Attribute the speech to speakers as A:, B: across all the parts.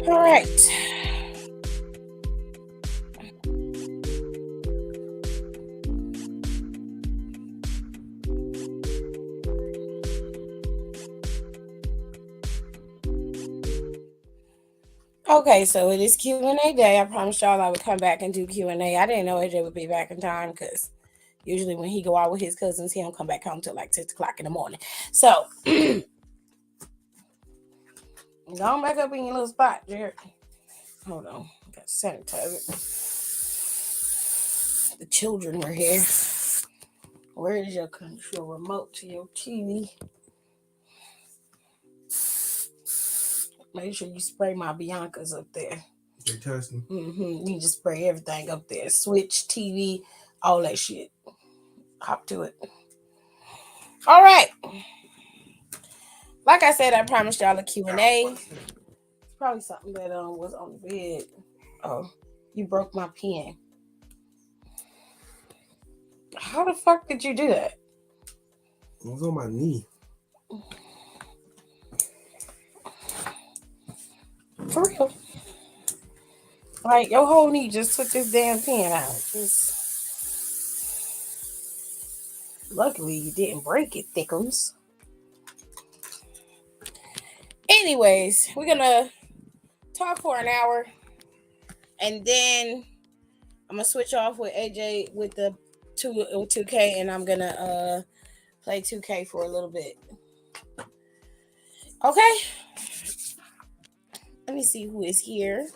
A: All right. Okay, so it is Q&A day. I promised y'all I would come back and do Q&A. I didn't know AJ would be back in time because usually when he go out with his cousins, he don't come back home till like 6 o'clock in the morning. So go on back up in your little spot, Jared. Hold on. Got to sanitize it. The children were here. Where is your control remote to your TV? Make sure you spray my Biancas up there.
B: They testing.
A: You just spray everything up there. Switch, TV, all that shit. Hop to it. All right. Like I said, I promised y'all a Q&A. It's probably something that was on the bed. Oh, you broke my pen. How the fuck did you do that?
B: It was on my knee.
A: For real. Like, your whole knee just took this damn pen out. Luckily, you didn't break it, Thickums. Anyways, we're going to talk for an hour. And then I'm going to switch off with AJ with the 2K. And I'm going to play 2K for a little bit. Okay. Let me see who is here.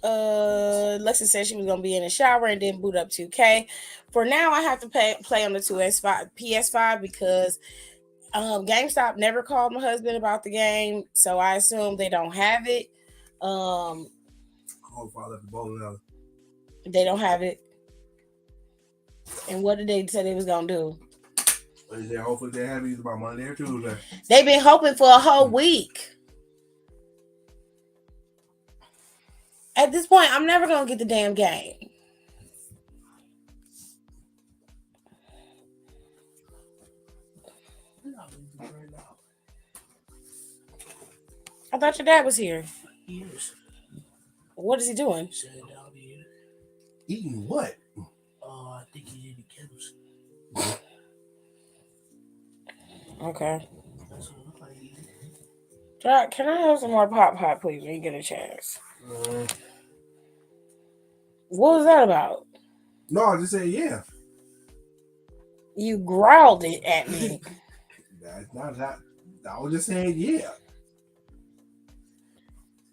A: Lexa said she was gonna be in the shower and then boot up 2K. For now, I have to play on the PS5 because GameStop never called my husband about the game, so I assume they don't have it. They don't have it. And what did they say they was gonna do?
B: Hopefully they have it either by Monday or Tuesday.
A: They've been hoping for a whole week. At this point, I'm never going to get the damn game. I thought your dad was here.
C: Yes.
A: What is he doing?
B: Eating what?
C: I think he's eating Kittles.
A: Okay. Jack, can I have some more pop, please, when you get a chance? What was that about?
B: No, I just said yeah.
A: You growled it at me.
B: That's not that. I was just saying yeah.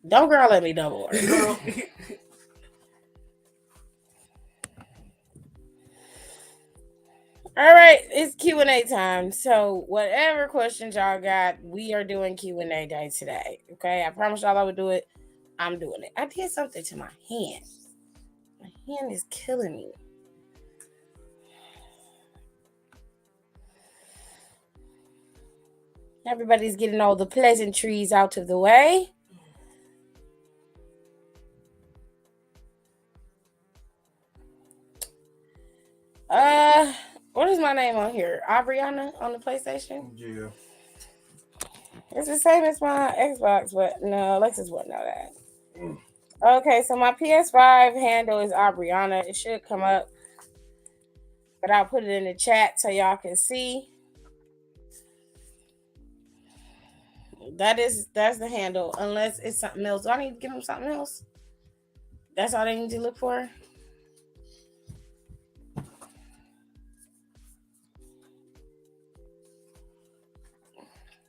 A: Don't growl at me no more. All right, it's Q&A time. So whatever questions y'all got, we are doing Q&A day today. Okay, I promised y'all I would do it. I'm doing it. I did something to my hand. My hand is killing me. Everybody's getting all the pleasantries out of the way. What is my name on here? Aubriana on the PlayStation?
B: Yeah.
A: It's the same as my Xbox, but no, Alexis wouldn't know that. Okay, so my PS5 handle is Aubriana. It should come up, but I'll put it in the chat so y'all can see. That's the handle, unless it's something else. Do I need to give them something else? That's all they need to look for?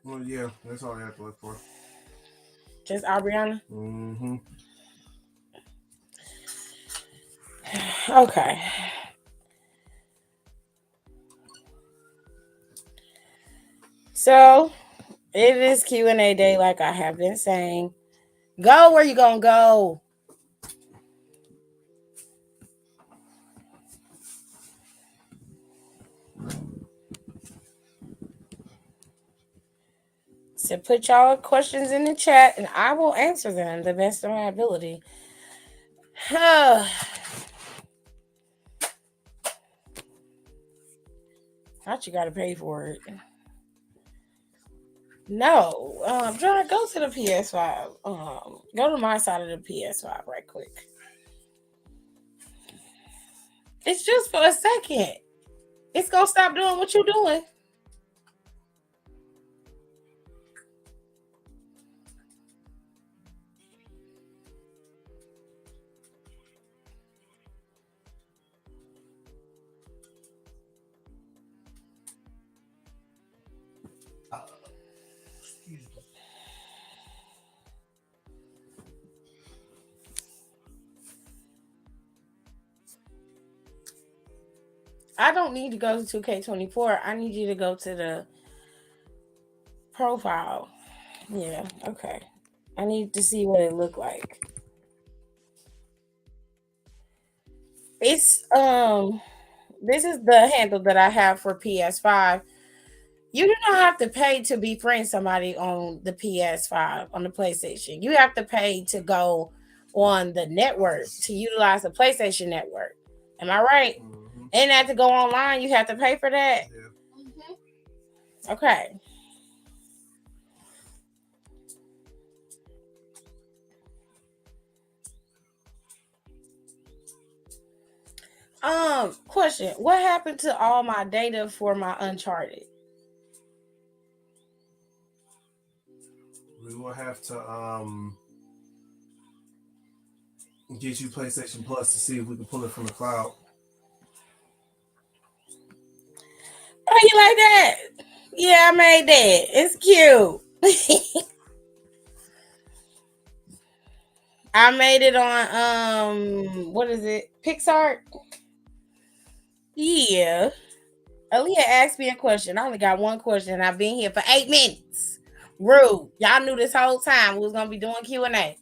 B: Well, yeah, that's all I have to look for.
A: Just Aubriana?
B: Mm-hmm.
A: Okay. So, it is Q&A day, like I have been saying. Go where you gonna go. So put y'all questions in the chat and I will answer them the best of my ability. Thought you gotta pay for it. No, John, go to the PS5. Go to my side of the PS5 right quick. It's just for a second. It's gonna stop doing what you're doing.
C: Excuse me.
A: I don't need to go to 2K24. I need you to go to the profile. Yeah, okay. I need to see what it looked like. It's this is the handle that I have for PS5. You do not have to pay to befriend somebody on the PS5 on the PlayStation. You have to pay to go on the network to utilize the PlayStation network. Am I right?
B: Mm-hmm.
A: And that to go online, you have to pay for that.
B: Yeah.
A: Mm-hmm. Okay. Question. What happened to all my data for my Uncharted?
B: We will have to get you PlayStation Plus to see if we can pull it from the cloud.
A: Oh, you like that? Yeah, I made that. It's cute. I made it on what is it? Pixar? Yeah. Aaliyah asked me a question. I only got one question. I've been here for 8 minutes. Rude. Y'all knew this whole time we was gonna be doing Q&A.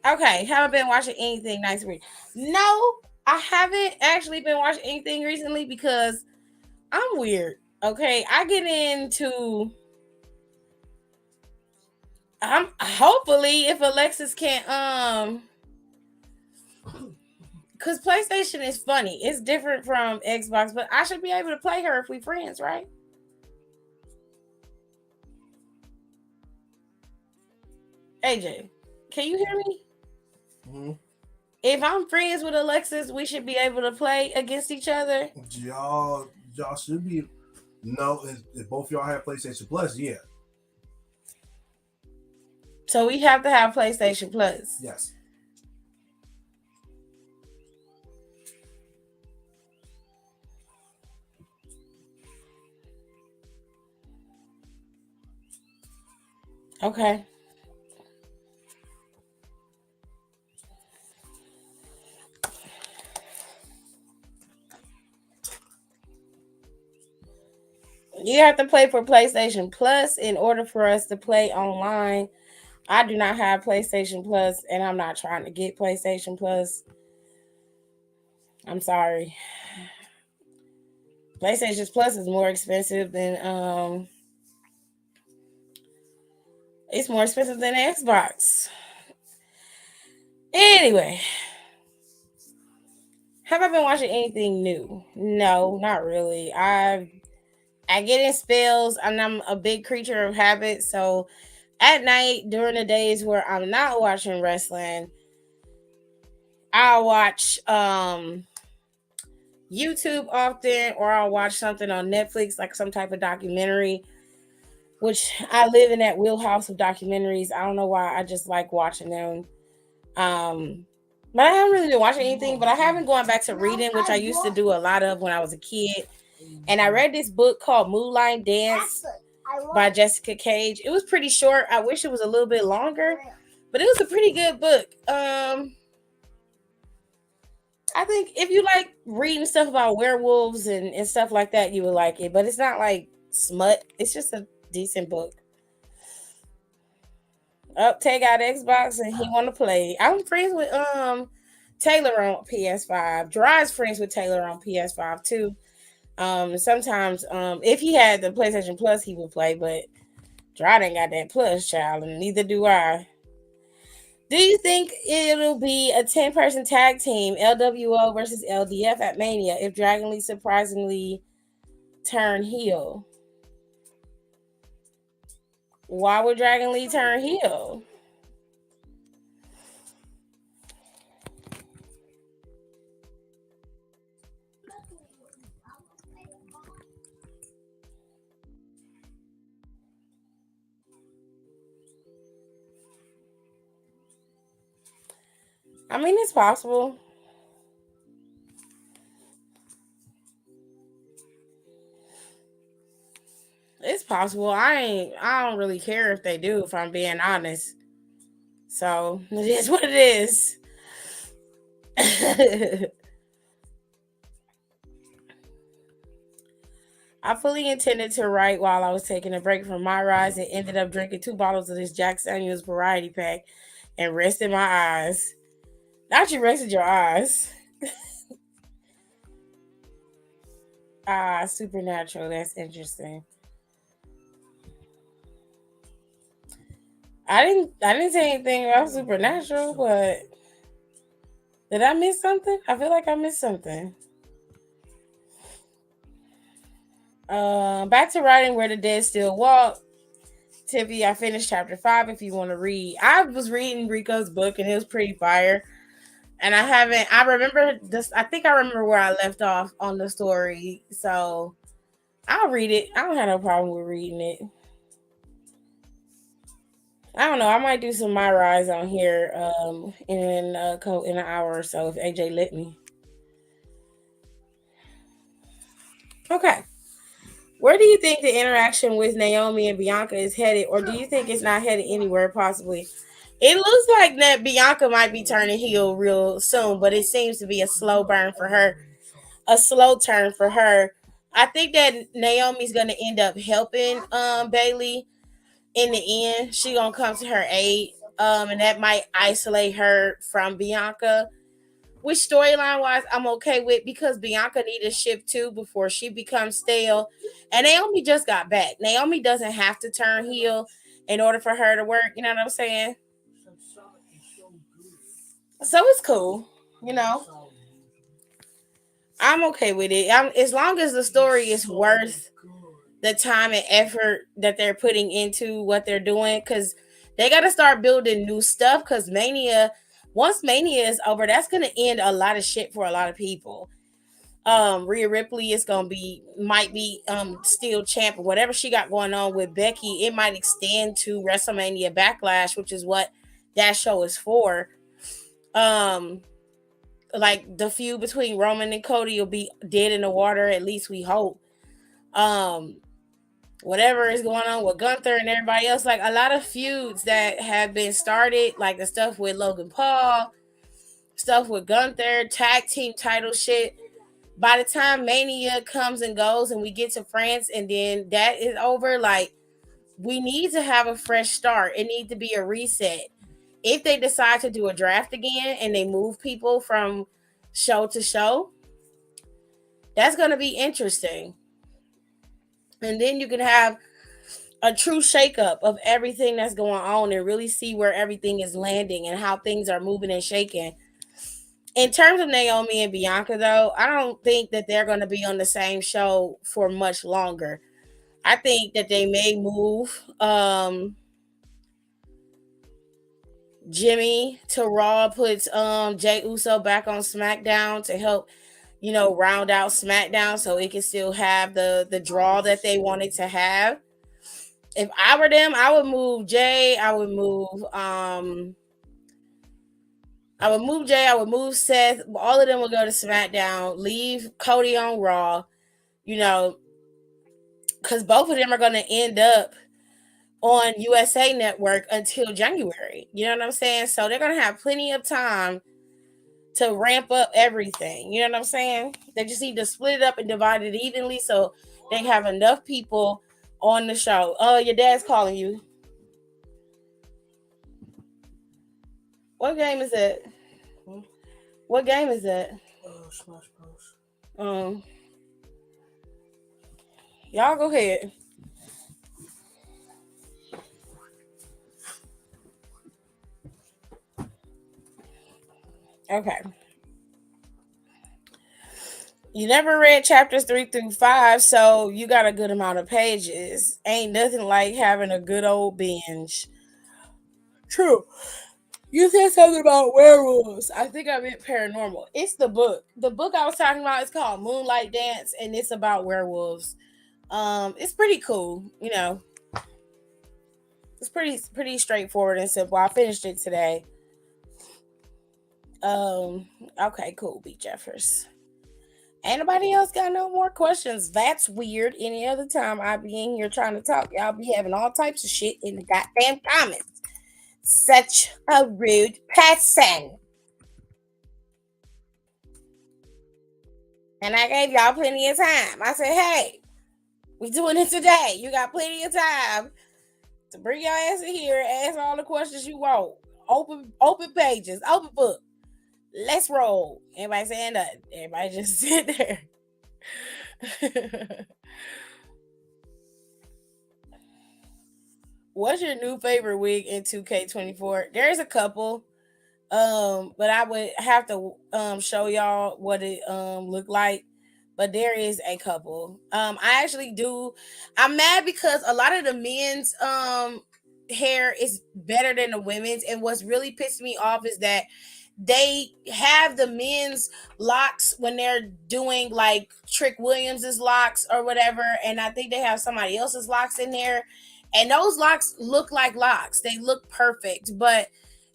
A: Okay. Haven't been watching anything nice recently. No, I haven't actually been watching anything recently because I'm weird. Okay. I get into hopefully if Alexis can because PlayStation is funny. It's different from Xbox, but I should be able to play her if we friends, right? AJ, can you hear me?
B: Mm-hmm.
A: If I'm friends with Alexis, we should be able to play against each other.
B: Y'all should be. No, if both y'all have PlayStation Plus, yeah.
A: So we have to have PlayStation Plus.
B: Yes.
A: Okay. You have to play for PlayStation Plus in order for us to play online. I do not have PlayStation Plus, and I'm not trying to get PlayStation Plus. I'm sorry. PlayStation Plus is more expensive than it's more expensive than Xbox. Anyway, have I been watching anything new? No, not really. I get in spells, and I'm a big creature of habit. So at night, during the days where I'm not watching wrestling, I'll watch YouTube often, or I'll watch something on Netflix, like some type of documentary. Which I live in that wheelhouse of documentaries. I don't know why, I just like watching them. But I haven't really been watching anything. But I haven't gone back to reading, which I used to do a lot of when I was a kid. And I read this book called Moonlight Dance by Jessica Cage. It was pretty short. I wish it was a little bit longer, but it was a pretty good book. I think if you like reading stuff about werewolves and stuff like that, you would like it. But it's not like smut. It's just a decent book. Tay got Xbox and he want to play. I'm friends with Taylor on PS5. Dry's friends with Taylor on PS5 too. Sometimes if he had the PlayStation Plus, he would play, but Dry ain't got that Plus, child, and neither do I. Do you think it'll be a 10-person tag team, LWO versus LDF at Mania, if Dragon Lee surprisingly turn heel? Why would Dragon Lee turn heel? I mean, it's possible. It's possible. I don't really care if they do, if I'm being honest. So it is what it is. I fully intended to write while I was taking a break from my rides and ended up drinking 2 bottles of this Jack Daniels variety pack and rested my eyes. Not you rested your eyes. Ah, supernatural. That's interesting. I didn't say anything about supernatural, but did I miss something? I feel like I missed something. Back to writing where the dead still walk. Tiffy, I finished chapter 5 if you want to read. I was reading Rico's book and it was pretty fire. And I remember this, I think I remember where I left off on the story. So I'll read it. I don't have no problem with reading it. I don't know. I might do some my rise on here in an hour or so if AJ let me. Okay. Where do you think the interaction with Naomi and Bianca is headed, or do you think it's not headed anywhere possibly? It looks like that Bianca might be turning heel real soon, but it seems to be a slow burn for her, a slow turn for her. I think that Naomi's gonna end up helping Bailey in the end. She gonna come to her aid, and that might isolate her from Bianca. Which storyline wise I'm okay with because Bianca needed a shift too before she becomes stale. And Naomi just got back. Naomi doesn't have to turn heel in order for her to work. You know what I'm saying? So it's cool. You know, I'm okay with it. As long as the story is worth the time and effort that they're putting into what they're doing, because they got to start building new stuff. Because once Mania is over, that's going to end a lot of shit for a lot of people. Rhea Ripley is gonna be might be still champ or whatever she got going on with Becky. It might extend to WrestleMania Backlash, which is what that show is for. Um, like the feud between Roman and Cody will be dead in the water. At least we hope. Um, whatever is going on with Gunther and everybody else, like a lot of feuds that have been started, like the stuff with Logan Paul, stuff with Gunther, tag team title shit. By the time Mania comes and goes and we get to France and then that is over, like we need to have a fresh start. It needs to be a reset. If they decide to do a draft again and they move people from show to show, that's going to be interesting. And then you can have a true shakeup of everything that's going on and really see where everything is landing and how things are moving and shaking. In terms of Naomi and Bianca, though, I don't think that they're going to be on the same show for much longer. I think that they may move Jimmy to Raw, puts Jay Uso back on SmackDown to help, round out SmackDown so it can still have the draw that they wanted to have. If I were them, I would move Jay. I would move Seth. All of them would go to SmackDown. Leave Cody on Raw. Because both of them are going to end up on USA Network until January. You know what I'm saying? So they're going to have plenty of time to ramp up everything. You know what I'm saying? They just need to split it up and divide it evenly so they have enough people on the show. Oh, your dad's calling you. What game is that? What game is that?
C: Smash Bros.
A: Y'all go ahead. Okay. You never read chapters 3 through 5, so you got a good amount of pages. Ain't nothing like having a good old binge. True. You said something about werewolves. I think I meant paranormal. It's the book. The book I was talking about is called Moonlight Dance, and it's about werewolves. It's pretty cool. You know, it's pretty straightforward and simple. I finished it today. Okay, cool, B. Jeffers. Anybody else got no more questions? That's weird. Any other time I be in here trying to talk, y'all be having all types of shit in the goddamn comments. Such a rude person. And I gave y'all plenty of time. I said, hey, we doing it today. You got plenty of time to bring your ass in here, ask all the questions you want. Open pages, open book. Let's roll. Everybody saying nothing. Everybody just sit there. What's your new favorite wig in 2K24? There's a couple. But I would have to show y'all what it looked like. But there is a couple. I actually do. I'm mad because a lot of the men's hair is better than the women's, and what's really pissed me off is that they have the men's locks when they're doing like Trick Williams's locks or whatever, and I think they have somebody else's locks in there, and those locks look like locks. They look perfect, but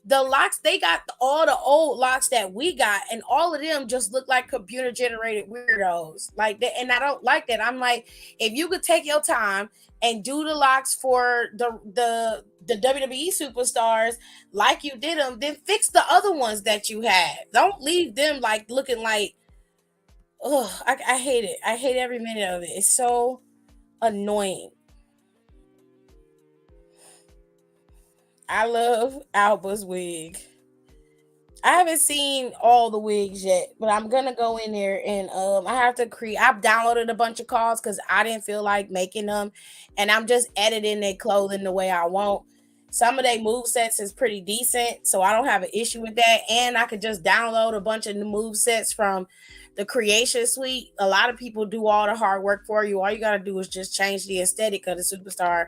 A: the locks they got, all the old locks that we got, and all of them just look like computer generated weirdos like that, and I don't like that. I'm like, if you could take your time and do the locks for the WWE superstars like you did them, then fix the other ones that you had. Don't leave them like looking like, ugh, I hate it. I hate every minute of it. It's so annoying. I love Alba's wig. I haven't seen all the wigs yet, but I'm gonna go in there and I have to create. I've downloaded a bunch of calls because I didn't feel like making them, and I'm just editing their clothing the way I want. Some of their move sets is pretty decent, so I don't have an issue with that. And I could just download a bunch of the move sets from the Creation Suite. A lot of people do all the hard work for you. All you gotta do is just change the aesthetic of the superstar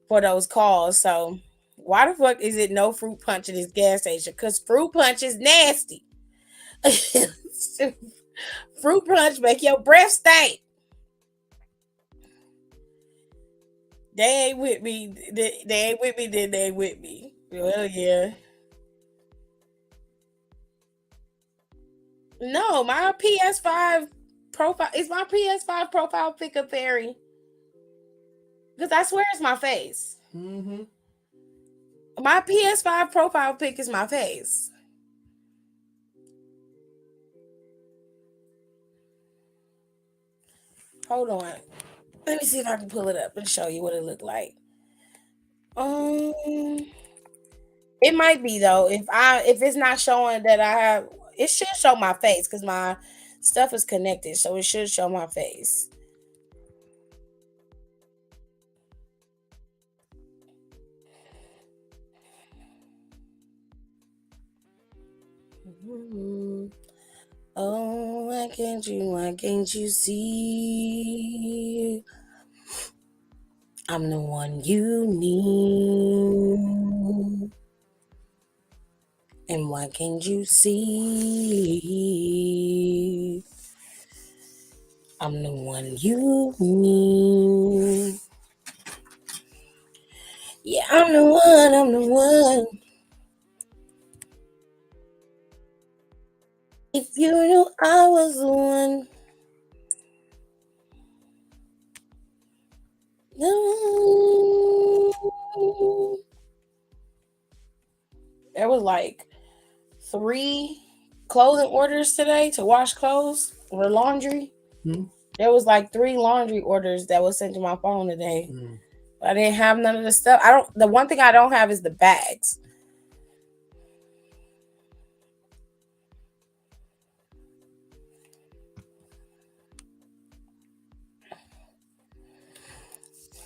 A: for those calls. So why the fuck is it no fruit punch in this gas station? Because fruit punch is nasty. Fruit punch make your breath stink. They ain't with me. They ain't with me, then they ain't with me. Well, yeah. No, my PS5 profile is my PS5 profile pic of Perry. Because I swear it's my face.
B: Mm-hmm.
A: My PS5 profile pic is my face. Hold on. Let me see if I can pull it up and show you what it looked like. It might be though. If it's not showing that I have, it should show my face because my stuff is connected, so it should show my face. Oh, why can't you see? I'm the one you need. And why can't you see? I'm the one you need. Yeah, I'm the one. If you knew I was the one. There was like 3 clothing orders today to wash clothes or laundry.
B: Hmm.
A: There was like 3 laundry orders that was sent to my phone today.
B: Mm.
A: I didn't have none of the stuff. The one thing I don't have is the bags.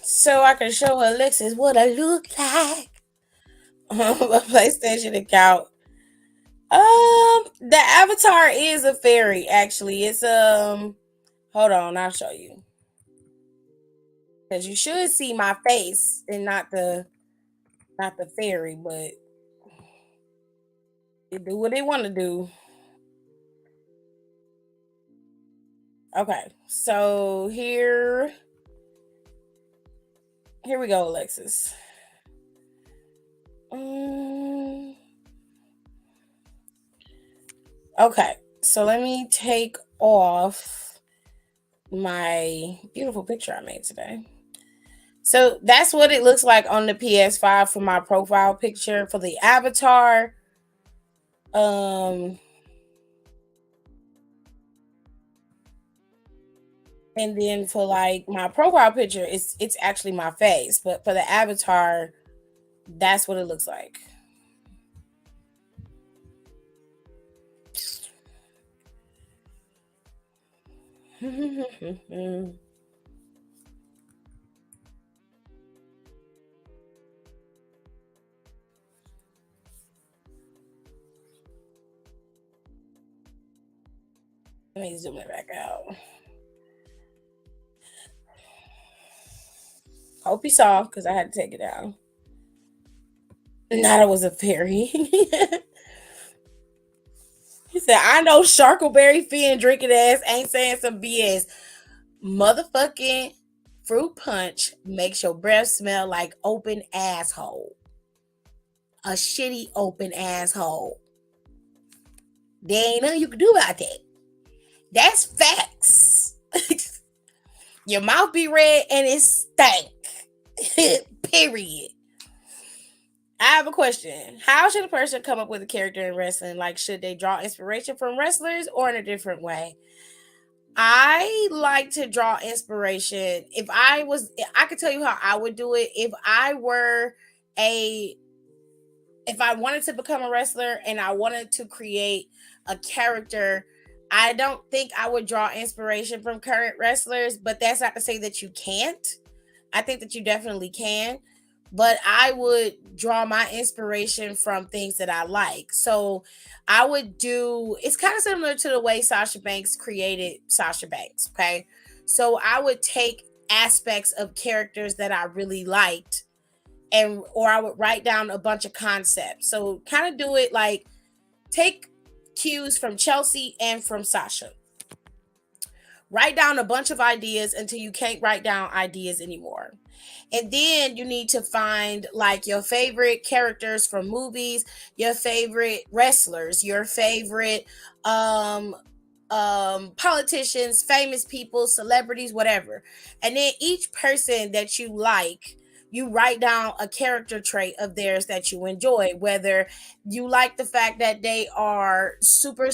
A: So I can show Alexis what I look like on my PlayStation account. The avatar is a fairy, actually. It's hold on, I'll show you. Because you should see my face and not the fairy, but they do what they want to do. Okay, so here we go, Alexis. Okay, so let me take off my beautiful picture I made today. So that's what it looks like on the PS5 for my profile picture for the avatar. And then for like my profile picture, it's actually my face, but for the avatar, that's what it looks like. Let me zoom it back out. Hope you saw, because I had to take it down. Not it was a fairy. He said, I know Sharkleberry Finn drinking ass ain't saying some BS. Motherfucking fruit punch makes your breath smell like open asshole. A shitty open asshole. There ain't nothing you can do about that. That's facts. Your mouth be red and it stank. Period. I have a question. How should a person come up with a character in wrestling? Like, should they draw inspiration from wrestlers or in a different way? I like to draw inspiration. I could tell you how I would do it. If I wanted to become a wrestler and I wanted to create a character, I don't think I would draw inspiration from current wrestlers, but that's not to say that you can't. I think that you definitely can, but I would draw my inspiration from things that I like. So I would do, it's kind of similar to the way Sasha Banks created Sasha Banks, okay? So I would take aspects of characters that I really liked or I would write down a bunch of concepts. So kind of do it like take cues from Chelsea and from Sasha. Write down a bunch of ideas until you can't write down ideas anymore. And then you need to find like your favorite characters from movies, your favorite wrestlers, your favorite politicians, famous people, celebrities, whatever. And then each person that you like, you write down a character trait of theirs that you enjoy, whether you like the fact that they are super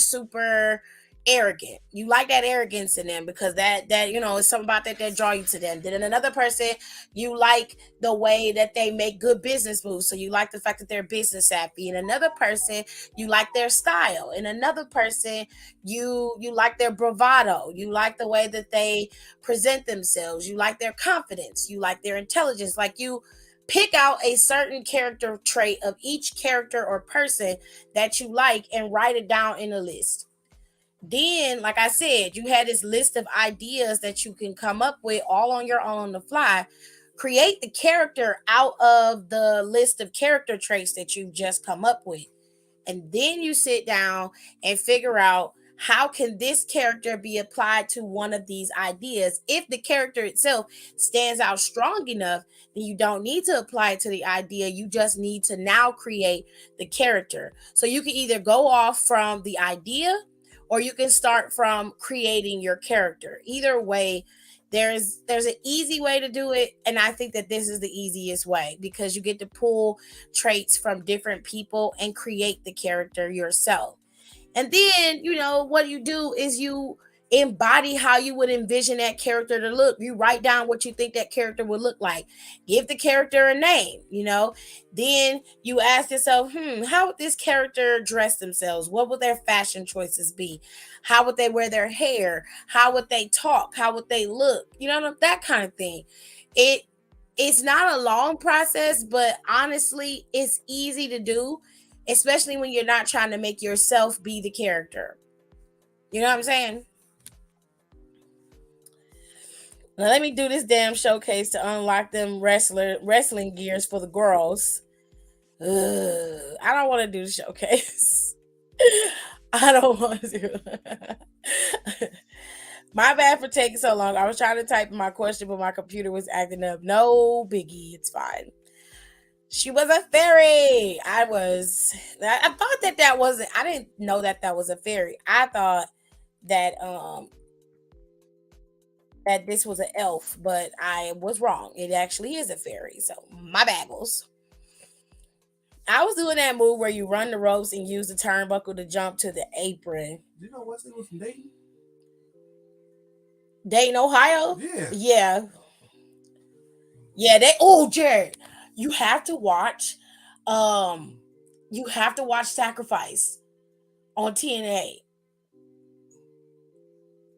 A: arrogant. You like that arrogance in them because that is something about that draw you to them. Then in another person, you like the way that they make good business moves. So you like the fact that they're business savvy. In another person, you like their style. In another person, you like their bravado. You like the way that they present themselves. You like their confidence. You like their intelligence. Like you pick out a certain character trait of each character or person that you like and write it down in a list. Then, like I said, you had this list of ideas that you can come up with all on your own on the fly. Create the character out of the list of character traits that you've just come up with. And then you sit down and figure out how can this character be applied to one of these ideas. If the character itself stands out strong enough, then you don't need to apply it to the idea. You just need to now create the character. So you can either go off from the idea or you can start from creating your character. Either way, there's an easy way to do it, and I think that this is the easiest way because you get to pull traits from different people and create the character yourself. And then, what you do is you embody how you would envision that character to look. You write down what you think that character would look like. Give the character a name, Then you ask yourself, how would this character dress themselves? What would their fashion choices be? How would they wear their hair? How would they talk? How would they look? That kind of thing. It's not a long process, but honestly, it's easy to do. especially when you're not trying to make yourself be the character. You know what I'm saying? Now let me do this damn showcase to unlock them wrestling gears for the girls. Ugh, I don't want to do the showcase. I don't want to. My bad for taking so long. I was trying to type in my question, but my computer was acting up. No biggie, it's fine. She was a fairy. I thought that wasn't. I didn't know that was a fairy. I thought that that this was an elf, but I was wrong. It actually is a fairy. So my bagels. I was doing that move where you run the ropes and use the turnbuckle to jump to the apron.
B: You know Wesley was from Dayton?
A: Dayton, Ohio?
B: Yeah.
A: Yeah, Jared, you have to watch Sacrifice on TNA.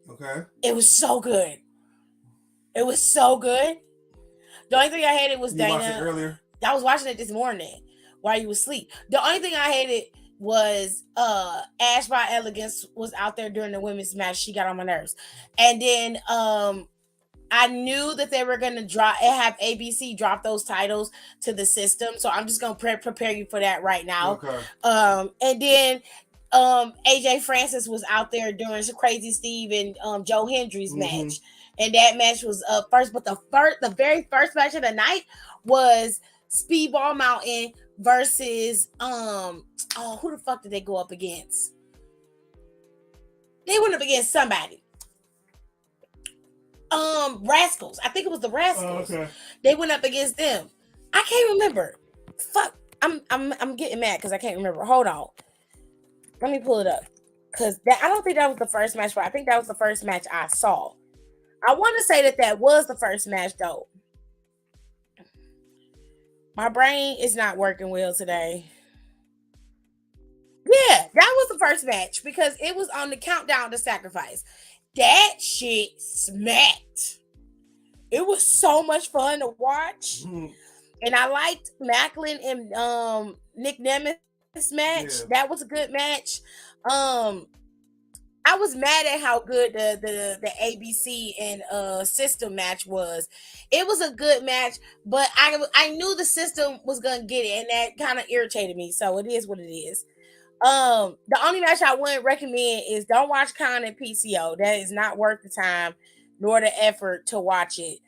B: Okay.
A: It was so good. It was so good. The only thing I hated was Dana.
B: You watched it earlier?
A: I was watching it this morning while you was asleep. The only thing I hated was Ash by Elegance was out there during the women's match. She got on my nerves. And then I knew that they were gonna have ABC drop those titles to the system. So I'm just gonna prepare you for that right now.
B: Okay.
A: And then AJ Francis was out there during Crazy Steve and Joe Hendry's match. And that match was first, but the very first match of the night was Speedball Mountain versus who the fuck did they go up against? They went up against somebody. Rascals. I think it was the Rascals.
B: Okay.
A: They went up against them. I can't remember. Fuck. I'm getting mad because I can't remember. Hold on. Let me pull it up. Because I don't think that was the first match, but I think that was the first match I saw. I want to say that was the first match, though. My brain is not working well today. Yeah, that was the first match because it was on the countdown to Sacrifice. That shit smacked. It was so much fun to watch. And I liked Macklin and Nick Nemeth's match. Yeah. That was a good match. I was mad at how good the ABC and system match was. It was a good match, but I knew the system was gonna get it, and that kind of irritated me. So it is what it is. The only match I wouldn't recommend is don't watch Khan and PCO. That is not worth the time nor the effort to watch it.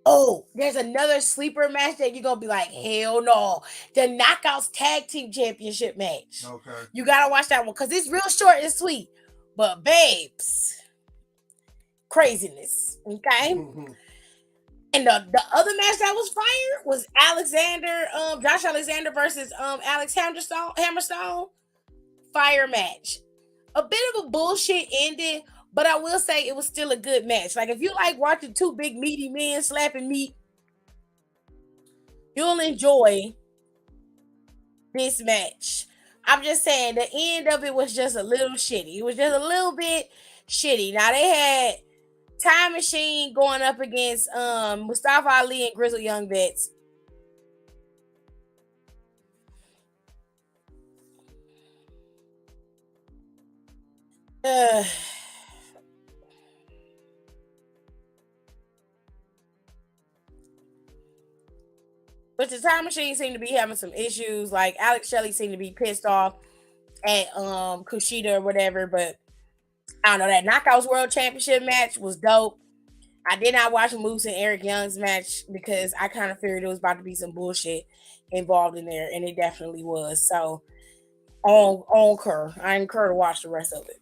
A: Oh, there's another sleeper match that you're gonna be like, hell no. The Knockouts Tag Team Championship match.
B: Okay.
A: You gotta watch that one because it's real short and sweet. But babes, craziness. Okay. And the other match that was fire was Josh Alexander versus Alex Hammerstone. Fire match. A bit of a bullshit ending, but I will say it was still a good match. Like if you like watching two big meaty men slapping meat, you'll enjoy this match. I'm just saying the end of it was just a little shitty. It was just a little bit shitty. Now they had Time Machine going up against Mustafa Ali and Grizzled Young Vets. But the Time Machine seemed to be having some issues. Like Alex Shelley seemed to be pissed off at Kushida or whatever. But I don't know. That Knockouts World Championship match was dope. I did not watch Moose and Eric Young's match because I kind of figured it was about to be some bullshit involved in there, and it definitely was. So on Kerr, I incur to watch the rest of it.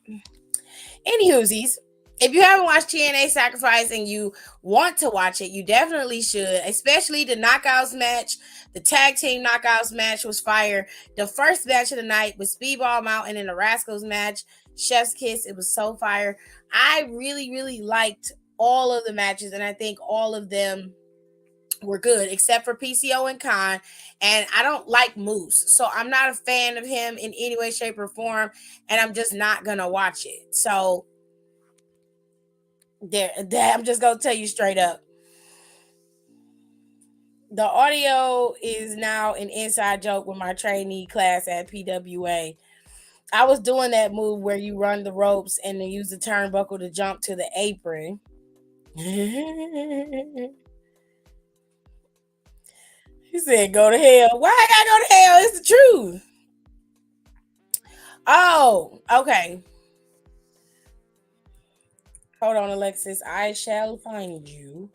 A: Anywhoosies, if you haven't watched TNA Sacrifice and you want to watch it, you definitely should, especially the Knockouts match. The tag team Knockouts match was fire. The first match of the night was Speedball Mountain and the Rascals match, Chef's Kiss. It was so fire. I really, really liked all of the matches, and I think all of them were good, except for PCO and Khan. And I don't like Moose, so I'm not a fan of him in any way, shape, or form, and I'm just not gonna watch it. So there I'm just gonna tell you straight up. The audio is now an inside joke with my trainee class at PWA. I was doing that move where you run the ropes and then use the turnbuckle to jump to the apron. He said, go to hell. Why I gotta go to hell? It's the truth. Oh, okay. Hold on, Alexis. I shall find you.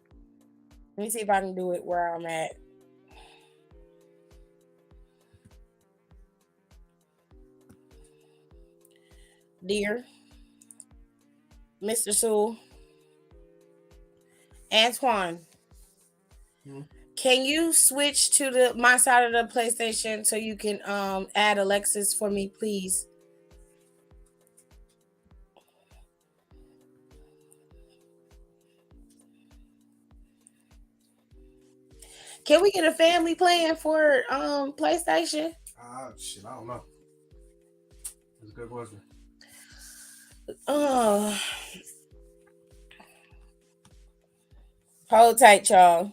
A: Let me see if I can do it where I'm at. Dear Mr. Sewell, Antoine, can you switch to my side of the PlayStation so you can add Alexis for me, please? Can we get a family plan for PlayStation?
B: Shit, I don't know. That's a good question.
A: Hold tight, y'all.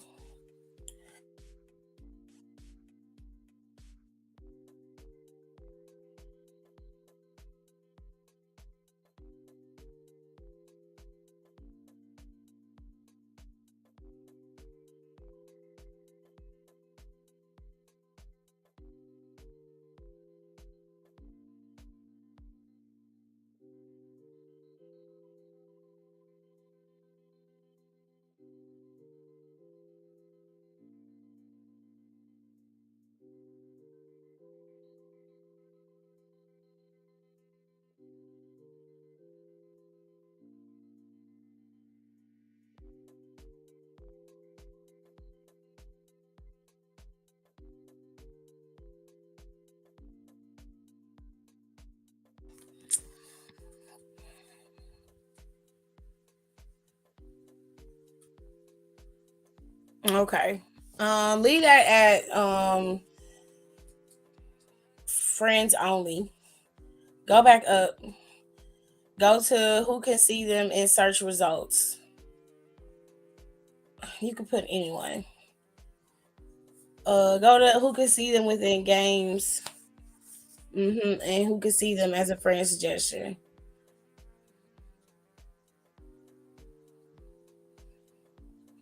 A: Okay. Leave that at friends only. Go back up. Go to who can see them in search results. You can put anyone. Go to who can see them within games. And who can see them as a friend suggestion.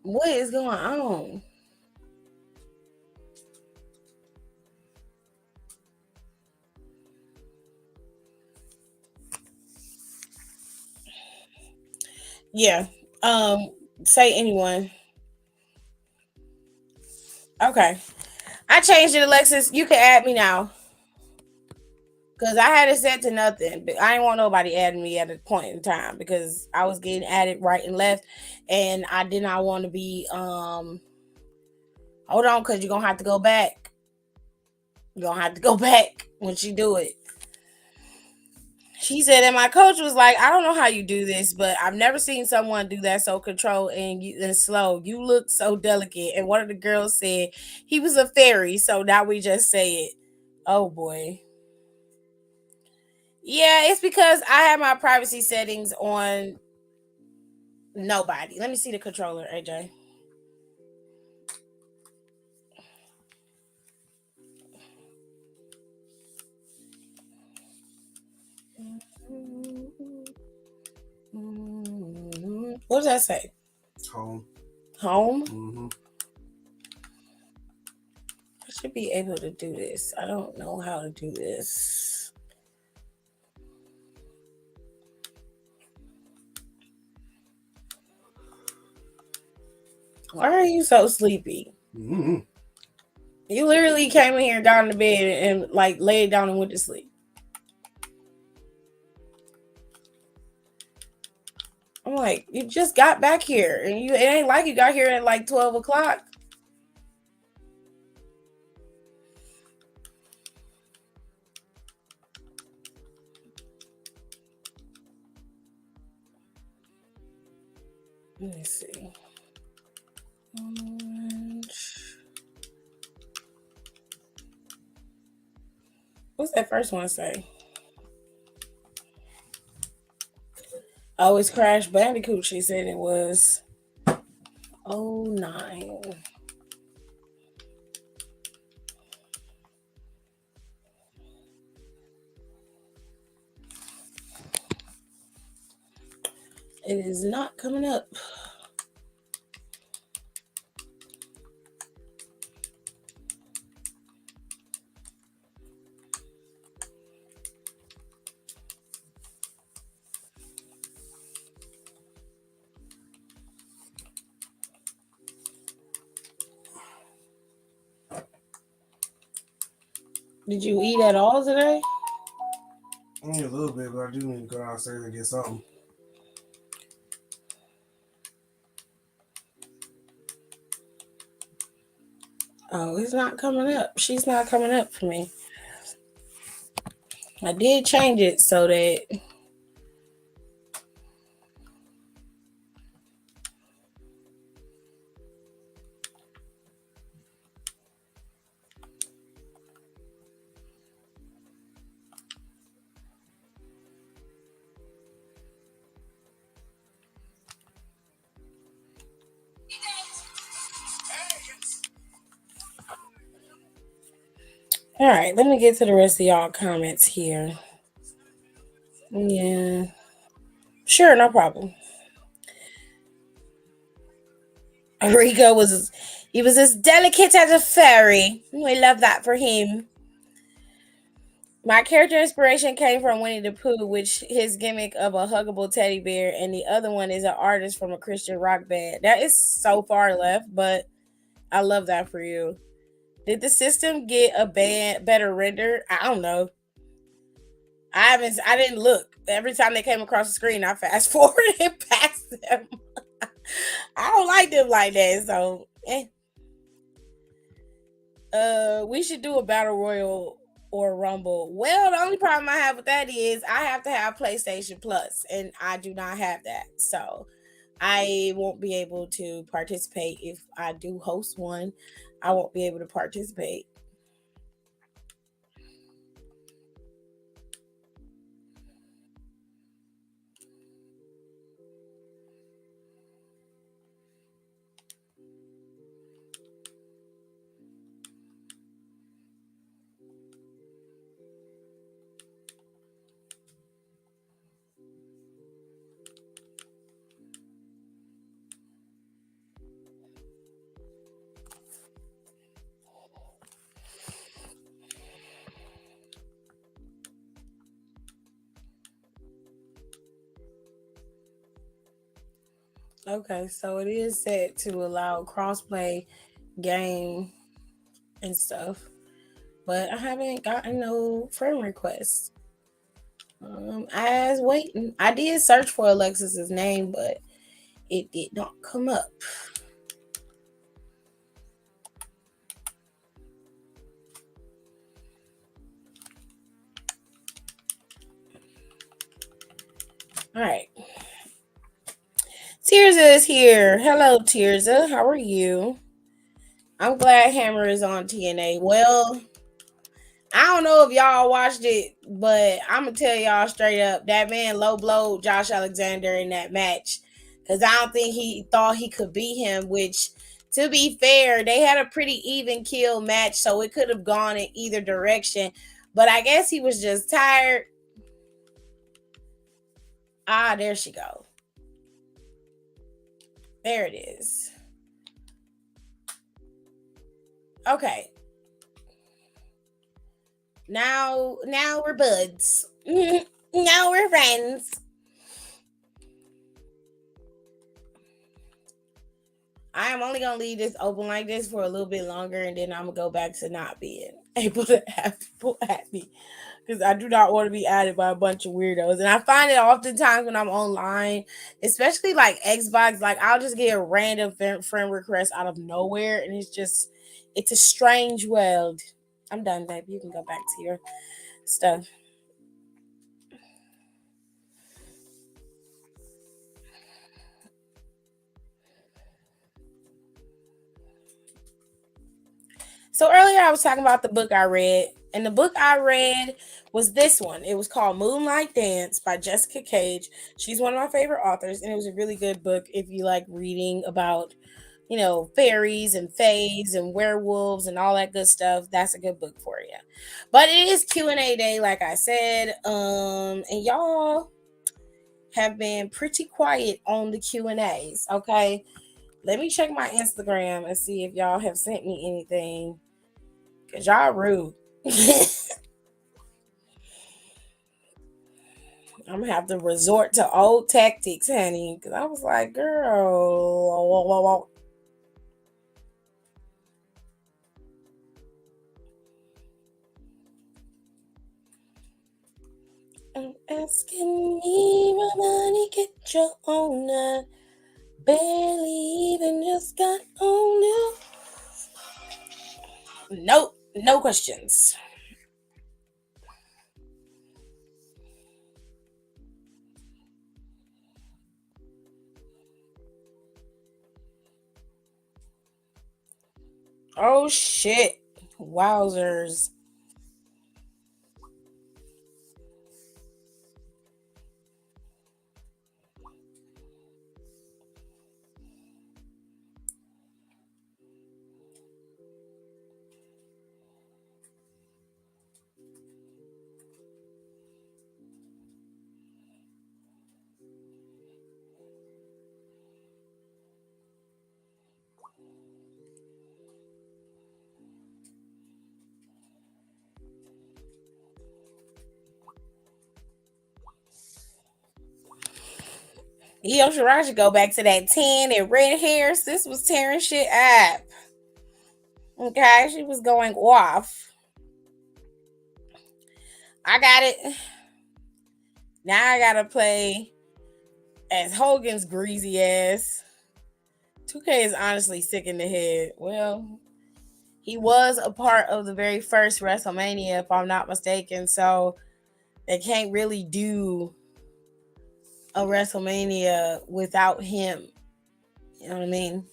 A: What is going on? Yeah. Say anyone. Okay. I changed it, Alexis. You can add me now. Because I had it set to nothing. But I didn't want nobody adding me at a point in time because I was getting added right and left. And I did not want to be hold on, because you're gonna have to go back. You're gonna have to go back when she do it. She said, and my coach was like, I don't know how you do this, but I've never seen someone do that so controlled and slow. You look so delicate. And one of the girls said he was a fairy, so now we just say it. Oh boy. Yeah, it's because I have my privacy settings on nobody. Let me see the controller, AJ. What does that say?
B: Home.
A: Home? I should be able to do this. I don't know how to do this. Why are you so sleepy? You literally came in here, got in the bed, and like laid down and went to sleep. I'm like, you just got back here, and it ain't like you got here at like 12 o'clock. Let me see. What's that first one say? Oh, it's Crash Bandicoot. She said it was 09. It is not coming up. Did you eat at all today?
B: Only a little bit, but I do need to go downstairs and get something.
A: Oh, it's not coming up. She's not coming up for me. I did change it so that all right, let me get to the rest of y'all comments here. Yeah. Sure, no problem. Rico was as delicate as a fairy. We love that for him. My character inspiration came from Winnie the Pooh, which his gimmick of a huggable teddy bear, and the other one is an artist from a Christian rock band. That is so far left, but I love that for you. Did the system get a better render? I don't know. I didn't look. Every time they came across the screen, I fast forwarded past them. I don't like them like that, so we should do a battle royal or rumble. Well, the only problem I have with that is I have to have PlayStation Plus, and I do not have that, so I won't be able to participate. If I do host one, I won't be able to participate. Okay, so it is set to allow crossplay game and stuff, but I haven't gotten no friend requests. I was waiting. I did search for Alexis's name, but it did not come up. All right. Tirza is here. Hello, Tirza. How are you? I'm glad Hammer is on TNA. Well, I don't know if y'all watched it, but I'm gonna tell y'all straight up, that man low blowed Josh Alexander in that match, because I don't think he thought he could beat him. Which, to be fair, they had a pretty even kill match, so it could have gone in either direction. But I guess he was just tired. Ah, there she go. There it is. Okay. Now we're buds. Now we're friends. I am only gonna leave this open like this for a little bit longer, and then I'm gonna go back to not being able to have people at me, because I do not want to be added by a bunch of weirdos. And I find it oftentimes when I'm online, especially like Xbox, like I'll just get a random friend request out of nowhere, and it's a strange world. I'm done, babe. You can go back to your stuff. So earlier I was talking about the book I read, and the book I read was this one. It was called Moonlight Dance by Jessica Cage. She's one of my favorite authors, and it was a really good book if you like reading about, fairies and fays and werewolves and all that good stuff. That's a good book for you. But it is Q&A day, like I said. And y'all have been pretty quiet on the Q&As. Okay, let me check my Instagram and see if y'all have sent me anything, because y'all rude. I'm gonna have to resort to old tactics, honey, because I was like, girl. I'm asking me, my money, get your owner. Barely even just got on you. Nope, no questions. Oh shit. Wowzers. Io Shirai should go back to that tan and red hair. Sis was tearing shit up. Okay, she was going off. I got it. Now I gotta play as Hogan's greasy ass. 2K is honestly sick in the head. Well, he was a part of the very first WrestleMania, if I'm not mistaken. So they can't really do a WrestleMania without him. You know what I mean?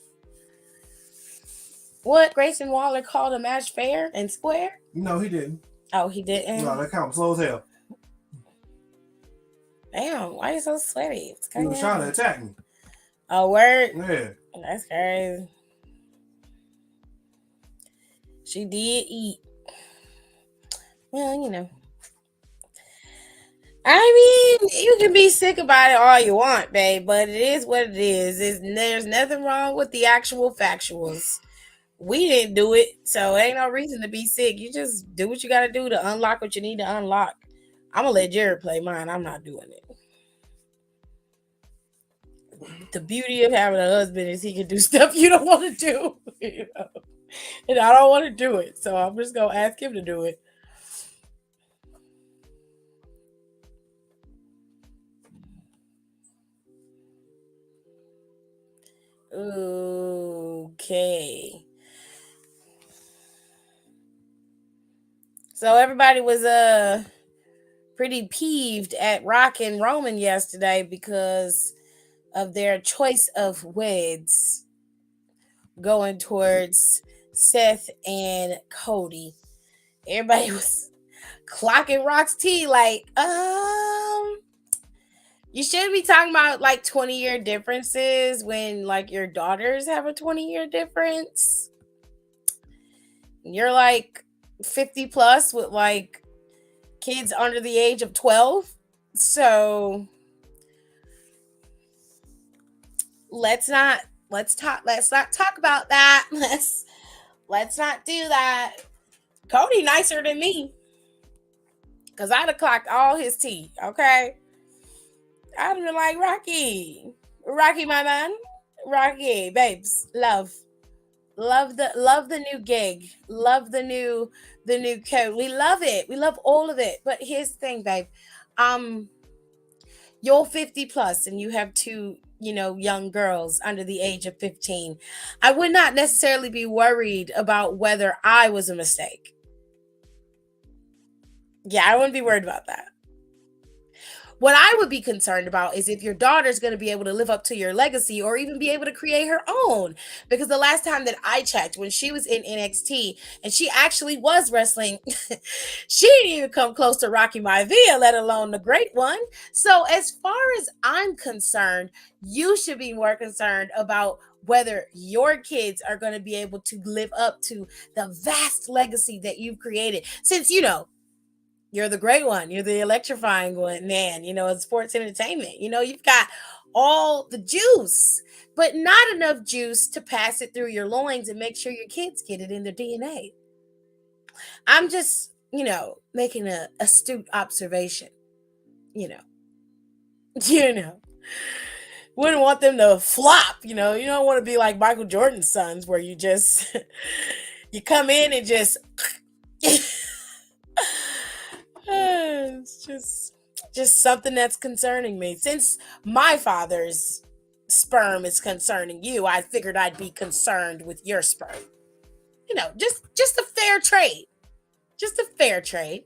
A: What? Grayson Waller called a match fair and square?
B: No, he didn't.
A: Oh, he didn't?
B: No, that count slow as hell.
A: Damn, why are you so sweaty?
B: He was trying to attack me.
A: Oh, word?
B: Yeah.
A: That's crazy. She did eat. Well, you know. I mean, you can be sick about it all you want, babe, but it is what it is. There's nothing wrong with the actual factuals. We didn't do it, so ain't no reason to be sick. You just do what you got to do to unlock what you need to unlock. I'm going to let Jared play mine. I'm not doing it. The beauty of having a husband is he can do stuff you don't want to do. You know? And I don't want to do it, so I'm just going to ask him to do it. Okay. So everybody was pretty peeved at Rock and Roman yesterday because of their choice of weds going towards Seth and Cody. Everybody was clocking Rock's tea like, you shouldn't be talking about like 20-year differences when like your daughters have a 20-year difference. You're like 50 plus with like kids under the age of 12. So let's not talk about that. Let's not do that. Cody nicer than me. Cause I'd have clocked all his tea, okay? I'd have been like, Rocky, my man, Rocky, babes, love the new gig, love the new code. We love it. We love all of it. But here's the thing, babe. You're 50 plus and you have two, young girls under the age of 15. I would not necessarily be worried about whether I was a mistake. Yeah, I wouldn't be worried about that. What I would be concerned about is if your daughter's going to be able to live up to your legacy or even be able to create her own. Because the last time that I checked, when she was in NXT and she actually was wrestling, she didn't even come close to Rocky Maivia, let alone the great one. So as far as I'm concerned, you should be more concerned about whether your kids are going to be able to live up to the vast legacy that you've created. Since, You're the great one. You're the electrifying one, man. It's sports entertainment. You've got all the juice, but not enough juice to pass it through your loins and make sure your kids get it in their DNA. I'm just, making a astute observation. You know, you know, wouldn't want them to flop. You don't want to be like Michael Jordan's sons, where you just you come in and just. It's just something that's concerning me. Since my father's sperm is concerning you, I figured I'd be concerned with your sperm. Just a fair trade. Just a fair trade.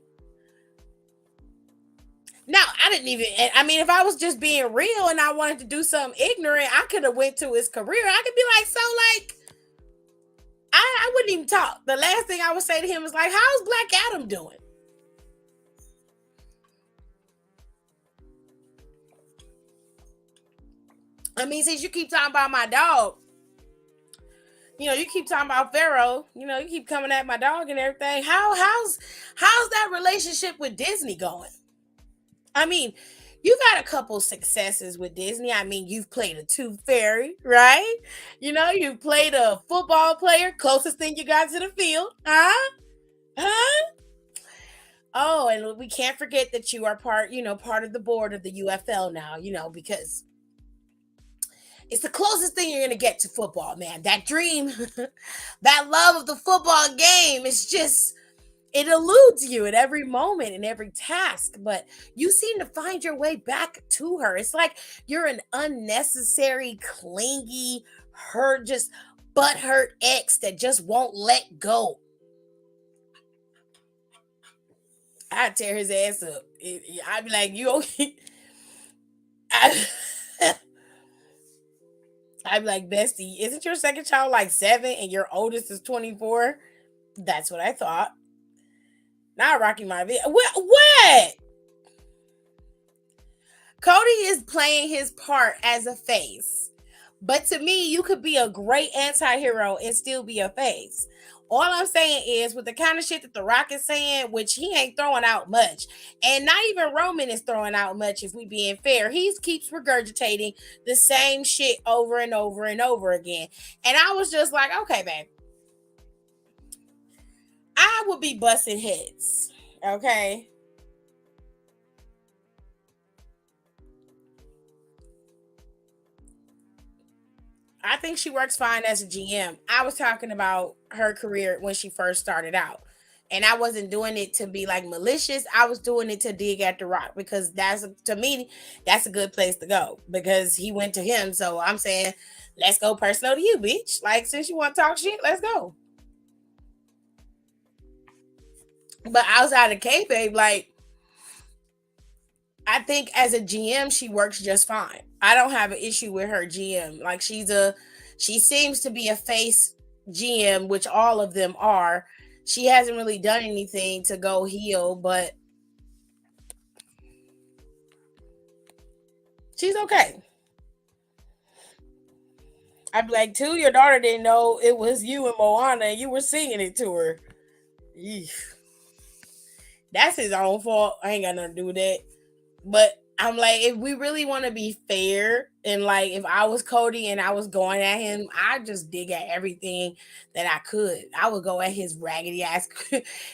A: Now, if I was just being real and I wanted to do something ignorant, I could have went to his career. I could be like, so I wouldn't even talk. The last thing I would say to him is like, how's Black Adam doing? Since you keep talking about my dog, you keep talking about Pharaoh, you keep coming at my dog and everything. How's that relationship with Disney going? You've had a couple successes with Disney. You've played a tooth fairy, right? You've played a football player, closest thing you got to the field. Huh? Oh, and we can't forget that you are part of the board of the UFL now, because it's the closest thing you're going to get to football, man. That dream, that love of the football game is just, it eludes you at every moment and every task, but you seem to find your way back to her. It's like you're an unnecessary, clingy, just butthurt ex that just won't let go. I'd tear his ass up. I'd be like, you okay? I'd be like, bestie, isn't your second child like 7 and your oldest is 24? That's what I thought. Now rocking my video. What? Cody is playing his part as a face. But to me, you could be a great anti-hero and still be a face. All I'm saying is, with the kind of shit that The Rock is saying, which he ain't throwing out much, and not even Roman is throwing out much, if we being fair, he keeps regurgitating the same shit over and over and over again. And I was just like, okay, babe, I would be busting heads, okay? I think she works fine as a GM. I was talking about her career when she first started out. And I wasn't doing it to be like malicious. I was doing it to dig at The Rock, because to me, that's a good place to go, because he went to him. So I'm saying, let's go personal to you, bitch. Like, since you want to talk shit, let's go. But outside of kayfabe, like, I think as a GM, she works just fine. I don't have an issue with her GM. Like, she seems to be a face GM, which all of them are. She hasn't really done anything to go heel, but she's okay. I'd be like, too, your daughter didn't know it was you and Moana, and you were singing it to her. Eesh. That's his own fault. I ain't got nothing to do with that. But I'm like, if we really want to be fair, and like, if I was Cody and I was going at him, I'd just dig at everything that I could. I would go at his raggedy ass,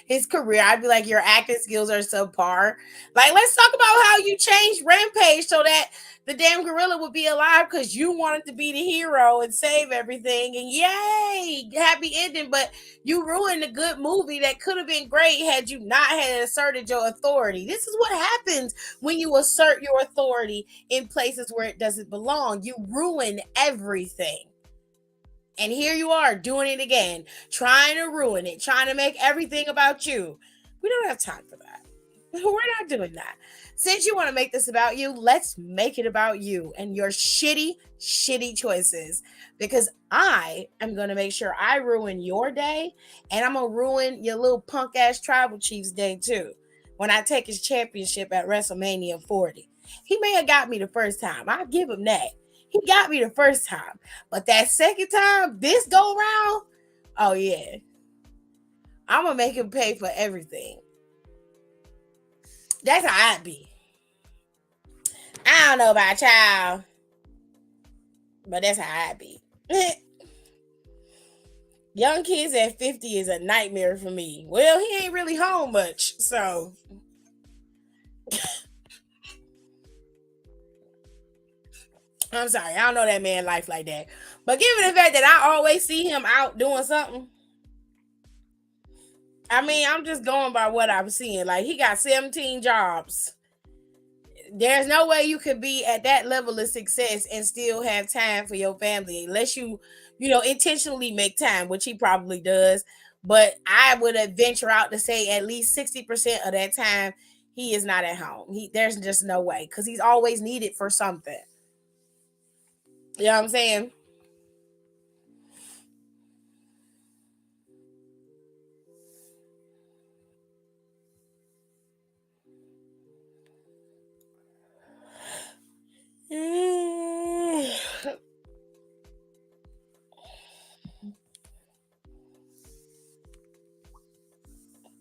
A: his career. I'd be like, your acting skills are subpar. Like, let's talk about how you changed Rampage so that the damn gorilla would be alive because you wanted to be the hero and save everything. And yay, happy ending. But you ruined a good movie that could have been great had you not had asserted your authority. This is what happens when you assert your authority in places where it doesn't belong. You ruin everything. And here you are doing it again, trying to ruin it, trying to make everything about you. We don't have time for that. We're not doing that. Since you want to make this about you, let's make it about you and your shitty choices. Because I am going to make sure I ruin your day, and I'm going to ruin your little punk ass Tribal Chief's day too, when I take his championship at WrestleMania 40. He may have got me the first time. I'll give him that. He got me the first time. But that second time, this go round, oh yeah. I'm going to make him pay for everything. That's how I'd be. I don't know about y'all, but that's how I'd be. Young kids at 50 is a nightmare for me. Well, he ain't really home much, so I'm sorry. I don't know that man life like that. But given the fact that I always see him out doing something, I mean, I'm just going by what I'm seeing. Like, he got 17 jobs. There's no way you could be at that level of success and still have time for your family unless you intentionally make time, which he probably does. But I would venture out to say at least 60% of that time he is not at home. There's just no way because he's always needed for something. You know what I'm saying?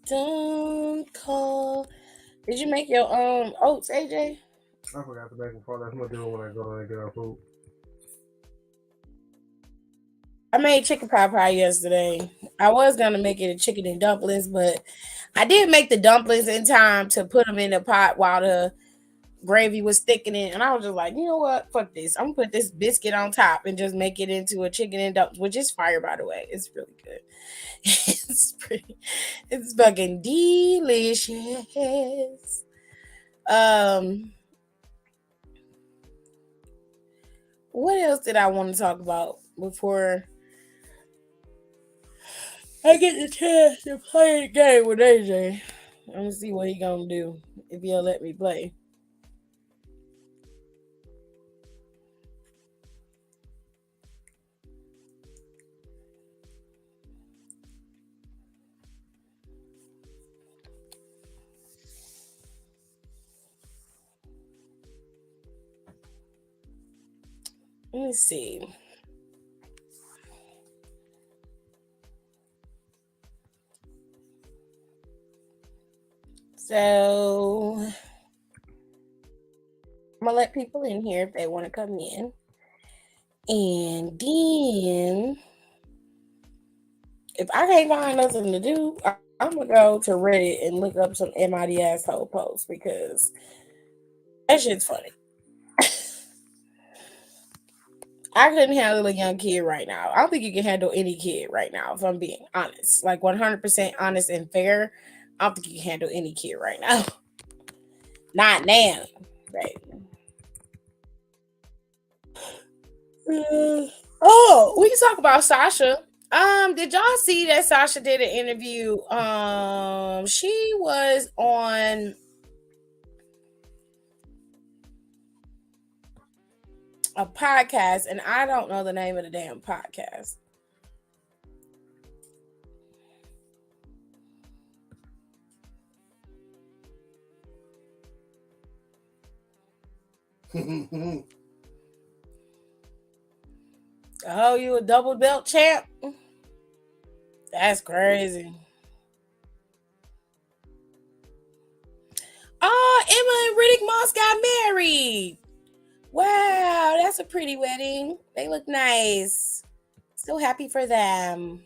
A: Don't call. Did you make your oats, AJ?
B: I forgot to make them part. That's what I do when I go to get our food.
A: I made chicken pot pie yesterday. I was gonna make it a chicken and dumplings, but I did make the dumplings in time to put them in the pot while the gravy was thickening. And I was just like, you know what? Fuck this. I'm gonna put this biscuit on top and just make it into a chicken and dumplings, which is fire, by the way. It's really good. It's fucking delicious. What else did I want to talk about before I get the chance to play a game with AJ? I'm gonna see what he gonna do if he'll let me play. Let me see. So I'm gonna let people in here if they want to come in. And then if I can't find nothing to do, I'm gonna go to Reddit and look up some MID asshole posts because that shit's funny. I couldn't handle a young kid right now. I don't think you can handle any kid right now, if I'm being honest. Like 100% honest and fair. I don't think you can handle any kid right now. Not now, baby. Oh, we can talk about Sasha. Did y'all see that Sasha did an interview? She was on a podcast, and I don't know the name of the damn podcast. Oh, you a double belt champ? That's crazy. Oh, Emma and Riddick Moss got married. Wow, that's a pretty wedding. They look nice. So happy for them.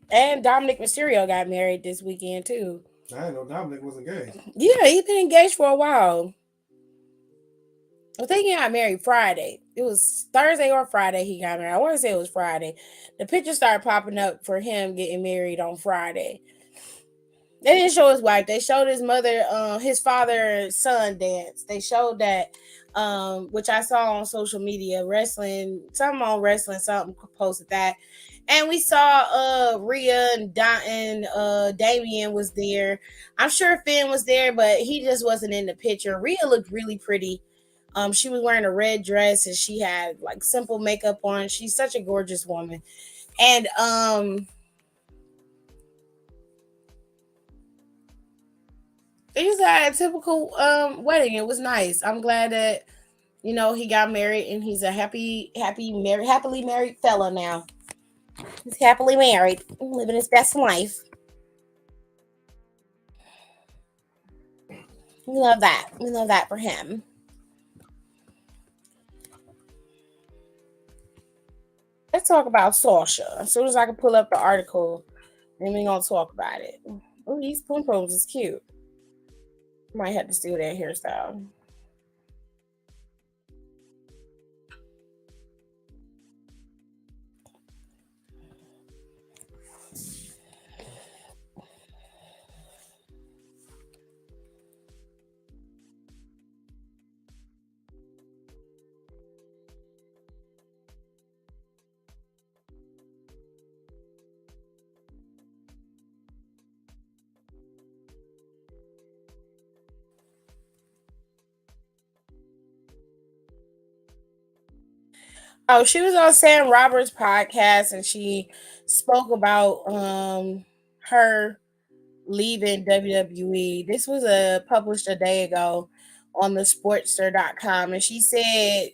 A: And Dominic Mysterio got married this weekend too.
B: I didn't know Dominic was engaged.
A: Yeah, he's been engaged for a while. I think he got married Friday. It was Thursday or Friday he got married. I want to say it was Friday. The pictures started popping up for him getting married on Friday. They didn't show his wife. They showed his mother, his father son dance. They showed that, which I saw on social media, wrestling, something on wrestling, something posted that. And we saw Rhea and Damien was there. I'm sure Finn was there, but he just wasn't in the picture. Rhea looked really pretty. She was wearing a red dress and she had like simple makeup on. She's such a gorgeous woman. And it just had a typical wedding. It was nice. I'm glad that he got married and he's a happily married fella now. He's happily married, living his best life. We love that. We love that for him. Let's talk about Sasha. As soon as I can pull up the article, then we're gonna talk about it. Oh, these pom poms is cute. Might have to steal that hairstyle. Oh, she was on Sam Roberts' podcast and she spoke about her leaving WWE. This was published a day ago on the sportster.com. And she said,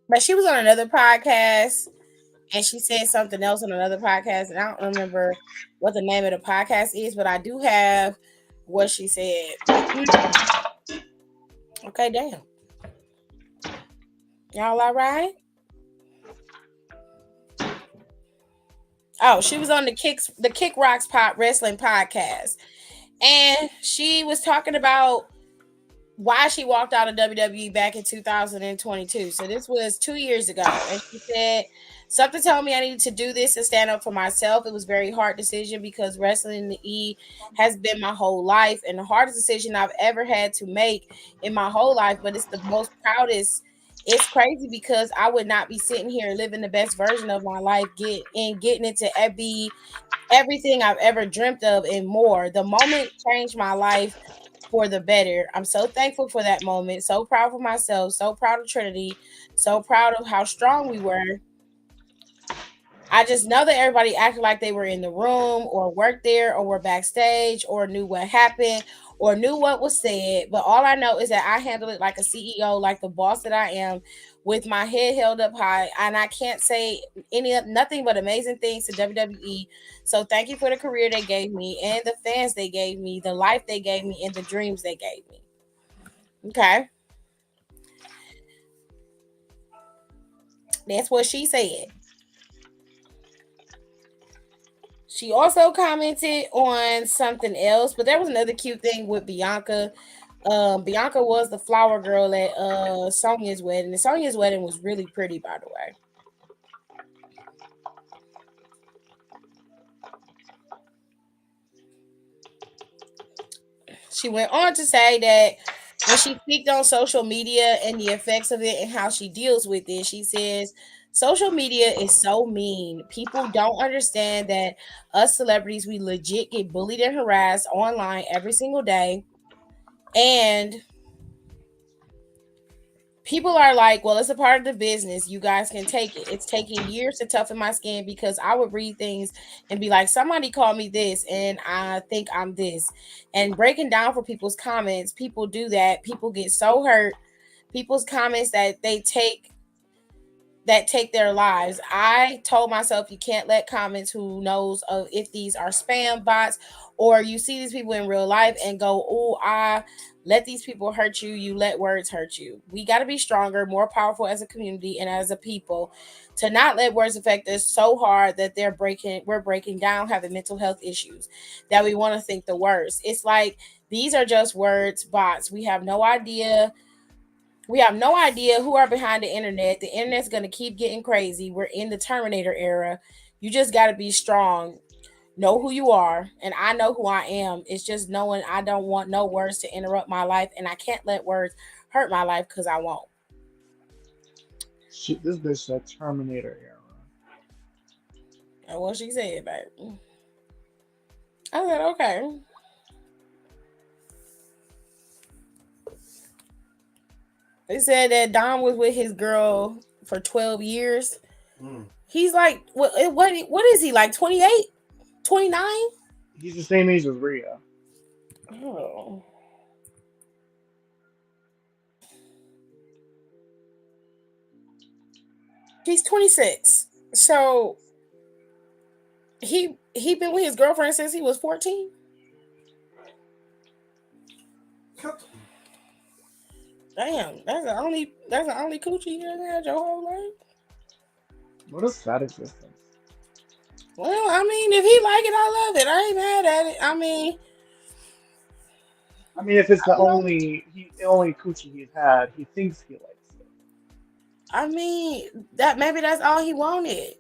A: but she was on another podcast and she said something else on another podcast. And I don't remember what the name of the podcast is, but I do have what she said. Okay, damn. Y'all all right? Oh, she was on the Kick Rocks Pop Wrestling podcast. And she was talking about why she walked out of WWE back in 2022. So this was 2 years ago. And she said, something told me I needed to do this and stand up for myself. It was a very hard decision because wrestling in the E has been my whole life and the hardest decision I've ever had to make in my whole life. But it's the most proudest. It's crazy because I would not be sitting here living the best version of my life, getting into everything I've ever dreamt of and more. The moment changed my life for the better. I'm so thankful for that moment. So proud of myself. So proud of Trinity. So proud of how strong we were. I just know that everybody acted like they were in the room or worked there or were backstage or knew what happened or knew what was said. But all I know is that I handled it like a CEO, like the boss that I am, with my head held up high. And I can't say nothing but amazing things to WWE. So thank you for the career they gave me and the fans they gave me, the life they gave me, and the dreams they gave me. Okay. That's what she said. She also commented on something else, but there was another cute thing with Bianca. Bianca was the flower girl at Sonya's wedding. And Sonya's wedding was really pretty, by the way. She went on to say that when she speaks on social media and the effects of it and how she deals with it, she says, social media is so mean. People don't understand that us celebrities, we legit get bullied and harassed online every single day. And people are like, well, it's a part of the business. You guys can take it. It's taking years to toughen my skin because I would read things and be like, somebody called me this and I think I'm this. And breaking down for people's comments, people do that. People get so hurt. People's comments that take their lives. I told myself you can't let comments who knows if these are spam bots or you see these people in real life and go, oh, I let these people hurt you. You let words hurt you. We got to be stronger, more powerful as a community and as a people to not let words affect us so hard that we're breaking down, having mental health issues, that we want to think the worst. It's like these are just words, bots. We have no idea who are behind the internet. The internet's going to keep getting crazy. We're in the Terminator era. You just got to be strong. know who you are, and I know who I am. It's just knowing I don't want no words to interrupt my life, and I can't let words hurt my life because I won't.
D: Shit, this bitch said Terminator era.
A: That's what she said, babe. I said, okay. They said that Dom was with his girl for 12 years.
B: Mm.
A: He's like, what is he, like 28, 29?
D: He's the same age as Rhea.
A: Oh. He's 26. So he been with his girlfriend since he was 14. Damn, that's the only coochie you ever had your whole life.
D: What a sad existence.
A: Well, I mean, if he like it, I love it. I ain't mad at it.
D: I mean, if it's the
A: I don't.
D: only coochie he's had, he thinks he likes it.
A: I mean, that maybe that's all he wanted.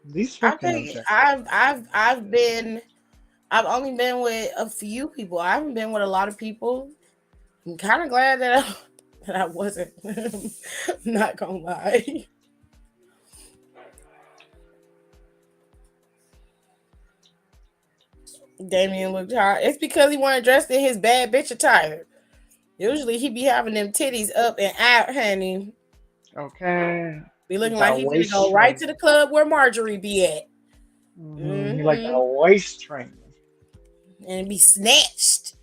D: These
A: I
D: fucking
A: think
D: objections.
A: I've only been with a few people. I haven't been with a lot of people. I'm kind of glad that I wasn't. Not gonna lie. Damien looked hot. It's because he wasn't dressed in his bad bitch attire. Usually he be having them titties up and out, honey.
D: Okay.
A: Be looking
D: That
A: like he finna
D: waist
A: go right to
D: trainer.
A: the club where Marjorie be at.
D: He like
A: Mm-hmm.
D: that waist trainer.
A: And be snatched.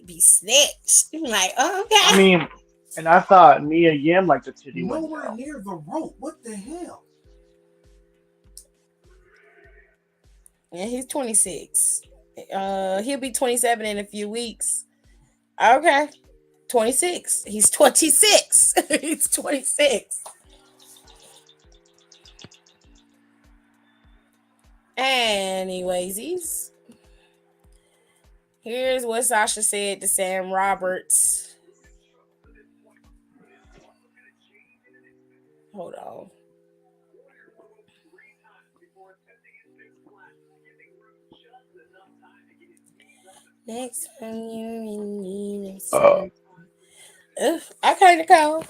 A: Be snatched. I'm like, oh,
D: I
A: okay.
D: mean, and I thought Mia Yim liked the titty
B: Nowhere
D: window.
B: near the rope. What the hell?
A: And he's 26. He'll be 27 in a few weeks. Okay. 26. He's 26. He's 26. Anyways, here's what Sasha said to Sam Roberts. Hold on. Next time you're in need of something. Okay, Nicole.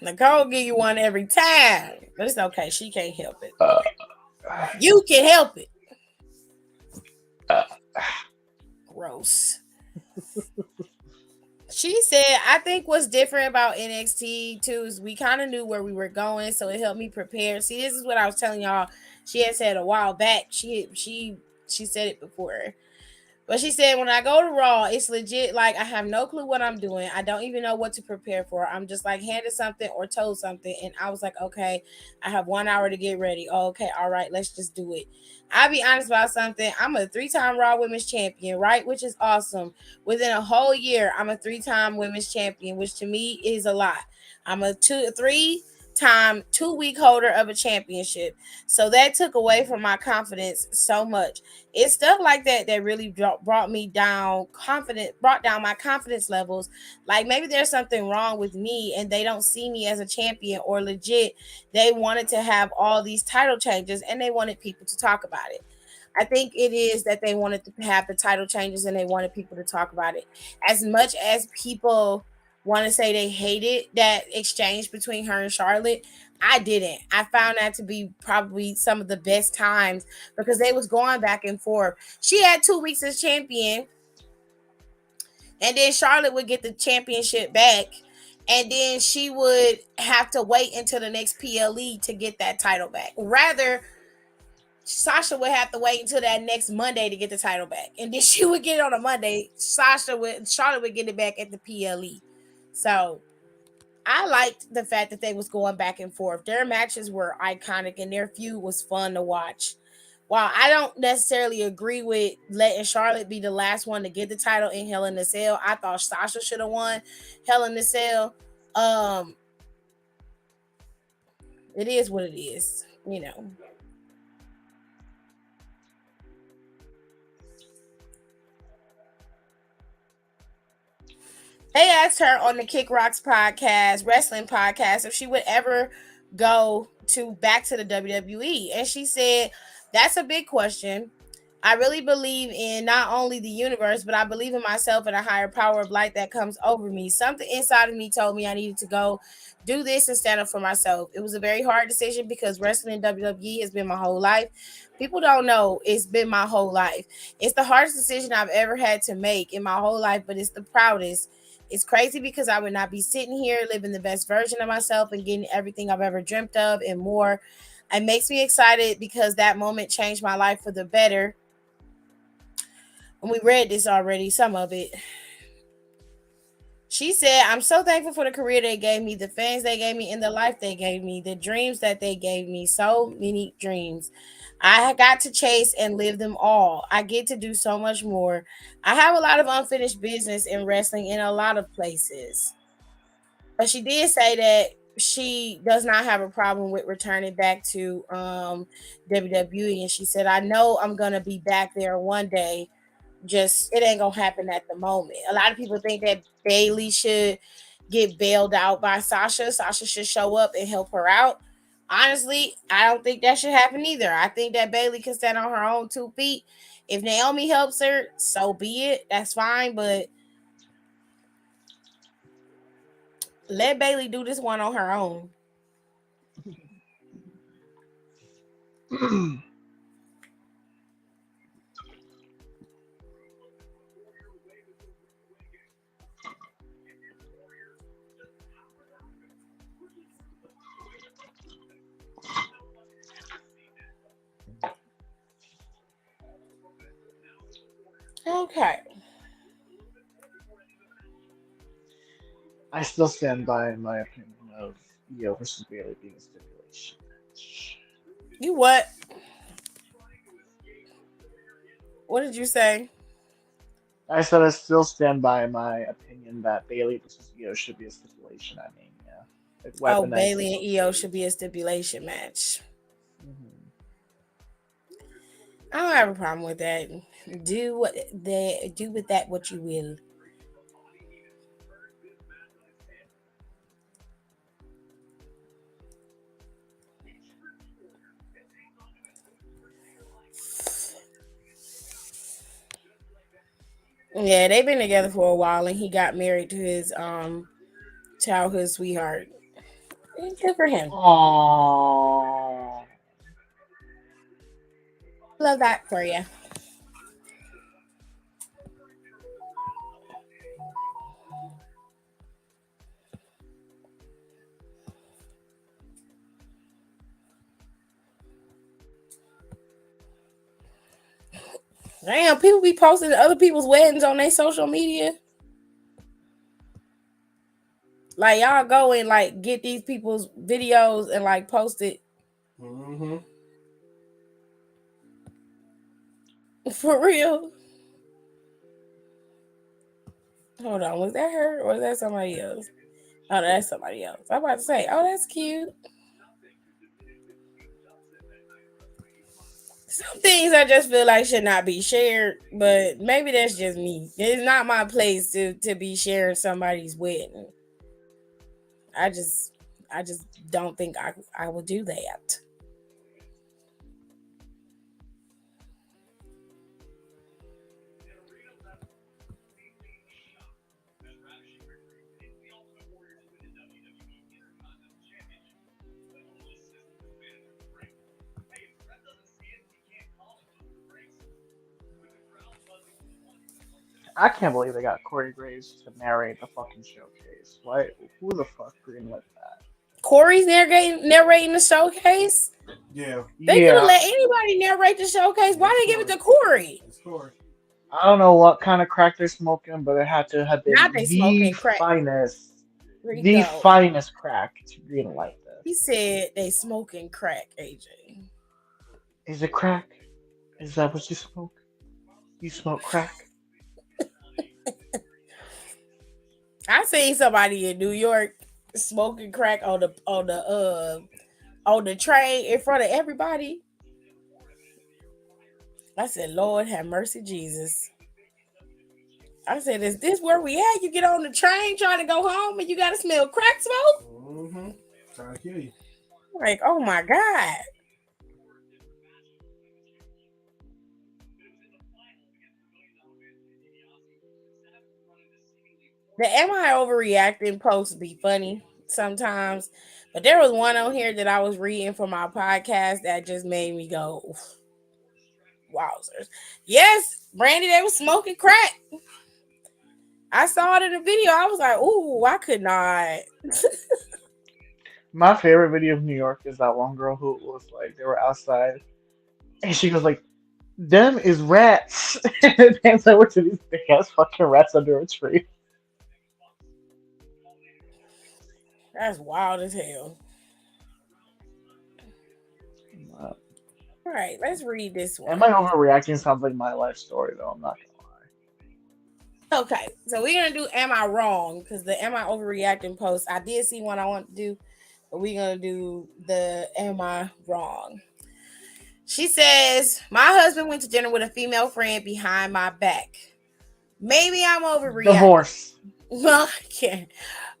A: Nicole give you one every time. But it's okay. She can't help it.
D: uh,
A: You can help it.
D: uh,
A: Gross. She said, I think what's different about NXT too is we kind of knew where we were going, so it helped me prepare. See, this is what I was telling y'all. She had said a while back. She said it before. But she said, when I go to Raw, it's legit. Like, I have no clue what I'm doing. I don't even know what to prepare for. I'm just like handed something or told something. And I was like, okay, I have 1 hour to get ready. Oh, okay. All right. Let's just do it. I'll be honest about something. I'm a 3-time Raw Women's Champion, right? Which is awesome. Within a whole year, I'm a 3-time Women's Champion, which to me is a lot. I'm a 3-time 2-week holder of a championship. So that took away from my confidence so much. It's stuff like that that really brought me down brought down my confidence levels. Like maybe there's something wrong with me and they don't see me as a champion, or legit they wanted to have all these title changes and they wanted people to talk about it. I think it is that they wanted to have the title changes and they wanted people to talk about it. As much as people want to say they hated that exchange between her and Charlotte, I didn't. I found that to be probably some of the best times because they was going back and forth. She had 2 weeks as champion, and then Charlotte would get the championship back, and then she would have to wait until the next PLE to get that title back. Rather, Sasha would have to wait until that next Monday to get the title back, and then she would get it on a Monday. Charlotte would get it back at the PLE. So I liked the fact that they was going back and forth. Their matches were iconic and their feud was fun to watch. While I don't necessarily agree with letting Charlotte be the last one to get the title in Hell in a Cell, I thought Sasha should have won Hell in a Cell. It is what it is, you know. They asked her on the Kick Rocks podcast, wrestling podcast, if she would ever go back to the WWE. And she said, that's a big question. I really believe in not only the universe, but I believe in myself and a higher power of light that comes over me. Something inside of me told me I needed to go do this and stand up for myself. It was a very hard decision because wrestling in WWE has been my whole life. People don't know it's been my whole life. It's the hardest decision I've ever had to make in my whole life, but it's the proudest. It's crazy because I would not be sitting here living the best version of myself and getting everything I've ever dreamt of and more. It makes me excited because that moment changed my life for the better. And we read this already, some of it. She said, I'm so thankful for the career they gave me, the fans they gave me, and the life they gave me, the dreams that they gave me. So many dreams. I got to chase and live them all. I get to do so much more. I have a lot of unfinished business in wrestling in a lot of places. But she did say that she does not have a problem with returning back to WWE. And she said, I know I'm going to be back there one day, just it ain't gonna happen at the moment. A lot of people think that Bailey should get bailed out by Sasha. Sasha should show up and help her out. Honestly, I don't think that should happen either. I think that Bailey can stand on her own 2 feet. If Naomi helps her, so be it. That's fine, but let Bailey do this one on her own. Okay.
D: I still stand by my opinion of Io versus Bailey being a stipulation match.
A: You what? What did you say?
D: I said I still stand by my opinion that Bailey versus Io should be a stipulation at Mania. Like
A: Oh,
D: weaponized
A: Bailey and Io should be a stipulation match.
D: Mhm.
A: I don't have a problem with that. Do with that what you will. Yeah, they've been together for a while, and he got married to his childhood sweetheart. Good for him.
D: Aww.
A: Love that for you. Damn, people be posting other people's weddings on their social media. Like y'all go and like get these people's videos and like post it
B: Mm-hmm.
A: for real. Hold on, was that her or was that somebody else? Oh, that's somebody else. I'm about to say, oh, that's cute. Some things I just feel like should not be shared, but maybe that's just me. It's not my place to be sharing somebody's wedding. I just I just don't think I will do that.
D: I can't believe they got Corey Graves to narrate the fucking showcase. Why? Who the fuck greenlit that?
A: Corey's narrating the showcase.
B: Yeah,
A: They could have
D: Yeah,
A: let anybody narrate the showcase. Why they give it to Corey?
B: it's Corey.
D: I don't know what kind of crack they're smoking, but it had to have been
A: Not they smoking crack.
D: the
A: Rico.
D: finest crack to greenlight
A: He
D: this.
A: said they smoking crack, AJ.
D: Is it crack? Is that what you smoke? You smoke crack?
A: I seen somebody in New York smoking crack on the train in front of everybody. I said, Lord have mercy, Jesus. I said, is this where we at? You get on the train trying to go home and you got to smell crack smoke?
B: Mm-hmm. Trying to kill you.
A: Like, oh my God. The am I overreacting posts be funny sometimes, but there was one on here that I was reading for my podcast that just made me go, "Oof, wowzers." Yes, Brandy, they was smoking crack. I saw it in the video. I was like, ooh, I could not.
D: My favorite video of New York is that one girl who was like they were outside and she goes like, "Them is rats," and pans over to these big ass fucking rats under a tree.
A: That's wild as hell.
D: Uh,
A: All right, let's read this
D: Am
A: one.
D: I overreacting? Sounds like my life story though. I'm not gonna lie.
A: Okay, so we're gonna do "Am I Wrong?" because the "Am I Overreacting?" post, I did see one I want to do, but we're gonna do the "Am I Wrong?" She says, "My husband went to dinner with a female friend behind my back. Maybe I'm overreacting."
D: Divorce.
A: Well, I can't.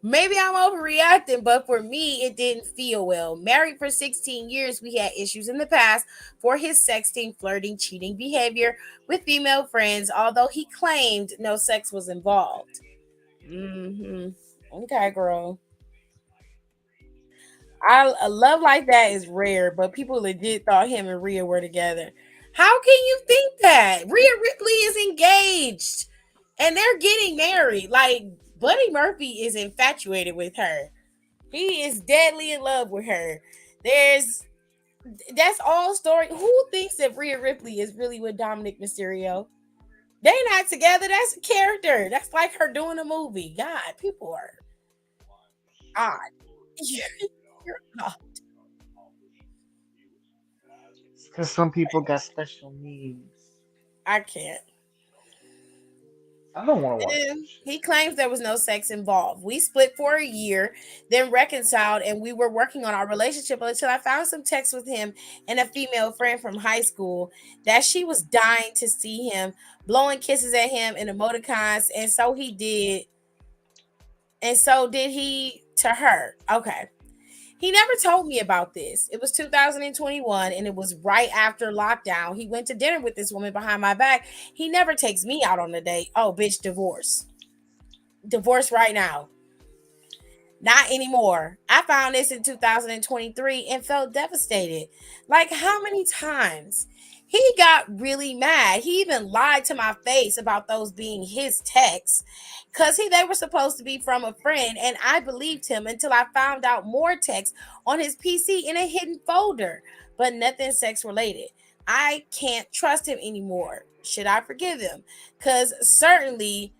A: Maybe I'm overreacting, but for me, it didn't feel well. Married for 16 years, we had issues in the past for his sexting, flirting, cheating behavior with female friends, although he claimed no sex was involved. Mm-hmm. Okay, girl. A love like that is rare, but people legit thought him and Rhea were together. How can you think that? Rhea Ripley is engaged and they're getting married. Like, Buddy Murphy is infatuated with her. He is deadly in love with her. That's all story. Who thinks that Rhea Ripley is really with Dominic Mysterio? They not together. That's a character. That's like her doing a movie. God, people are odd. You're odd.
D: Because some people got special needs.
A: I can't.
D: I don't want to watch that
A: He
D: shit.
A: claims there was no sex involved. We split for a year, then reconciled, and we were working on our relationship until I found some texts with him and a female friend from high school that she was dying to see him, blowing kisses at him and emoticons, and so he did, and so did he to her. Okay. He never told me about this. It was 2021 and it was right after lockdown. He went to dinner with this woman behind my back. He never takes me out on a date. Oh, bitch, divorce. Divorce right now. Not anymore. I found this in 2023 and felt devastated. Like, how many times? He got really mad. He even lied to my face about those being his texts because they were supposed to be from a friend, and I believed him until I found out more texts on his PC in a hidden folder, but nothing sex related. I can't trust him anymore. Should I forgive him? Because certainly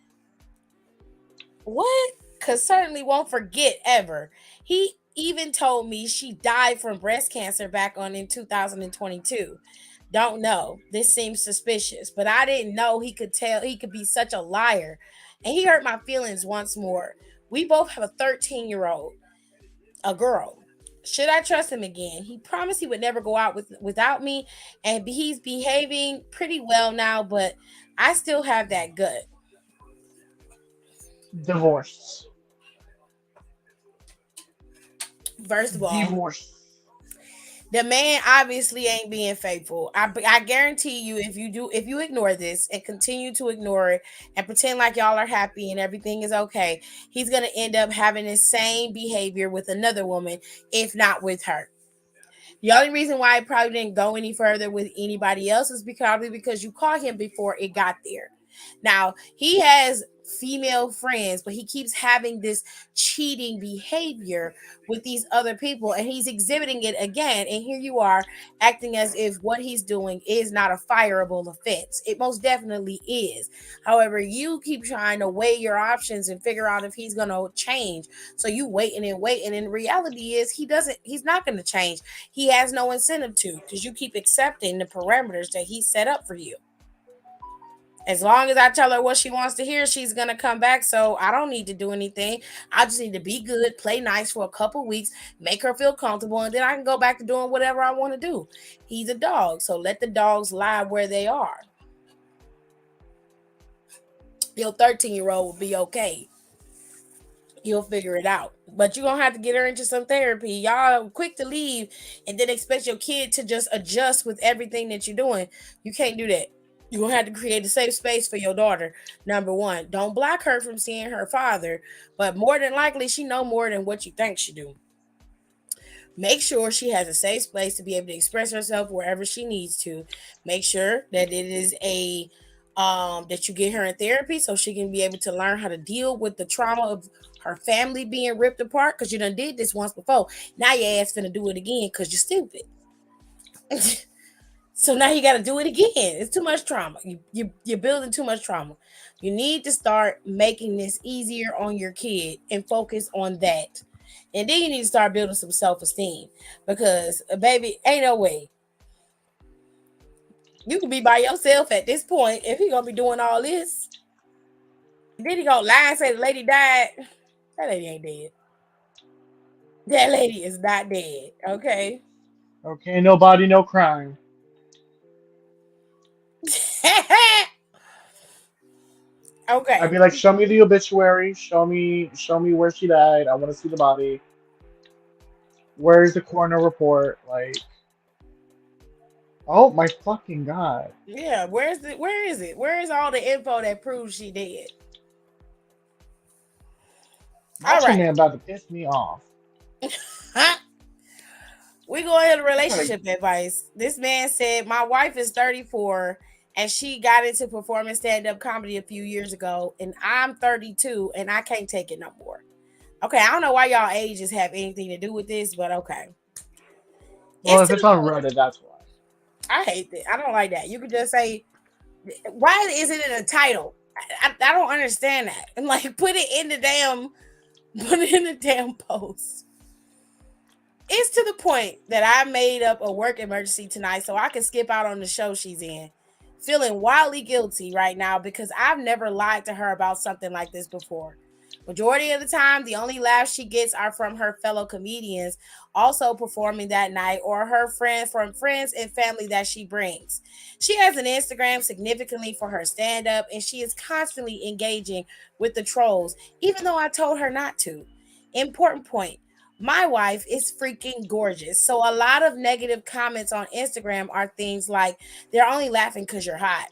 A: what? Because certainly won't forget ever. He even told me she died from breast cancer back on in 2022. Don't know. This seems suspicious, but I didn't know he could be such a liar. And he hurt my feelings once more. We both have a 13-year-old, a girl. Should I trust him again? He promised he would never go out without me, and he's behaving pretty well now, but I still have that gut.
D: Divorce.
A: First of all,
D: Divorce.
A: the man obviously ain't being faithful. I guarantee you, if you ignore this and continue to ignore it and pretend like y'all are happy and everything is okay, he's gonna end up having the same behavior with another woman, if not with her. The only reason why it probably didn't go any further with anybody else is probably because you caught him before it got there. Now, he has female friends, but he keeps having this cheating behavior with these other people and he's exhibiting it again. And here you are acting as if what he's doing is not a fireable offense. It most definitely is. However, you keep trying to weigh your options and figure out if he's going to change. So you waiting and waiting. And reality is he's not going to change. He has no incentive to because you keep accepting the parameters that he set up for you. As long as I tell her what she wants to hear, she's going to come back. So I don't need to do anything. I just need to be good, play nice for a couple weeks, make her feel comfortable, and then I can go back to doing whatever I want to do. He's a dog, so let the dogs lie where they are. Your 13-year-old will be okay. You'll figure it out. But you're gonna have to get her into some therapy. Y'all quick to leave and then expect your kid to just adjust with everything that you're doing. You can't do that. You're gonna have to create a safe space for your daughter. Number one, don't block her from seeing her father, but more than likely she know more than what you think she do. Make sure she has a safe space to be able to express herself wherever she needs to. Make sure that it is a that you get her in therapy so she can be able to learn how to deal with the trauma of her family being ripped apart, because you done did this once before. Now your ass finna do it again because you're stupid. So now you got to do it again. It's too much trauma. You're building too much trauma. You need to start making this easier on your kid and focus on that. And then you need to start building some self-esteem, because baby, ain't no way you can be by yourself at this point if he gonna be doing all this. Then he gonna lie and say the lady died. That lady ain't dead. That lady is not dead. Okay.
D: Okay, nobody, no crime. I'd
A: Okay.
D: be like, show me the obituary, show me where she died. I want to see the body. Where's the coroner report? Like, oh my fucking god!
A: Yeah. Where is it? Where is all the info that proves she did? All
D: Macho
A: right.
D: Man about to piss me off.
A: We go into
D: Like,
A: relationship advice. This man said, my wife is 34 and she got into performing stand-up comedy a few years ago, and I'm 32 and I can't take it no more. Okay, I don't know why y'all ages have anything to do with this, but okay.
D: well,
A: It's
D: if
A: to
D: it's
A: the
D: on
A: point.
D: Reddit, that's why.
A: I hate that. I don't like that. You could just say, why is it in a title? I don't understand that. And like put it in the damn post. It's to the point that I made up a work emergency tonight so I can skip out on the show she's in. Feeling wildly guilty right now because I've never lied to her about something like this before. Majority of the time, the only laughs she gets are from her fellow comedians also performing that night, or her friends from friends and family that she brings. She has an Instagram significantly for her stand up, and she is constantly engaging with the trolls, even though I told her not to. Important point. My wife is freaking gorgeous. So a lot of negative comments on Instagram are things like, they're only laughing because you're hot.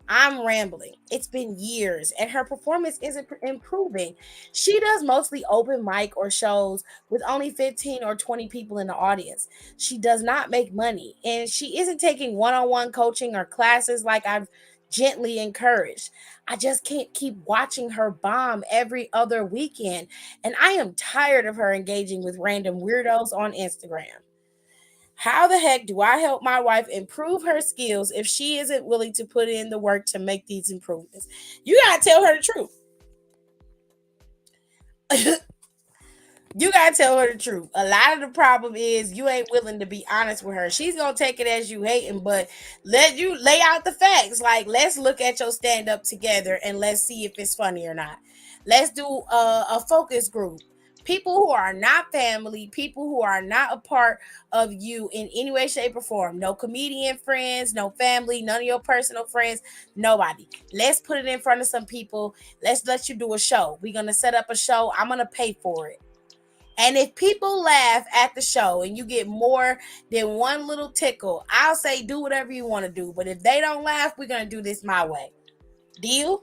A: I'm rambling. It's been years and her performance isn't improving. She does mostly open mic or shows with only 15 or 20 people in the audience. She does not make money and she isn't taking one on one coaching or classes like I've gently encouraged. I just can't keep watching her bomb every other weekend. And I am tired of her engaging with random weirdos on Instagram. How the heck do I help my wife improve her skills if she isn't willing to put in the work to make these improvements? You gotta tell her the truth. You gotta tell her the truth. A lot of the problem is you ain't willing to be honest with her. She's gonna take it as you hating, but let you lay out the facts. Like, let's look at your stand up together and let's see if it's funny or not. Let's do a focus group. People who are not family, people who are not a part of you in any way, shape, or form. No comedian friends, no family, none of your personal friends, nobody. Let's put it in front of some people. Let's let you do a show. We're gonna set up a show. I'm gonna pay for it. And if people laugh at the show and you get more than one little tickle, I'll say do whatever you want to do. But if they don't laugh, we're going to do this my way. Deal?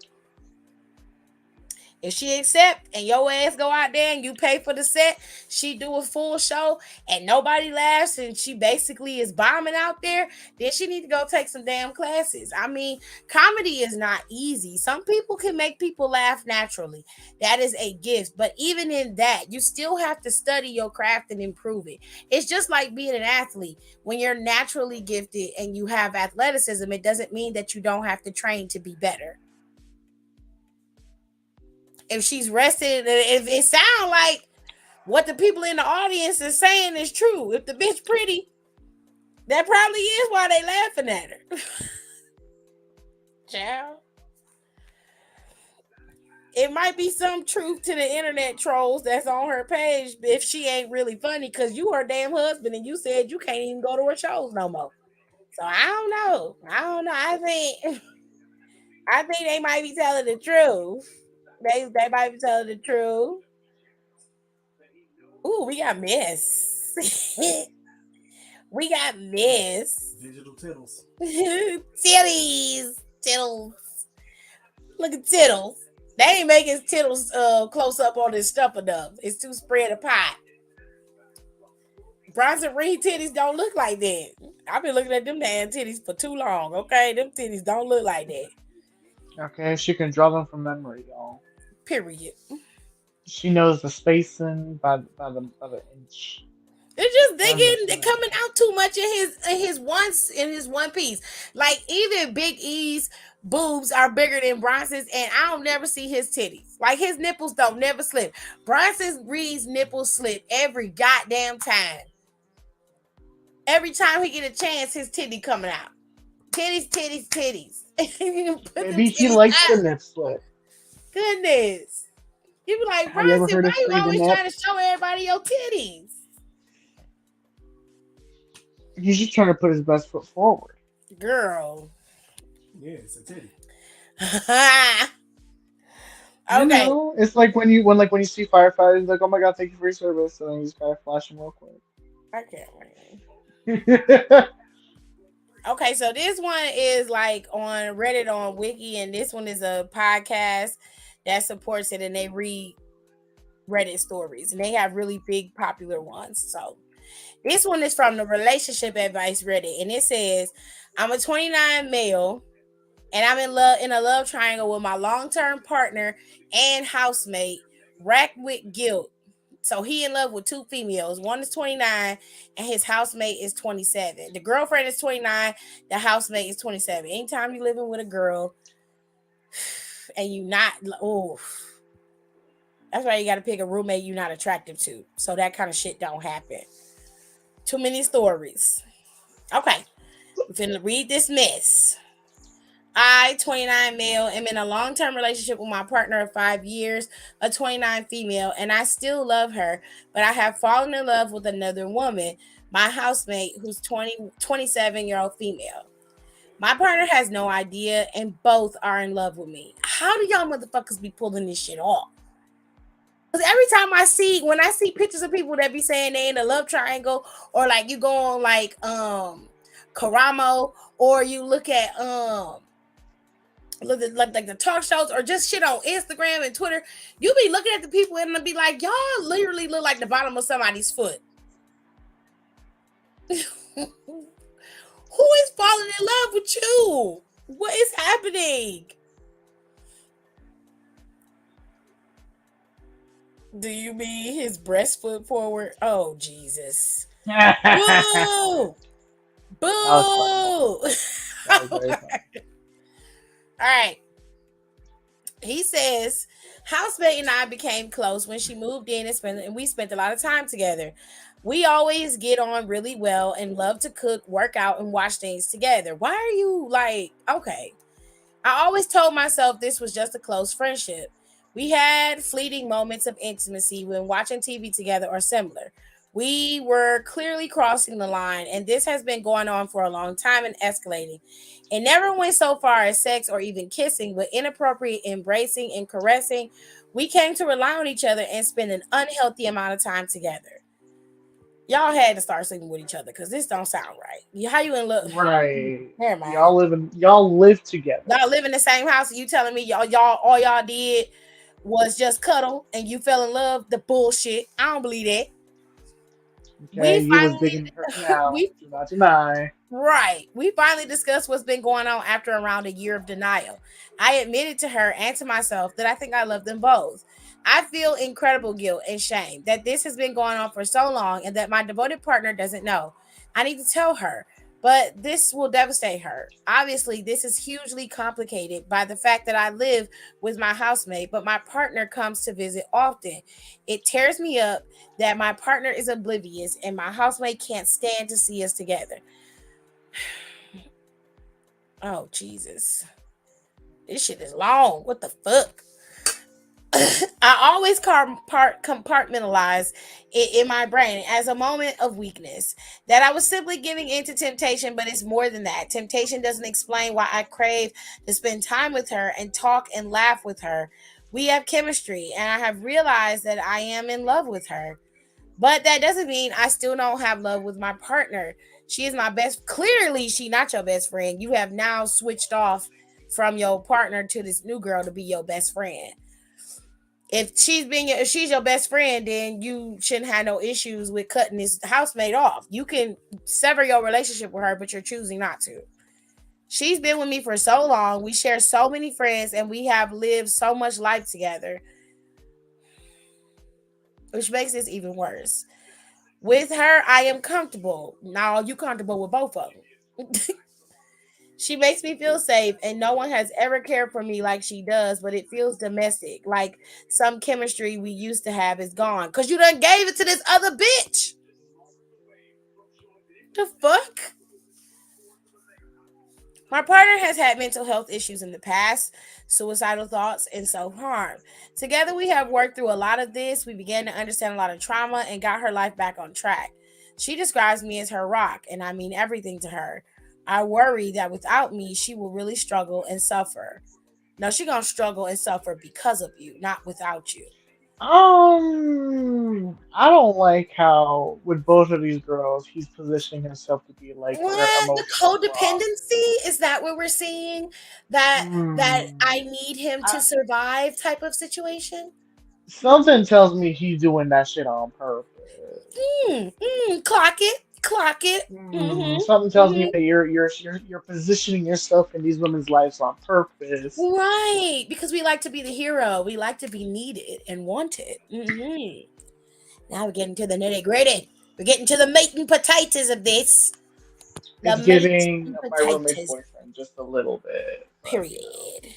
A: If she accept and your ass go out there and you pay for the set, she do a full show and nobody laughs and she basically is bombing out there, then she need to go take some damn classes. I mean, comedy is not easy. Some people can make people laugh naturally. That is a gift. But even in that, you still have to study your craft and improve it. It's just like being an athlete. When you're naturally gifted and you have athleticism, it doesn't mean that you don't have to train to be better. If she's rested, if it sounds like what the people in the audience is saying is true, if the bitch pretty, that probably is why they laughing at her. Child. It might be some truth to the internet trolls that's on her page if she ain't really funny, because you her damn husband and you said you can't even go to her shows no more. So I don't know. I think I think they might be telling the truth. They might be telling the truth. Ooh, we got Miss. We got Miss.
B: Digital tittles.
A: Titties. Tittles. Look at Tittles. They ain't making Tittles close up on this stuff enough. It's too spread apart. Bronson Reed titties don't look like that. I've been looking at them damn titties for too long. Okay, them titties don't look like that.
D: Okay, she can draw them from memory, y'all.
A: Period.
D: She knows the spacing by the inch.
A: They're just digging. They're coming out too much in his one piece. Like even Big E's boobs are bigger than Bronson's, and I don't never see his titties. Like his nipples don't never slip. Bronson Reed's nipples slip every goddamn time. Every time he get a chance, his titty coming out. Titties, titties, titties.
D: Maybe he likes the nip slip.
A: Goodness. You be like,
D: Have you ever
A: Bronson,
D: heard
A: why
D: of
A: you
D: freedom
A: always
D: nip?
A: trying to show everybody your titties?
D: He's just trying to put his best foot forward.
A: Girl.
B: Yeah, it's a titty.
D: You
A: Okay.
D: know, it's like when you see firefighters, like, oh my god, thank you for your service, and then you just gotta flash them real quick.
A: I can't wait. Okay, so this one is like on Reddit on Wiki, and this one is a podcast that supports it, and they read Reddit stories, and they have really big popular ones. So this one is from the Relationship Advice Reddit, and it says, I'm a 29 male, and I'm in a love triangle with my long-term partner and housemate, racked with guilt. So he in love with two females. One is 29 and his housemate is 27. The girlfriend is 29, the housemate is 27. Anytime you living with a girl and you not, that's why you got to pick a roommate you're not attractive to. So that kind of shit don't happen. Too many stories. Okay. We're finna read this mess. I, 29 male, am in a long-term relationship with my partner of 5 years, a 29 female, and I still love her, but I have fallen in love with another woman, my housemate, who's 27-year-old female. My partner has no idea, and both are in love with me. How do y'all motherfuckers be pulling this shit off? Because every time when I see pictures of people that be saying they in a love triangle, or like you go on like Karamo, or you look at like the talk shows or just shit on Instagram and Twitter, you be looking at the people and be like, y'all literally look like the bottom of somebody's foot. Who is falling in love with you? What is happening? Do you mean his breast foot forward? Oh, Jesus. Boo! Boo!
D: That was very funny.
A: All right. He says, housemate and I became close when she moved in and we spent a lot of time together. We always get on really well and love to cook, work out, and watch things together. Why are you like, okay. I always told myself this was just a close friendship. We had fleeting moments of intimacy when watching TV together or similar. We were clearly crossing the line, and this has been going on for a long time and escalating. It never went so far as sex or even kissing, but inappropriate embracing and caressing. We came to rely on each other and spend an unhealthy amount of time together. Y'all had to start sleeping with each other because this don't sound right. How you in love?
D: Right.
A: Never mind.
D: Y'all live together.
A: Y'all live in the same house, and you telling me all y'all did was just cuddle and you fell in love? The bullshit. I don't believe that.
D: Okay, you was digging her now. Do not deny.
A: Right. We finally discussed what's been going on after around a year of denial. I admitted to her and to myself that I think I love them both. I feel incredible guilt and shame that this has been going on for so long and that my devoted partner doesn't know. I need to tell her, but this will devastate her. Obviously, this is hugely complicated by the fact that I live with my housemate, but my partner comes to visit often. It tears me up that my partner is oblivious and my housemate can't stand to see us together. Oh, Jesus. This shit is long. What the fuck? I always compartmentalize it in my brain as a moment of weakness, that I was simply giving into temptation, but it's more than that. Temptation doesn't explain why I crave to spend time with her and talk and laugh with her. We have chemistry, and I have realized that I am in love with her. But that doesn't mean I still don't have love with my partner. She is my best. Clearly, she not your best friend. You have now switched off from your partner to this new girl to be your best friend. If she's your best friend, then you shouldn't have no issues with cutting this housemate off. You can sever your relationship with her, but you're choosing not to. She's been with me for so long. We share so many friends, and we have lived so much life together, which makes this even worse. With her, I am comfortable. Now you comfortable with both of them. She makes me feel safe, and no one has ever cared for me like she does, but it feels domestic. Like some chemistry we used to have is gone. Because you done gave it to this other bitch. The fuck? My partner has had mental health issues in the past, suicidal thoughts, and self harm. Together, we have worked through a lot of this. We began to understand a lot of trauma and got her life back on track. She describes me as her rock, and I mean everything to her. I worry that without me, she will really struggle and suffer. No, she gonna struggle and suffer because of you, not without you.
D: I don't like how with both of these girls, he's positioning himself to be like their
A: What, the
D: emotional rock.
A: codependency, is that what we're seeing? That
D: Mm,
A: I need him
D: I,
A: to survive type of situation.
D: something tells me he's doing that shit on purpose.
A: Clock it, clock it.
D: Something tells me
A: Mm-hmm.
D: that you're positioning yourself in these women's lives on purpose.
A: Right, because we like to be the hero. We like to be needed and wanted. Now we're getting to the nitty gritty. We're getting to the meat and potatoes of this. The
D: It's
A: meat
D: giving
A: and
D: my roommate's
A: potatoes.
D: boyfriend just a little bit, but you know.
A: Period.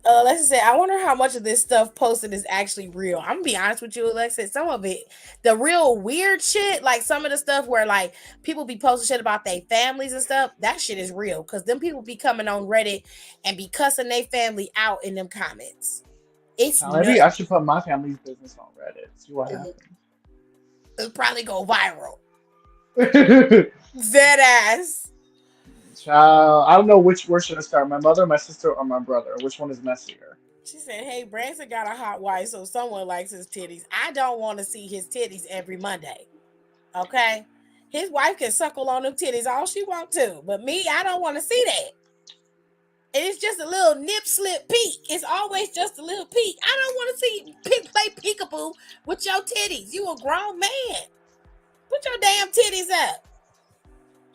A: Alexis said, I wonder how much of this stuff posted is actually real. I'm gonna be honest with you, Alexis. Some of it, the real weird shit, like some of the stuff where like people be posting shit about their families and stuff, that shit is real. Cause them people be coming on Reddit and be cussing their family out in them comments. It's
D: Now maybe I
A: nuts.
D: should put my family's business on Reddit. See what
A: It'll probably go viral.
D: happens.
A: Dead ass.
D: Child, I don't know where should I start. My mother, my sister, or my brother. Which one is messier?
A: She said, hey, Branson got a hot wife, so someone likes his titties. I don't want to see his titties every Monday. Okay? His wife can suckle on them titties all she want to. But me, I don't want to see that. And it's just a little nip slip peek. It's always just a little peek. I don't want to see play peekaboo with your titties. You a grown man. Put your damn titties up.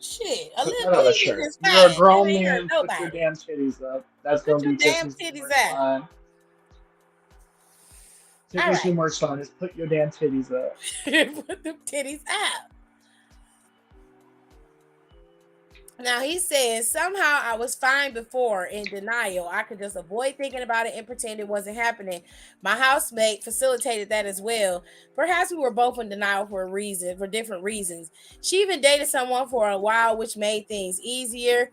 A: Shit, a
D: Put
A: little
D: that on a
A: peek
D: shirt.
A: is
D: You're a
A: fine. That
D: grown
A: ain't hurt
D: man. Put your
A: nobody.
D: damn titties up. That's
A: Put
D: gonna
A: your
D: be
A: damn
D: Tiffany's
A: titties
D: merch
A: up.
D: line.
A: All
D: Tiffany's
A: right.
D: new merch line is put your damn titties up.
A: Put them titties up. Now he says, somehow I was fine before in denial. I could just avoid thinking about it and pretend it wasn't happening. My housemate facilitated that as well. Perhaps we were both in denial for a reason, for different reasons. She even dated someone for a while, which made things easier,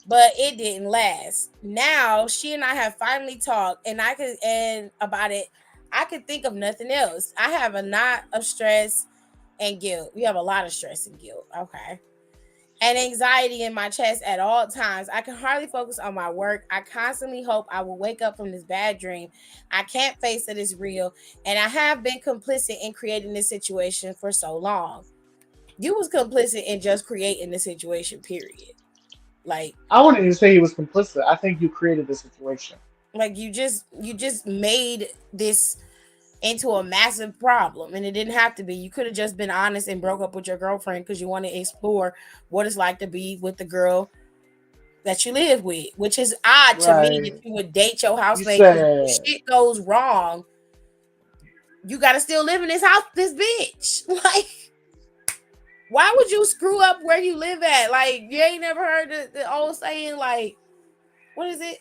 A: but it didn't last. Now she and I have finally talked, and about it. I could think of nothing else. I have a lot of stress and guilt. We have a lot of stress and guilt. Okay, and anxiety in my chest at all times. I can hardly focus on my work. I constantly hope I will wake up from this bad dream. I can't face that it's real, and I have been complicit in creating this situation for so long. You was complicit in just creating the situation, period. Like,
D: I wouldn't even say he was complicit. I think you created the situation.
A: you just made this into a massive problem, and it didn't have to be. You could have just been honest and broke up with your girlfriend because you want to explore what it's like to be with the girl that you live with, which is odd to me that
D: Right.
A: you would date your
D: You
A: housemate, because if
D: said
A: shit goes wrong, you got to still live in this house, this bitch. Like, why would you screw up where you live at? Like, you ain't never heard the old saying, like, what is it?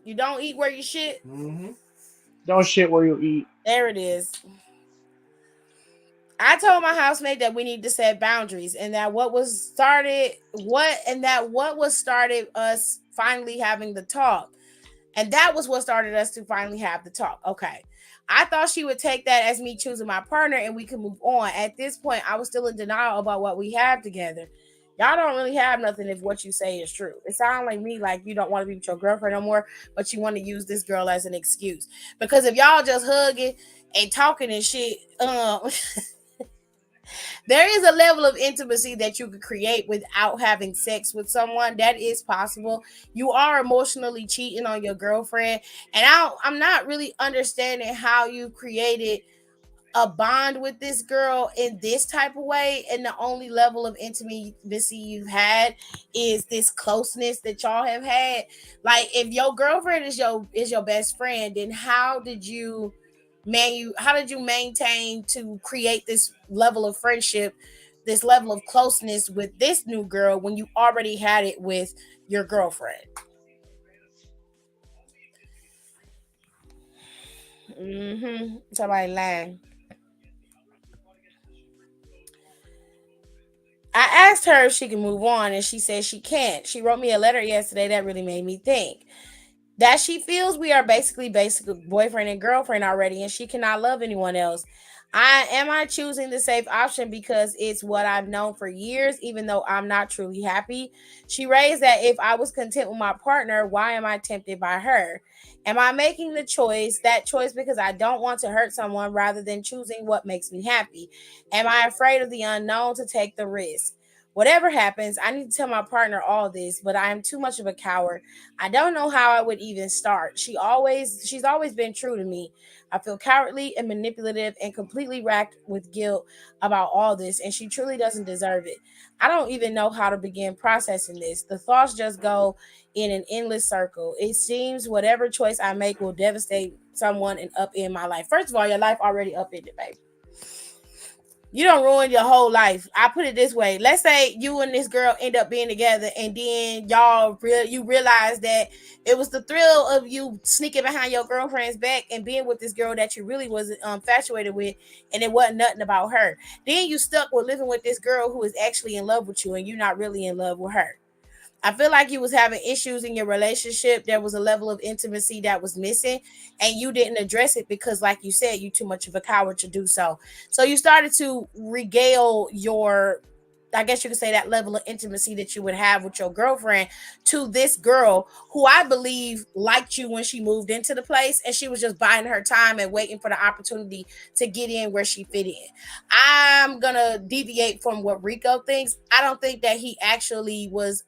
A: You don't eat where you shit.
B: Mm-hmm.
D: don't shit where you eat.
A: There it is. I told my housemate that we need to set boundaries, and that what was started us finally having the talk. And that was what started us to finally have the talk. Okay. I thought she would take that as me choosing my partner and we could move on. At this point, I was still in denial about what we have together. Y'all don't really have nothing if what you say is true. It sounds like me like you don't want to be with your girlfriend no more, but you want to use this girl as an excuse. Because if y'all just hugging and talking and shit, there is a level of intimacy that you could create without having sex with someone. That is possible. You are emotionally cheating on your girlfriend, and I'm not really understanding how you created a bond with this girl in this type of way, and the only level of intimacy you've had is this closeness that y'all have had. Like, if your girlfriend is your best friend, then how did you maintain to create this level of friendship, this level of closeness with this new girl when you already had it with your girlfriend? Somebody lying. I asked her if she can move on, and she said she can't. She wrote me a letter yesterday that really made me think that she feels we are basically boyfriend and girlfriend already, and she cannot love anyone else. I choosing the safe option because it's what I've known for years, even though I'm not truly happy. She raised that if I was content with my partner, why am I tempted by her? Am I making that choice because I don't want to hurt someone rather than choosing what makes me happy? Am I afraid of the unknown to take the risk? Whatever happens, I need to tell my partner all this, but I am too much of a coward. I don't know how I would even start. She's always been true to me. I feel cowardly and manipulative and completely racked with guilt about all this, and she truly doesn't deserve it. I don't even know how to begin processing this. The thoughts just go in an endless circle. It seems whatever choice I make will devastate someone and upend my life. First of all, your life already upended, babe. You don't ruin your whole life. I put it this way. Let's say you and this girl end up being together, and then you realize that it was the thrill of you sneaking behind your girlfriend's back and being with this girl that you really was infatuated with, and it wasn't nothing about her. Then you stuck with living with this girl who is actually in love with you, and you're not really in love with her. I feel like you was having issues in your relationship. There was a level of intimacy that was missing, and you didn't address it because, like you said, you too much of a coward to do so. So you started to regale I guess you could say, that level of intimacy that you would have with your girlfriend to this girl who I believe liked you when she moved into the place, and she was just biding her time and waiting for the opportunity to get in where she fit in. I'm gonna deviate from what Rico thinks. I don't think that he actually was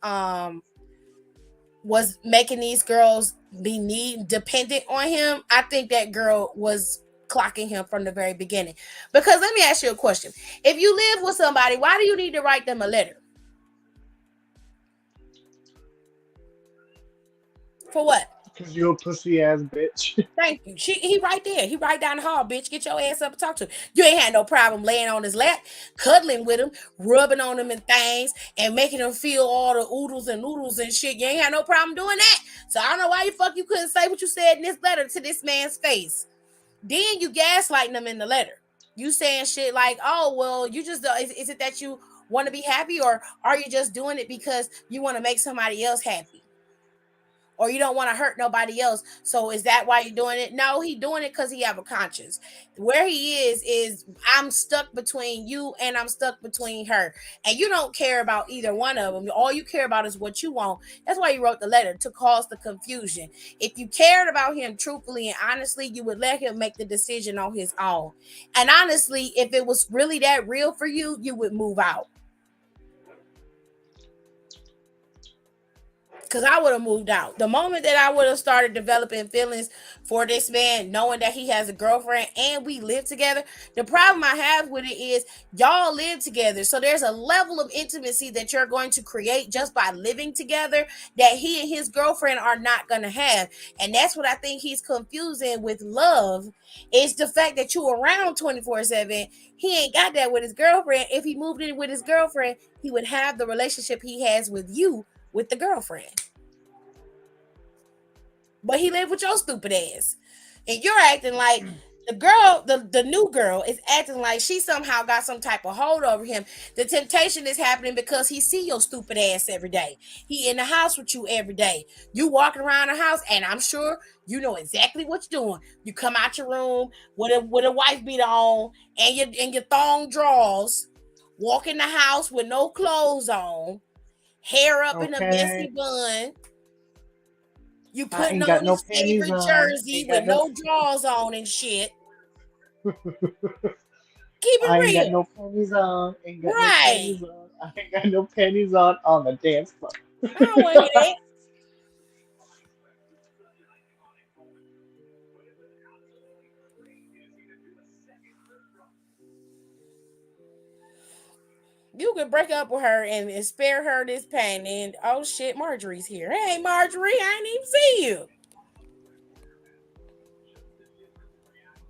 A: making these girls be dependent on him. I think that girl was clocking him from the very beginning. Because let me ask you a question. If you live with somebody, why do you need to write them a letter? For what?
D: Because you're a pussy ass bitch.
A: Thank you. He right there. He right down the hall, bitch. Get your ass up and talk to him. You ain't had no problem laying on his lap, cuddling with him, rubbing on him and things, and making him feel all the oodles and noodles and shit. You ain't had no problem doing that. So I don't know why you couldn't say what you said in this letter to this man's face. Then you gaslighting them in the letter. You saying shit like, oh, well, you just, is it that you want to be happy, or are you just doing it because you want to make somebody else happy? Or you don't want to hurt nobody else. So is that why you're doing it? No, he doing it because he have a conscience. Where he is I'm stuck between you and I'm stuck between her. And you don't care about either one of them. All you care about is what you want. That's why you wrote the letter, to cause the confusion. If you cared about him truthfully and honestly, you would let him make the decision on his own. And honestly, if it was really that real for you, you would move out. Because I would have moved out. The moment that I would have started developing feelings for this man, knowing that he has a girlfriend and we live together, the problem I have with it is y'all live together. So there's a level of intimacy that you're going to create just by living together that he and his girlfriend are not going to have. And that's what I think he's confusing with love, is the fact that you're around 24/7. He ain't got that with his girlfriend. If he moved in with his girlfriend, he would have the relationship he has with you with the girlfriend. But he lived with your stupid ass. And you're acting like The girl, the new girl, is acting like she somehow got some type of hold over him. The temptation is happening because he see your stupid ass every day. He in the house with you every day. You walking around the house, and I'm sure you know exactly what you're doing. You come out your room with a wife beater on and your thong drawers, walk in the house with no clothes on, hair up in a messy
D: Okay.
A: bun. You
D: I
A: putting
D: ain't got
A: on
D: no
A: his
D: panties
A: favorite
D: on.
A: jersey
D: Ain't
A: with
D: got no.
A: no drawers on and shit. Keep it
D: I ain't got
A: real.
D: no panties on. Ain't got no
A: Right.
D: panties on. I ain't got no panties on the dance floor.
A: I don't want to hear that. You could break up with her and spare her this pain. And oh shit, Marjorie's here. Hey, Marjorie, I ain't even see you.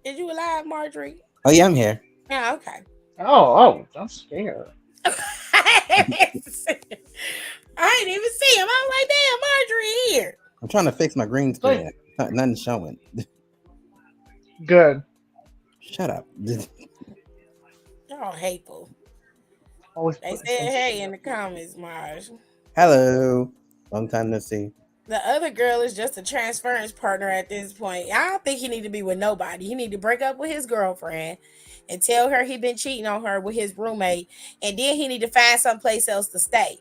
A: Is you alive, Marjorie?
E: Oh yeah, I'm here.
A: Yeah, okay.
D: I'm scared.
A: I ain't even see him. I'm like, damn, Marjorie here.
E: I'm trying to fix my green
D: It's like,
E: screen. Nothing showing.
D: good.
E: Shut up.
A: Y'all hateful.
D: Always
A: They
D: putting
A: said
D: some
A: hey
D: shit
A: in
D: up
A: the
D: here.
A: comments, Marge.
E: Hello. Long time no see.
A: The other girl is just a transference partner at this point. I don't think he need to be with nobody. He need to break up with his girlfriend and tell her he been cheating on her with his roommate, and then he need to find someplace else to stay.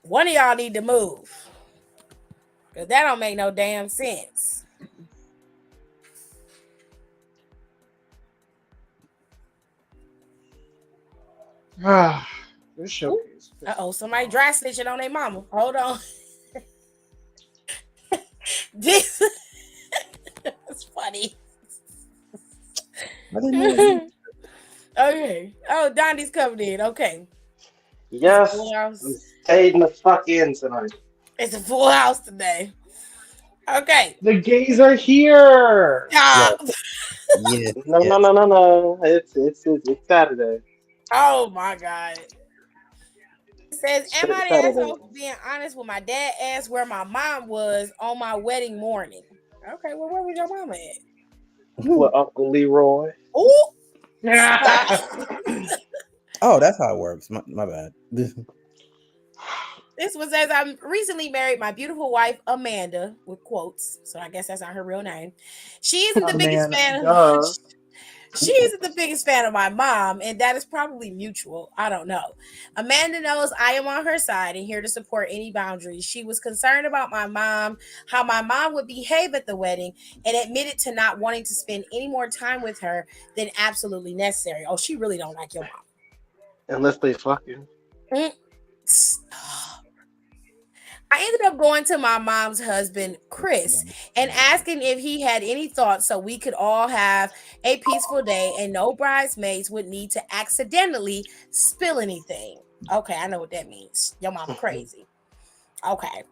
A: One of y'all need to move, because that don't make no damn sense.
D: This showcase.
A: Uh-oh, somebody dry snitching on their mama. Hold on. This is funny.
E: I didn't know.
A: Okay. Oh, Donnie's coming in. Okay. It's a full
F: Yes, I'm
A: house.
F: staying the fuck in tonight.
A: It's a full house today. Okay.
D: The gays are here.
E: Yes,
A: Stop.
E: yes,
F: No, no,
E: yes.
F: no, no, no. It's Saturday.
A: Oh my god. It says, am
F: Straight
A: I the
F: Saturday.
A: asshole for being honest when my dad asked where my mom was on my wedding morning? Okay, well, where was your mama at?
F: With Uncle Leroy.
A: Oh, stop.
E: Oh, that's how it works. My bad.
A: This one says, I'm recently married my beautiful wife, Amanda, with quotes. So I guess that's not her real name. She isn't
D: Oh
A: the biggest
D: man,
A: fan of
D: duh.
A: She isn't the biggest fan of my mom, and that is probably mutual. I don't know. Amanda knows I am on her side and here to support any boundaries. She was concerned about my mom, how my mom would behave at the wedding, and admitted to not wanting to spend any more time with her than absolutely necessary. Oh, she really don't like your
F: Unless they fucking.
A: mom. I ended up going to my mom's husband, Chris, and asking if he had any thoughts so we could all have a peaceful day and no bridesmaids would need to accidentally spill anything. Okay, I know what that means. Your mama crazy. Okay.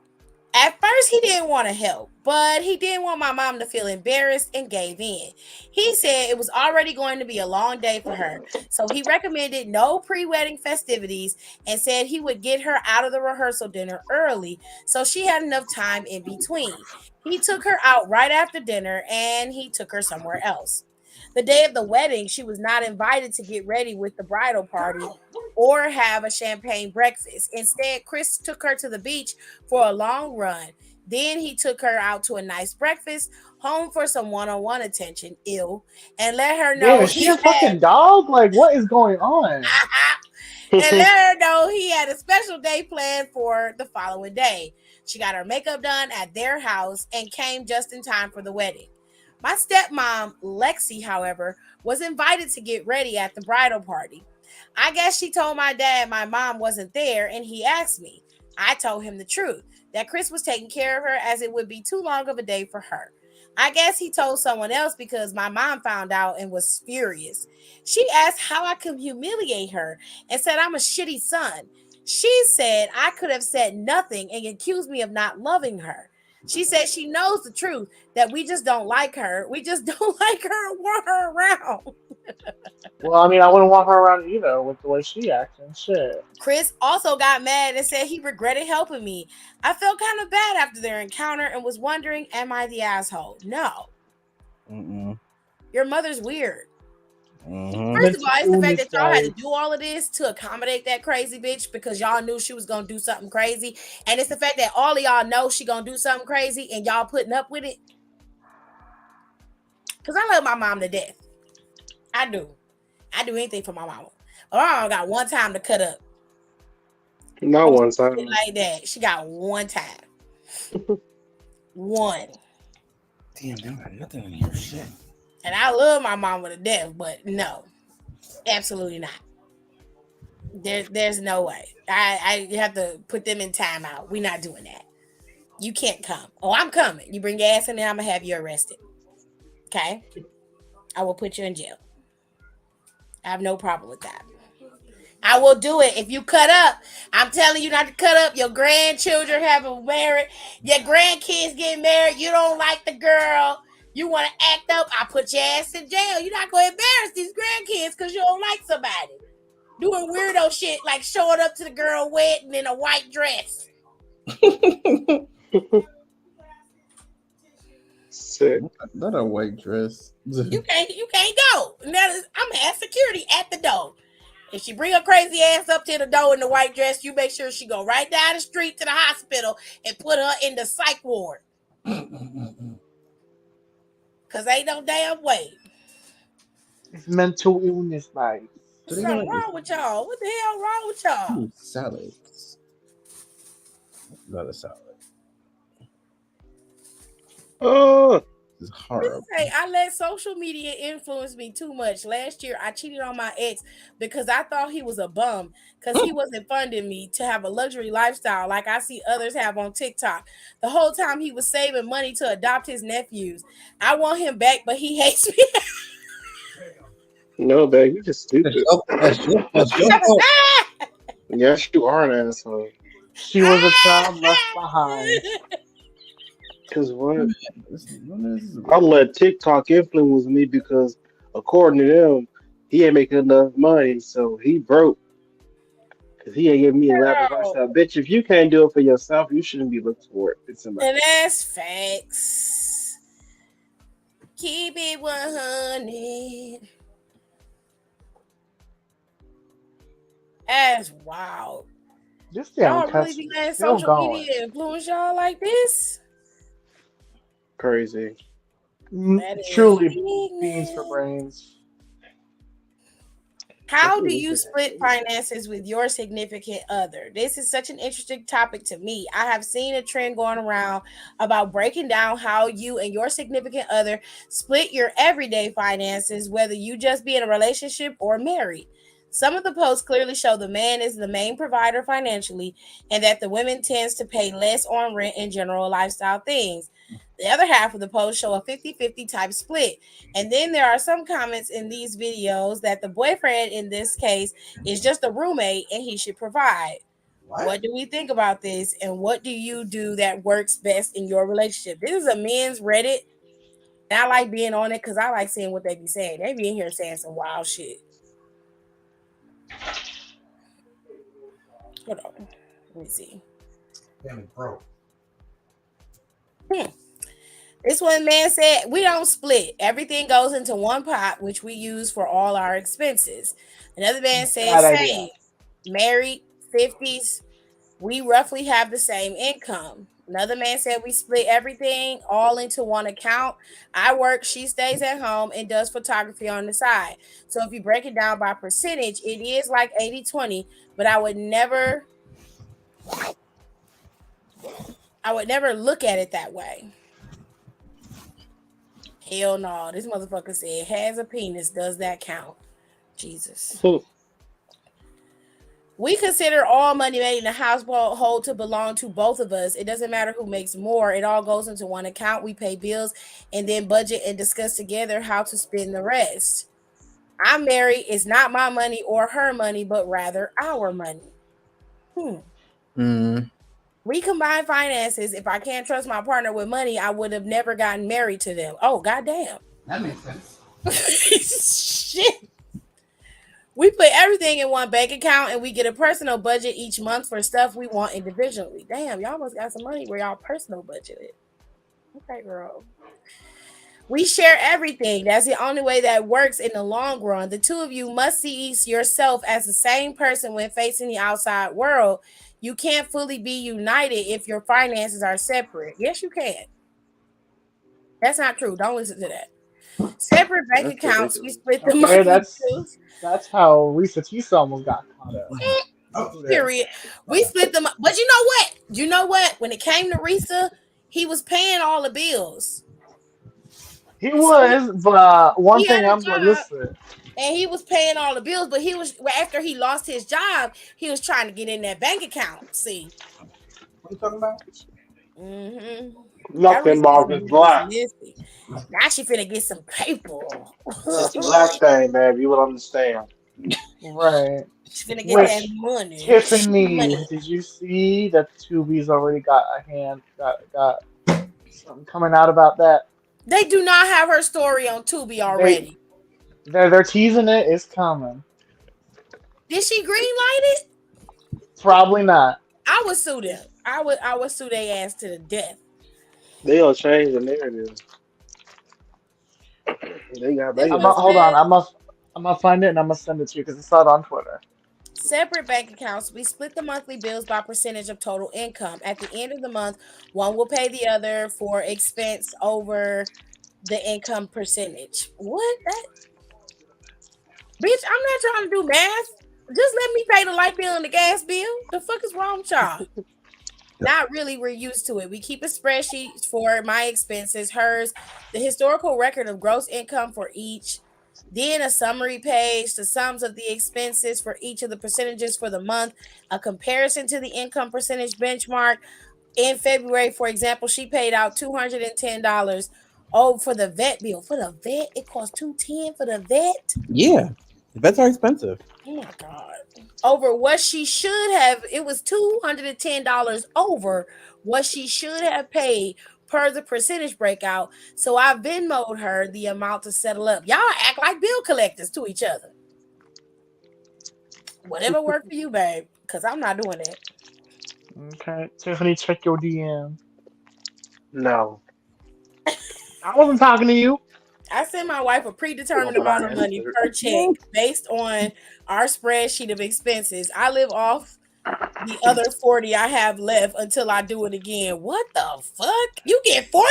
A: At first, he didn't want to help, but he didn't want my mom to feel embarrassed and gave in. He said it was already going to be a long day for her, so he recommended no pre wedding festivities and said he would get her out of the rehearsal dinner early so she had enough time in between. He took her out right after dinner and he took her somewhere else. The day of the wedding, she was not invited to get ready with the bridal party or have a champagne breakfast. Instead, Chris took her to the beach for a long run. Then he took her out to a nice breakfast, home for some one-on-one attention, and let her
D: Damn,
A: know
D: is she
A: he
D: a fucking dog? Like, what is going on?
A: and let her know he had a special day planned for the following day. She got her makeup done at their house and came just in time for the wedding. My stepmom, Lexi, however, was invited to get ready at the bridal party. I guess she told my dad my mom wasn't there and he asked me. I told him the truth, that Chris was taking care of her as it would be too long of a day for her. I guess he told someone else because my mom found out and was furious. She asked how I could humiliate her and said I'm a shitty son. She said I could have said nothing and accused me of not loving her. She said she knows the truth, that we just don't like her. We just don't like her and want her around.
D: Well, I mean, I wouldn't want her around either with the way she acts and shit.
A: Chris also got mad and said he regretted helping me. I felt kind of bad after their encounter and was wondering, am I the asshole? No.
E: Mm-mm.
A: Your mother's weird.
E: Mm-hmm.
A: First of all, it's the fact that y'all had to
D: Guys.
A: do all of this to accommodate that crazy bitch because y'all knew she was gonna do something crazy. And it's the fact that all of y'all know she gonna do something crazy and y'all putting up with it. Cause I love my mom to death. I do. I do anything for my mama. My mama got one time to cut up.
F: Not one
A: Shit
F: time.
A: like that. She got one time. One.
E: Damn, they don't got nothing in here. Shit.
A: And I love my mama to death, but no. Absolutely not. There's no way. I have to put them in timeout. We're not doing that. You can't come. Oh, I'm coming. You bring your ass in there, I'm gonna have you arrested. Okay? I will put you in jail. I have no problem with that. I will do it. If you cut up, I'm telling you not to cut up. Your grandchildren have a married. Your grandkids get married. You don't like the girl. You want to act up. I put your ass in jail. You're not going to embarrass these grandkids because you don't like somebody. Doing weirdo shit like showing up to the girl wedding in a white dress.
F: Sick.
E: Not a white dress.
A: You can't go. And that is, I'm gonna have security at the door. If she bring her crazy ass up to the door in the white dress, you make sure she go right down the street to the hospital and put her in the psych ward. Cause ain't no damn way.
D: It's mental illness night.
A: What's something wrong with y'all? What the hell wrong with y'all?
E: Ooh, salads. Not a salad.
F: Oh,
E: This is horrible.
A: Hey, I let social media influence me too much. Last year, I cheated on my ex because I thought he was a bum because he wasn't funding me to have a luxury lifestyle like I see others have on TikTok. The whole time he was saving money to adopt his nephews. I want him back, but he hates me.
F: no, babe, you just stupid.
E: That's your fault.
F: Yes, you are an asshole.
D: She was a child left behind.
F: Because what?
E: This is-
F: I let TikTok influence me because, according to them, he ain't making enough money, so he broke. Because he ain't giving me a lavish
A: Girl.
F: lifestyle. Bitch, if you can't do it for yourself, you shouldn't be looking for it. It's somebody.
A: And that's facts. Keep it 100. That's wild.
D: This damn
A: Y'all really be letting
D: still
A: social
D: going.
A: media influence y'all like this?
F: Crazy.
A: That is
D: Truly
A: weakness.
D: beans for brains.
A: How do you split finances with your significant other? This is such an interesting topic to me. I have seen a trend going around about breaking down how you and your significant other split your everyday finances, whether you just be in a relationship or married. Some of the posts clearly show the man is the main provider financially and that the women tends to pay less on rent and general lifestyle things. The other half of the post show a 50-50 type split. And then there are some comments in these videos that the boyfriend in this case is just a roommate and he should provide. What do we think about this? And what do you do that works best in your relationship? This is a men's Reddit. And I like being on it because I like seeing what they be saying. They be in here saying some wild shit. Hold on. Let me see.
B: Damn, bro.
A: This one man said, we don't split. Everything goes into one pot, which we use for all our expenses. Another man said,
D: Bad idea.
A: same. Married, 50s. We roughly have the same income. Another man said, we split everything all into one account. I work, she stays at home and does photography on the side. So if you break it down by percentage, it is like 80-20, but I would never look at it that way. Hell no. This motherfucker said, has a penis. Does that count? Jesus. We consider all money made in the household to belong to both of us. It doesn't matter who makes more. It all goes into one account. We pay bills and then budget and discuss together how to spend the rest. I'm married. It's not my money or her money, but rather our money. We combine finances. If I can't trust my partner with money, I would have never gotten married to them. Oh, goddamn.
C: That makes sense.
A: Shit. We put everything in one bank account and we get a personal budget each month for stuff we want individually. Damn, y'all must got some money where y'all personal budget it. Okay, girl. We share everything. That's the only way that works in the long run. The two of you must see yourself as the same person when facing the outside world. You can't fully be united if your finances are separate. Yes, you can. That's not true. Don't listen to that. Separate bank
F: That's
A: accounts. We
F: ridiculous.
A: split the
D: Okay,
A: monthly bills.
D: that's how Risa Tisa almost got caught up.
B: Oh,
A: Period. We split them. But you know what? You know what? When it came to Risa, he was paying all the bills.
D: He was, but one
A: He had
D: thing
A: a
D: I'm going to
A: job
D: listen.
A: and he was paying all the bills. But he was after he lost his job, he was trying to get in that bank account. See.
E: What are you talking about?
A: Mm-hmm. That
F: Nothing about this
A: was
F: black.
A: missing. Now she finna get some paper.
F: This black thing, man. You will understand.
D: Right.
A: She finna get that
D: Which,
A: money.
D: Tiffany, did you see that Tubi's already got got something coming out about that?
A: They do not have her story on Tubi
D: They
A: already.
D: they're teasing it. It's coming.
A: Did she greenlight it?
D: Probably not.
A: I would sue them. I would sue their ass to the death.
F: They'll change the narrative. They got
A: This
F: baby.
A: one
D: Hold on.
A: says
D: I'm gonna find it and I'm gonna send it to you because I saw it on Twitter.
A: separate bank accounts. We split the monthly bills by percentage of total income. At the end of the month, one will pay the other for expense over the income percentage. What? That bitch, I'm not trying to do math. Just let me pay the light bill and the gas bill. The fuck is wrong with y'all? Not really. We're used to it. We keep a spreadsheet for my expenses, hers, the historical record of gross income for each, then a summary page, the sums of the expenses for each of the percentages for the month, a comparison to the income percentage benchmark. In February, for example, she paid out $210. Oh, for the vet bill. For the vet, it cost $210 for the vet.
E: Yeah, vets are expensive.
A: Oh my god. Over what she should have, it was $210 over what she should have paid per the percentage breakout. So I Venmo'd her the amount to settle up. Y'all act like bill collectors to each other. Whatever worked for you, babe. Because I'm not doing that.
D: Okay, Tiffany, check your DM.
F: No.
D: I wasn't talking to you.
A: I send my wife a predetermined
F: Well, but I
A: amount of money
F: answered.
A: per check based on our spreadsheet of expenses. I live off the other 40 I have left until I do it again. What the fuck? You get $40?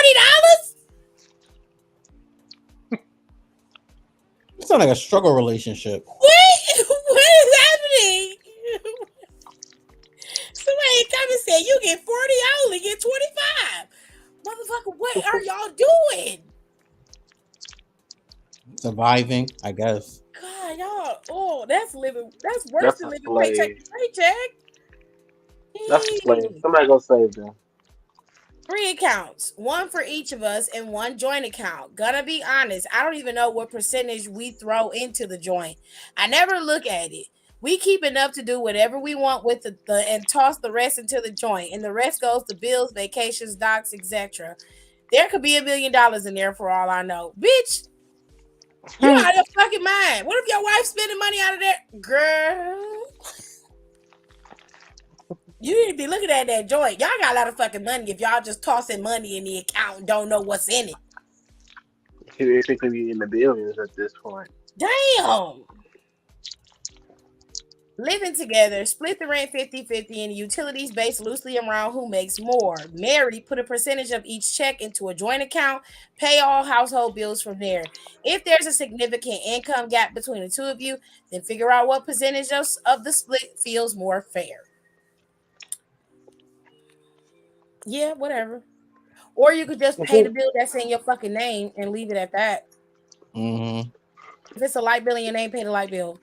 E: It's not like a struggle relationship.
A: What is happening? Somebody come and say you get 40, I only get 25. Motherfucker, what are y'all doing?
E: Surviving, I guess.
A: God, y'all, that's worse
F: That's
A: than
F: a
A: living paycheck
F: slave.
A: to paycheck.
F: That's a slave. Somebody go save them.
A: 3 accounts, one for each of us and one joint account. Gonna be honest, I don't even know what percentage we throw into the joint. I never look at it. We keep enough to do whatever we want with the and toss the rest into the joint, and the rest goes to bills, vacations, docs, etc. There could be $1 million in there for all I know. Bitch, you out of your fucking mind. What if your wife's spending money out of there? Girl, you need to be looking at that joint. Y'all got a lot of fucking money if y'all just tossing money in the account and don't know what's in it.
F: It could be in the billions at this point.
A: Damn. Living together, split the rent 50-50 and the utilities based loosely around who makes more. Married, put a percentage of each check into a joint account, pay all household bills from there. If there's a significant income gap between the two of you, then figure out what percentage of the split feels more fair. Yeah, whatever. Or you could just pay the bill that's in your fucking name and leave it at that.
E: Mm-hmm.
A: If it's a light bill in your name, pay the light bill.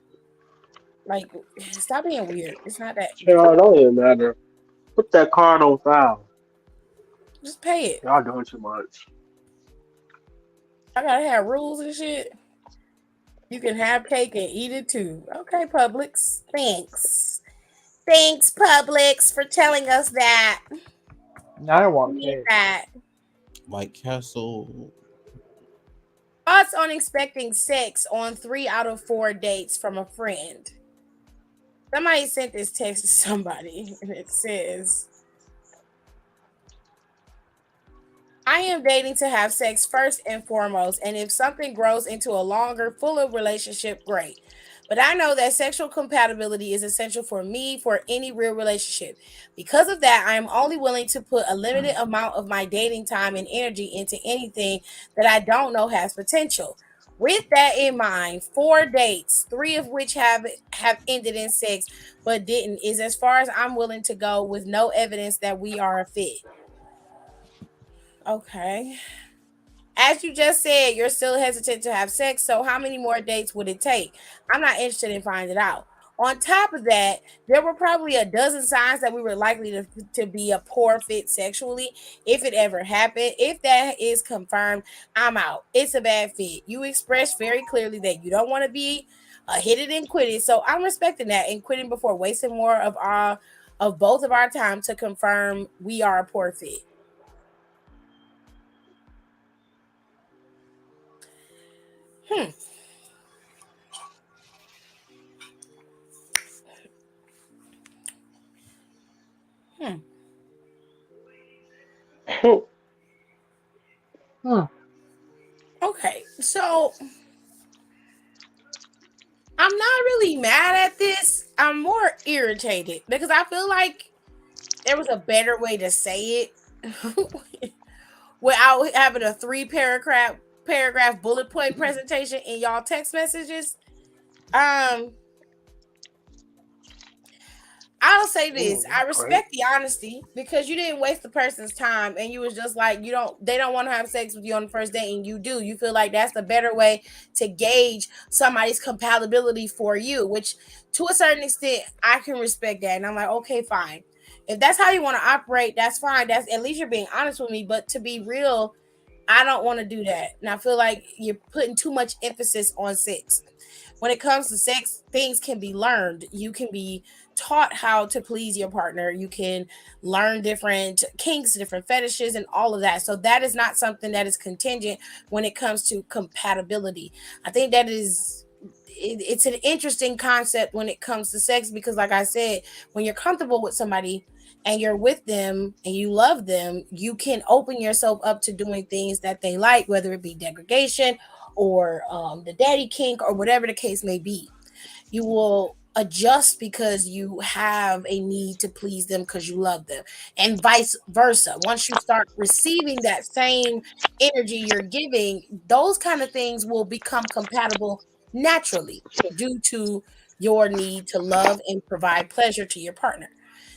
A: Like, stop being weird. It's not that.
F: It don't even matter. Put that card on file.
A: Just pay it.
F: Y'all doing too much.
A: I gotta have rules and shit. You can have cake and eat it too. Okay, Publix. Thanks. Thanks, Publix, for telling us that.
D: Now I want cake.
A: That.
E: White Castle.
A: Thoughts on expecting sex on 3 out of 4 dates from a friend. Somebody sent this text to somebody, and it says, I am dating to have sex first and foremost, and if something grows into a longer, fuller relationship, great. But I know that sexual compatibility is essential for me for any real relationship. Because of that, I am only willing to put a limited amount of my dating time and energy into anything that I don't know has potential. With that in mind, 4 dates, 3 of which have ended in sex but didn't, is as far as I'm willing to go with no evidence that we are a fit. Okay. As you just said, you're still hesitant to have sex. So, how many more dates would it take? I'm not interested in finding out. On top of that, there were probably a dozen signs that we were likely to be a poor fit sexually if it ever happened. If that is confirmed, I'm out. It's a bad fit. You expressed very clearly that you don't want to be a hit it and quit it. So, I'm respecting that and quitting before wasting more of both of our time to confirm we are a poor fit. Hmm. Hmm.
D: Hmm.
A: Okay, so I'm not really mad at this. I'm more irritated because I feel like there was a better way to say it without having a three paragraph bullet point presentation in y'all text messages. Um, I'll say this. I respect the honesty because you didn't waste the person's time and you was just like, they don't want to have sex with you on the first date and you do. You feel like that's the better way to gauge somebody's compatibility for you, which to a certain extent, I can respect that. And I'm like, okay, fine. If that's how you want to operate, that's fine. That's at least you're being honest with me. But to be real, I don't want to do that. And I feel like you're putting too much emphasis on sex. When it comes to sex, things can be learned. You can be taught how to please your partner. You can learn different kinks, different fetishes, and all of that. So that is not something that is contingent when it comes to compatibility. I think that it's an interesting concept when it comes to sex because, like I said, when you're comfortable with somebody and you're with them and you love them, you can open yourself up to doing things that they like, whether it be degradation or the daddy kink or whatever the case may be. You will adjust because you have a need to please them because you love them, and vice versa. Once you start receiving that same energy you're giving, those kind of things will become compatible naturally due to your need to love and provide pleasure to your partner.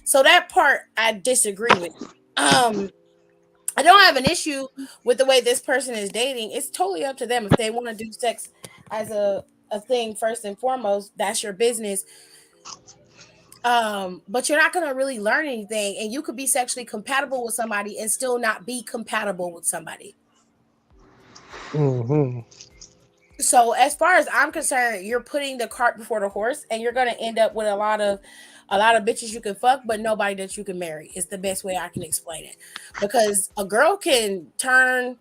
A: So that part I disagree with. I don't have an issue with the way this person is dating. It's totally up to them. If they want to do sex as a thing first and foremost, that's your business. But you're not gonna really learn anything, and you could be sexually compatible with somebody and still not be compatible with somebody.
F: Mm-hmm.
A: So as far as I'm concerned, you're putting the cart before the horse, and you're gonna end up with a lot of bitches you can fuck, but nobody that you can marry. Is the best way I can explain it. Because a girl can turn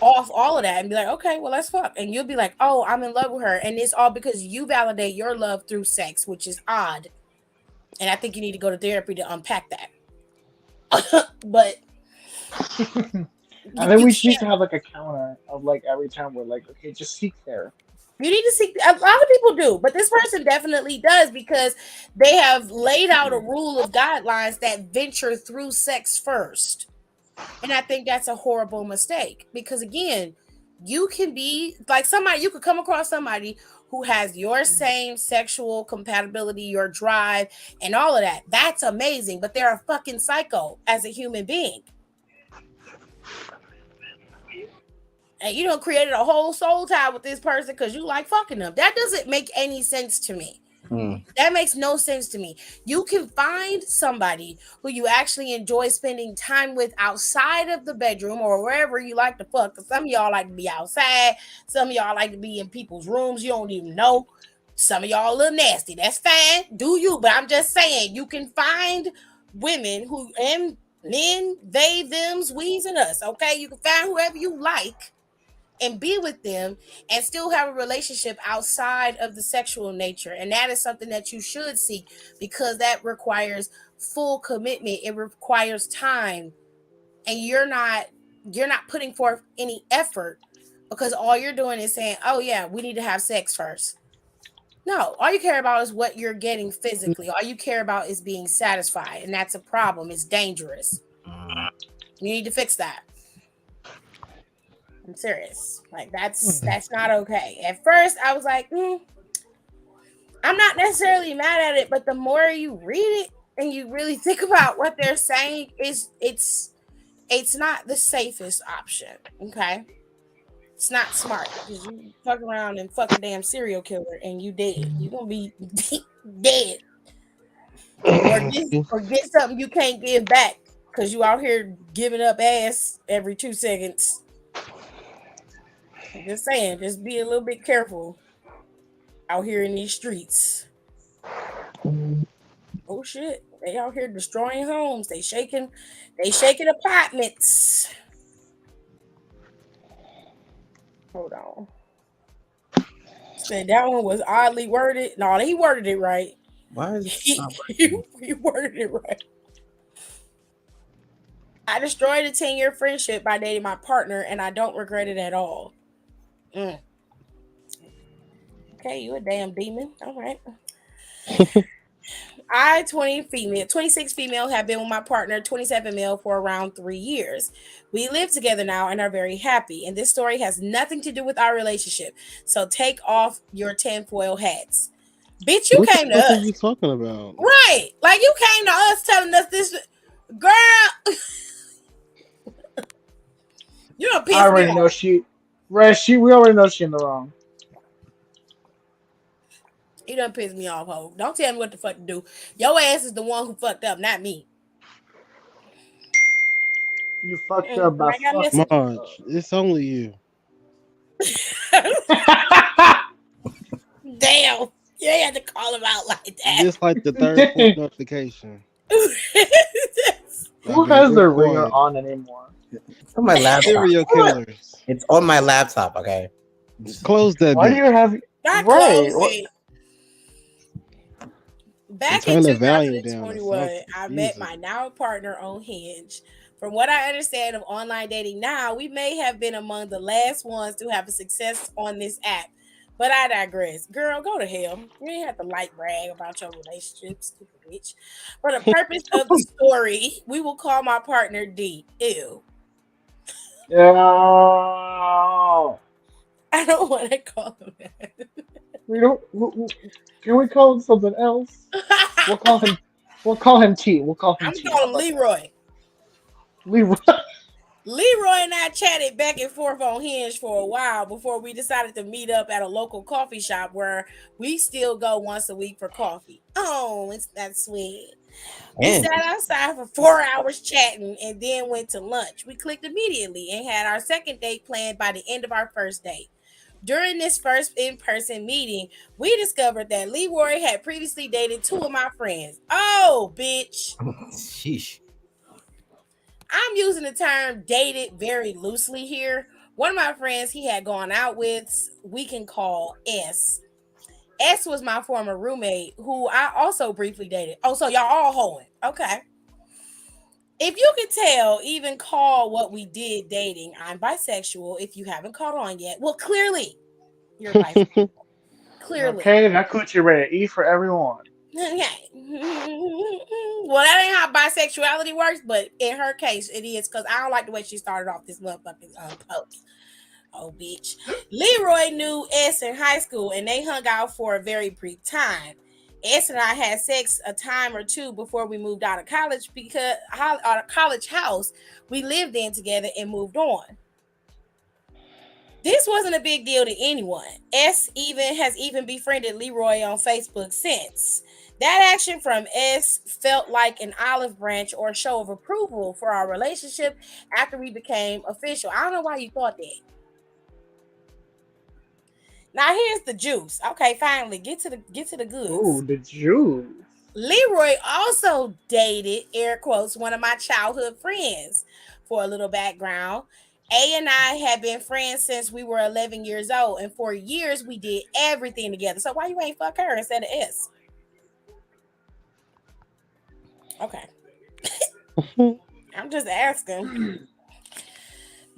A: off all of that and be like, okay, well, let's fuck. And you'll be like, oh, I'm in love with her. And it's all because you validate your love through sex, which is odd. And I think you need to go to therapy to unpack that. But
D: I think
A: you
D: we should
A: can't.
D: have like a counter of like every time we're like, okay, just seek therapy.
A: You need to seek. A lot of people do, but this person definitely does because they have laid out a rule of guidelines that venture through sex first. And I think that's a horrible mistake because, again, you can be like somebody, you could come across somebody who has your same sexual compatibility, your drive, and all of that. That's amazing, but they're a fucking psycho as a human being. And you don't created a whole soul tie with this person because you like fucking them. That doesn't make any sense to me. That makes no sense to me. You can find somebody who you actually enjoy spending time with outside of the bedroom or wherever you like to fuck. Because some of y'all like to be outside. Some of y'all like to be in people's rooms you don't even know. Some of y'all a little nasty. That's fine. Do you? But I'm just saying, you can find women who, and men, they, thems, we's, and us. Okay? You can find whoever you like and be with them and still have a relationship outside of the sexual nature. And that is something that you should seek because that requires full commitment. It requires time. And you're not you're not putting forth any effort because all you're doing is saying, oh yeah, we need to have sex first. No, all you care about is what you're getting physically. All you care about is being satisfied, and that's a problem. It's dangerous. You need to fix that. I'm serious. Like that's not okay. At first, I was like, I'm not necessarily mad at it, but the more you read it and you really think about what they're saying, it's not the safest option. Okay, it's not smart because you fuck around and fuck a damn serial killer and you dead. You gonna be dead, or get something you can't give back because you out here giving up ass every 2 seconds. I'm just saying, just be a little bit careful out here in these streets. Oh shit, they out here destroying homes. They shaking apartments. Hold on. Said that one was oddly worded. No, he worded it right.
E: Why is
A: he worded it right. I destroyed a 10-year friendship by dating my partner, and I don't regret it at all. Okay, you a damn demon. All right. I, 26 female, have been with my partner, 27 male, for around 3 years. We live together now and are very happy. And this story has nothing to do with our relationship. So take off your tinfoil hats. Bitch, you came to us.
G: What are you talking about?
A: Right. Like, you came to us telling us this. Girl. You don't piss
D: I already
A: me
D: know
A: off.
D: we already know she in the wrong.
A: You done piss me off, ho. Don't tell me what the fuck to do. Your ass is the one who fucked up, not me.
D: You fucked up by fucking.
G: Marge, it's only you.
A: Damn. You ain't have to call him out like that.
G: Just like the third fourth notification.
D: Who has their ringer on anymore?
E: It's on my laptop.
G: Serial killers.
E: It's on my laptop, okay?
G: Close that.
D: Why do you have
A: Not
D: right?
A: closing. Back in 2021, I met my now partner on Hinge. From what I understand of online dating now, we may have been among the last ones to have a success on this app. But I digress. Girl, go to hell. You ain't have to brag about your relationship, stupid bitch. For the purpose of the story, we will call my partner D. Ew.
D: No.
A: I don't want to call him that.
D: We don't. Can we call him something else? We'll call him. We'll call him T. We'll call him T.
A: I'm calling him Leroy.
D: Leroy.
A: Leroy and I chatted back and forth on Hinge for a while before we decided to meet up at a local coffee shop where we still go once a week for coffee. Oh, it's that sweet. We sat outside for 4 hours chatting and then went to lunch. We clicked immediately and had our second date planned by the end of our first date. During this first in-person meeting, we discovered that Leroy had previously dated 2 of my friends. Oh, bitch.
E: Sheesh.
A: I'm using the term dated very loosely here. One of my friends he had gone out with, we can call S. S was my former roommate, who I also briefly dated. Oh, so y'all all hoeing. Okay. If you can tell, even call what we did dating, I'm bisexual if you haven't caught on yet. Well, clearly, you're bisexual. Clearly.
D: Okay, that coochie ready to eat for everyone.
A: Okay. Well, that ain't how bisexuality works, but in her case, it is because I don't like the way she started off this motherfucking post. Oh, bitch. Leroy knew S in high school, and they hung out for a very brief time. S and I had sex a time or two before we moved out of college because our college house we lived in together and moved on. This wasn't a big deal to anyone. S has even befriended Leroy on Facebook since. That action from S felt like an olive branch or a show of approval for our relationship after we became official. I don't know why you thought that. Now here's the juice. Okay, finally, get to the goods.
D: Ooh, the juice.
A: Leroy also dated, air quotes, one of my childhood friends. For a little background, A and I had been friends since we were 11 years old, and for years we did everything together. So why you ain't fuck her instead of S? Okay. I'm just asking.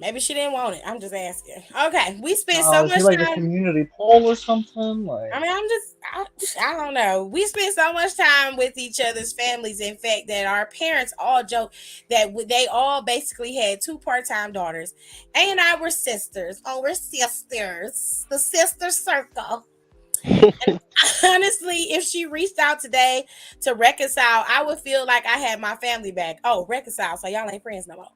A: Maybe she didn't want it. I'm just asking. Okay, we spent so
D: Oh, is he
A: much
D: like a
A: time.
D: community poll or something? Like,
A: I mean, I don't know. We spent so much time with each other's families. In fact, that our parents all joke that they all basically had two part-time daughters. A and I were sisters. Oh, we're sisters. The sister circle. And honestly, if she reached out today to reconcile, I would feel like I had my family back. Oh, reconcile. So y'all ain't friends no more.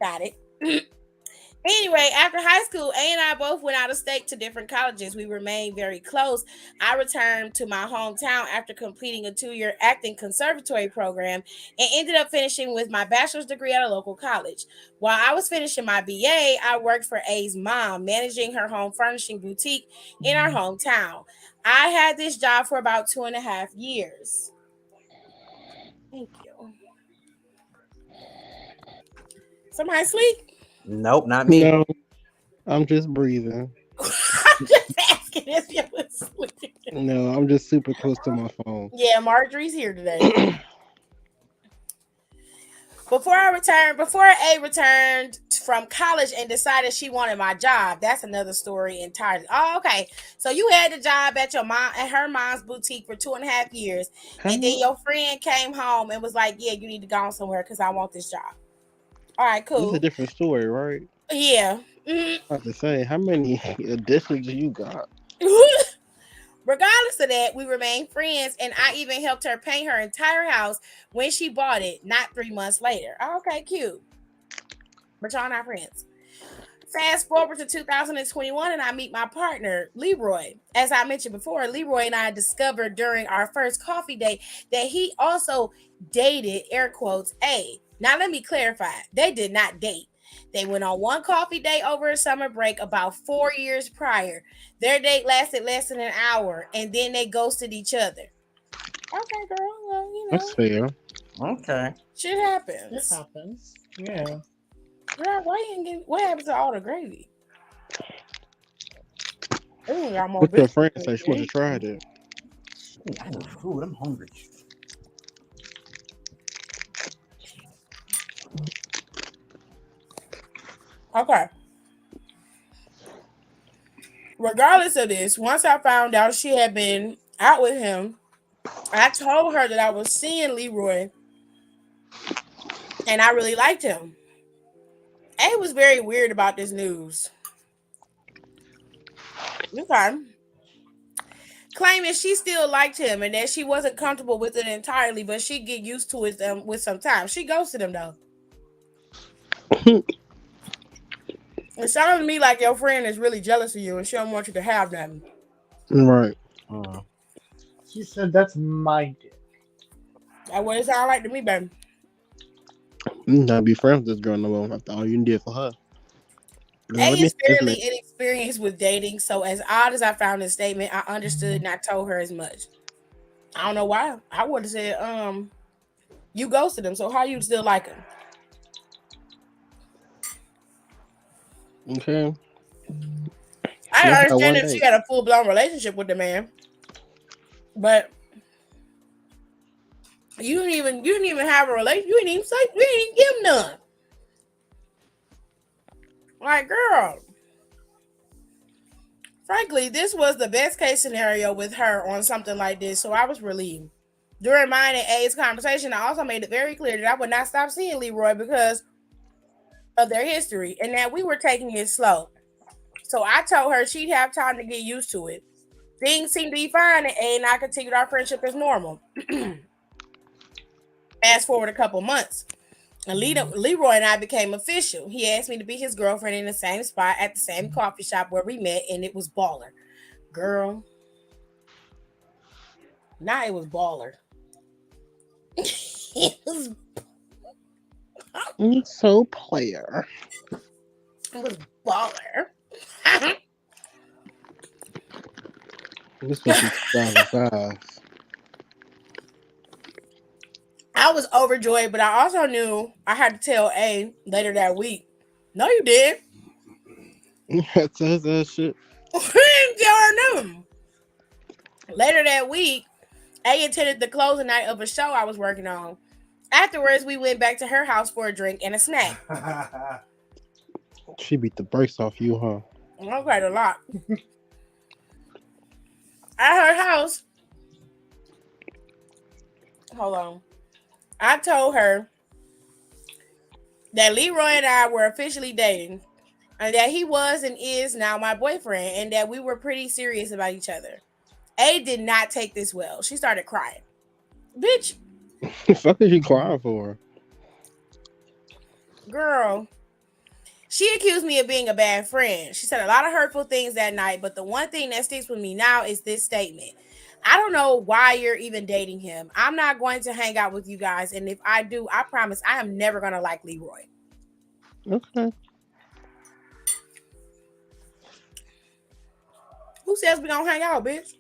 A: Got it. Anyway, after high school, A and I both went out of state to different colleges. We remained very close. I returned to my hometown after completing a 2-year acting conservatory program and ended up finishing with my bachelor's degree at a local college. While I was finishing my BA, I worked for A's mom, managing her home furnishing boutique in our hometown. I had this job for about 2.5 years. Thank you. Somebody sleep?
E: Nope, not me.
G: No, I'm just breathing.
A: I'm just asking if you was sleeping.
G: No, I'm just super close to my phone.
A: Yeah, Marjorie's here today. Before A returned from college and decided she wanted my job. That's another story entirely. Oh, okay. So you had the job at her mom's boutique for 2.5 years, and then your friend came home and was like, "Yeah, you need to go somewhere because I want this job." All right,
G: It's
A: cool.
G: a different story, right?
A: Yeah.
G: I have to say, how many additions do you got?
A: Regardless of that, we remained friends, and I even helped her paint her entire house when she bought it, not 3 months later. Okay, cute. But y'all not friends. Fast forward to 2021, and I meet my partner, Leroy. As I mentioned before, Leroy and I discovered during our first coffee date that he also dated, air quotes, A. Now, let me clarify. They did not date. They went on one coffee date over a summer break about 4 years prior. Their date lasted less than an hour, and then they ghosted each other. Okay, girl. Well,
G: That's fair.
E: Okay.
A: shit happens.
D: it happens. Yeah.
A: Girl, what happened to all the gravy? Ooh, got more
G: What your
A: biscuits
G: friend
A: than
G: say? She want to
A: me.
G: try it.
E: Ooh, I need food. I'm hungry.
A: Okay. Regardless of this, once I found out she had been out with him, I told her that I was seeing Leroy and I really liked him. A was very weird about this news. Okay. Claiming she still liked him and that she wasn't comfortable with it entirely, but she'd get used to it with some time. She ghosted him though. It sounded to me like your friend is really jealous of you and she don't want you to have nothing.
G: Right.
D: She said that's my dick.
A: That's what it sounded like to me, baby.
G: You not be friends with this girl no more after all you did for her. Girl,
A: A
G: let me
A: is
G: this
A: fairly
G: man.
A: inexperienced with dating, so as odd as I found this statement, I understood and I told her as much. I don't know why. I would have said, you ghosted him, so how you still like him?
G: Okay.
A: I
G: Yeah,
A: understand
G: one
A: if she
G: day.
A: had a full-blown relationship with the man, but you didn't even have a relationship. You didn't even give him none. Like, girl. Frankly, this was the best case scenario with her on something like this, so I was relieved. During mine and A's conversation, I also made it very clear that I would not stop seeing Leroy because of their history and that we were taking it slow. So I told her she'd have time to get used to it. Things seemed to be fine, and A and I continued our friendship as normal. Fast forward a couple months, and Leroy and I became official. He asked me to be his girlfriend in the same spot at the same coffee shop where we met, and it was baller. Girl. Nah, it was baller. It was
G: You so player.
A: baller.
G: This was 2005.
A: I was overjoyed, but I also knew I had to tell A later that week. No, you did.
G: That's that shit.
A: Later that week, A attended the closing night of a show I was working on. Afterwards, we went back to her house for a drink and a snack.
G: She beat the brakes off you, huh?
A: I cried a lot. At her house, hold on. I told her that Leroy and I were officially dating, and that he was and is now my boyfriend, and that we were pretty serious about each other. A did not take this well. She started crying. Bitch,
G: The fuck is she crying for?
A: girl. She accused me of being a bad friend. She said a lot of hurtful things that night, but the one thing that sticks with me now is this statement. I don't know why you're even dating him. I'm not going to hang out with you guys, and if I do, I promise I am never going to like Leroy.
G: Okay.
A: Who says we gonna hang out, bitch?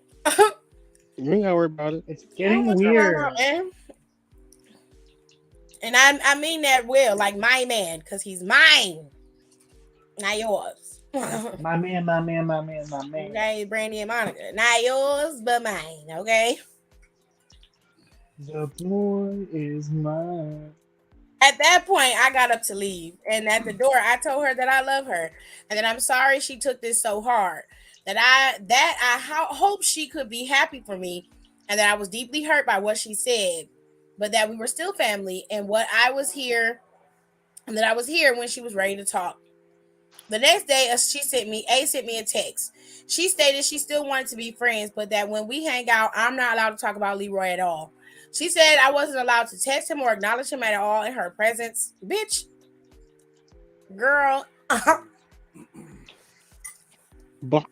G: You ain't gotta worry about it.
D: It's
A: I don't
D: getting
A: want you to hang
D: weird.
A: out, man. And I mean that well, like my man, because he's mine, not yours.
D: My man.
A: Okay, Brandy and Monica, not yours, but mine. Okay.
D: The boy is mine.
A: At that point, I got up to leave, and at the door, I told her that I love her, and that I'm sorry she took this so hard. That I hope she could be happy for me, and that I was deeply hurt by what she said, but that we were still family, and what I was here, and that I was here when she was ready to talk. The next day, she sent me a text. She stated she still wanted to be friends, but that when we hang out, I'm not allowed to talk about Leroy at all. She said I wasn't allowed to text him or acknowledge him at all in her presence. Bitch. Girl.
G: Block.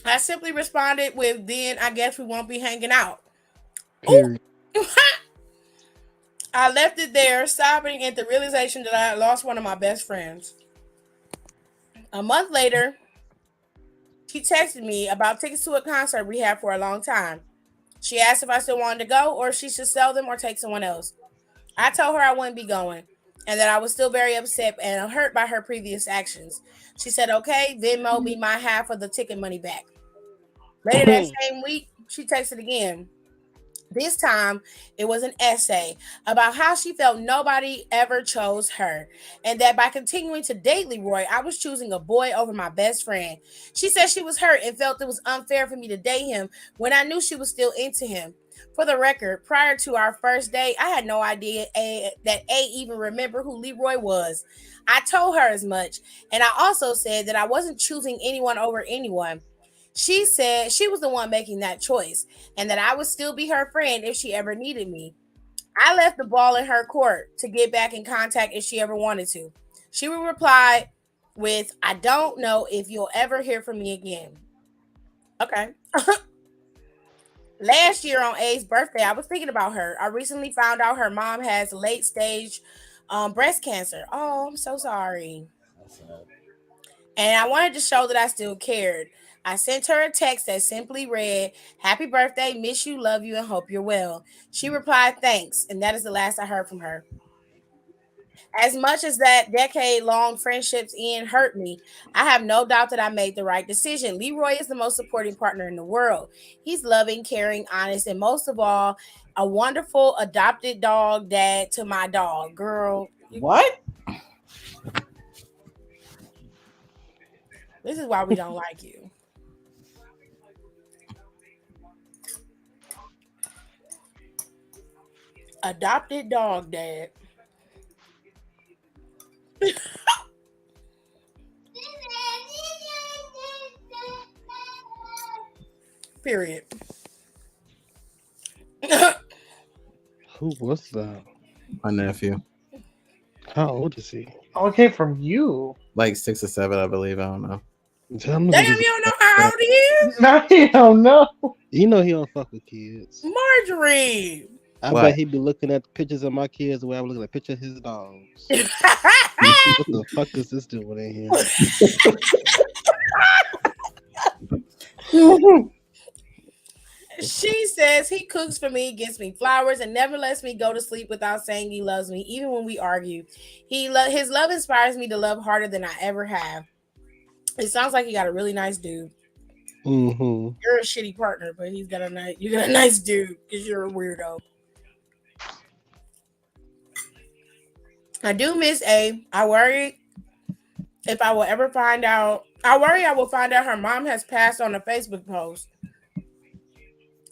A: I simply responded with, then I guess we won't be hanging out.
G: Period.
A: I left it there, sobbing at the realization that I had lost one of my best friends. A month later, she texted me about tickets to a concert we had for a long time. She asked if I still wanted to go or if she should sell them or take someone else. I told her I wouldn't be going and that I was still very upset and hurt by her previous actions. She said, okay, Venmo me my half of the ticket money back. Later that same week, she texted again. This time, it was an essay about how she felt nobody ever chose her, and that by continuing to date Leroy, I was choosing a boy over my best friend. She said she was hurt and felt it was unfair for me to date him when I knew she was still into him. For the record, prior to our first date, I had no idea that A even remembered who Leroy was. I told her as much, and I also said that I wasn't choosing anyone over anyone. She said she was the one making that choice and that I would still be her friend if she ever needed me. I left the ball in her court to get back in contact if she ever wanted to. She would reply with, I don't know if you'll ever hear from me again. Okay. Last year on A's birthday, I was thinking about her. I recently found out her mom has late stage breast cancer. Oh, I'm so sorry. And I wanted to show that I still cared. I sent her a text that simply read, happy birthday, miss you, love you, and hope you're well. She replied, thanks. And that is the last I heard from her. As much as that decade-long friendships end hurt me, I have no doubt that I made the right decision. Leroy is the most supporting partner in the world. He's loving, caring, honest, and most of all, a wonderful adopted dog dad to my dog. Girl.
E: What?
A: This is why we don't like you. Adopted dog dad. Period.
G: Who was that?
E: My nephew.
G: How old is he?
D: Okay, from you.
E: Like 6 or 7, I believe. I don't know.
G: Damn,
A: Damn, you don't know how old he is?
D: I don't know.
G: You know he don't fuck with kids.
A: Marjorie.
G: I
E: What?
G: bet he be looking at pictures of my kids the way I'm looking at pictures of his dogs. What the fuck is this doing in here?
A: She says he cooks for me, gets me flowers, and never lets me go to sleep without saying he loves me, even when we argue. His love inspires me to love harder than I ever have. It sounds like he got a really nice dude.
G: Mm-hmm.
A: You're a shitty partner, but you got a nice dude because you're a weirdo. I do miss A. I worry if I will ever find out. I worry I will find out her mom has passed on a Facebook post.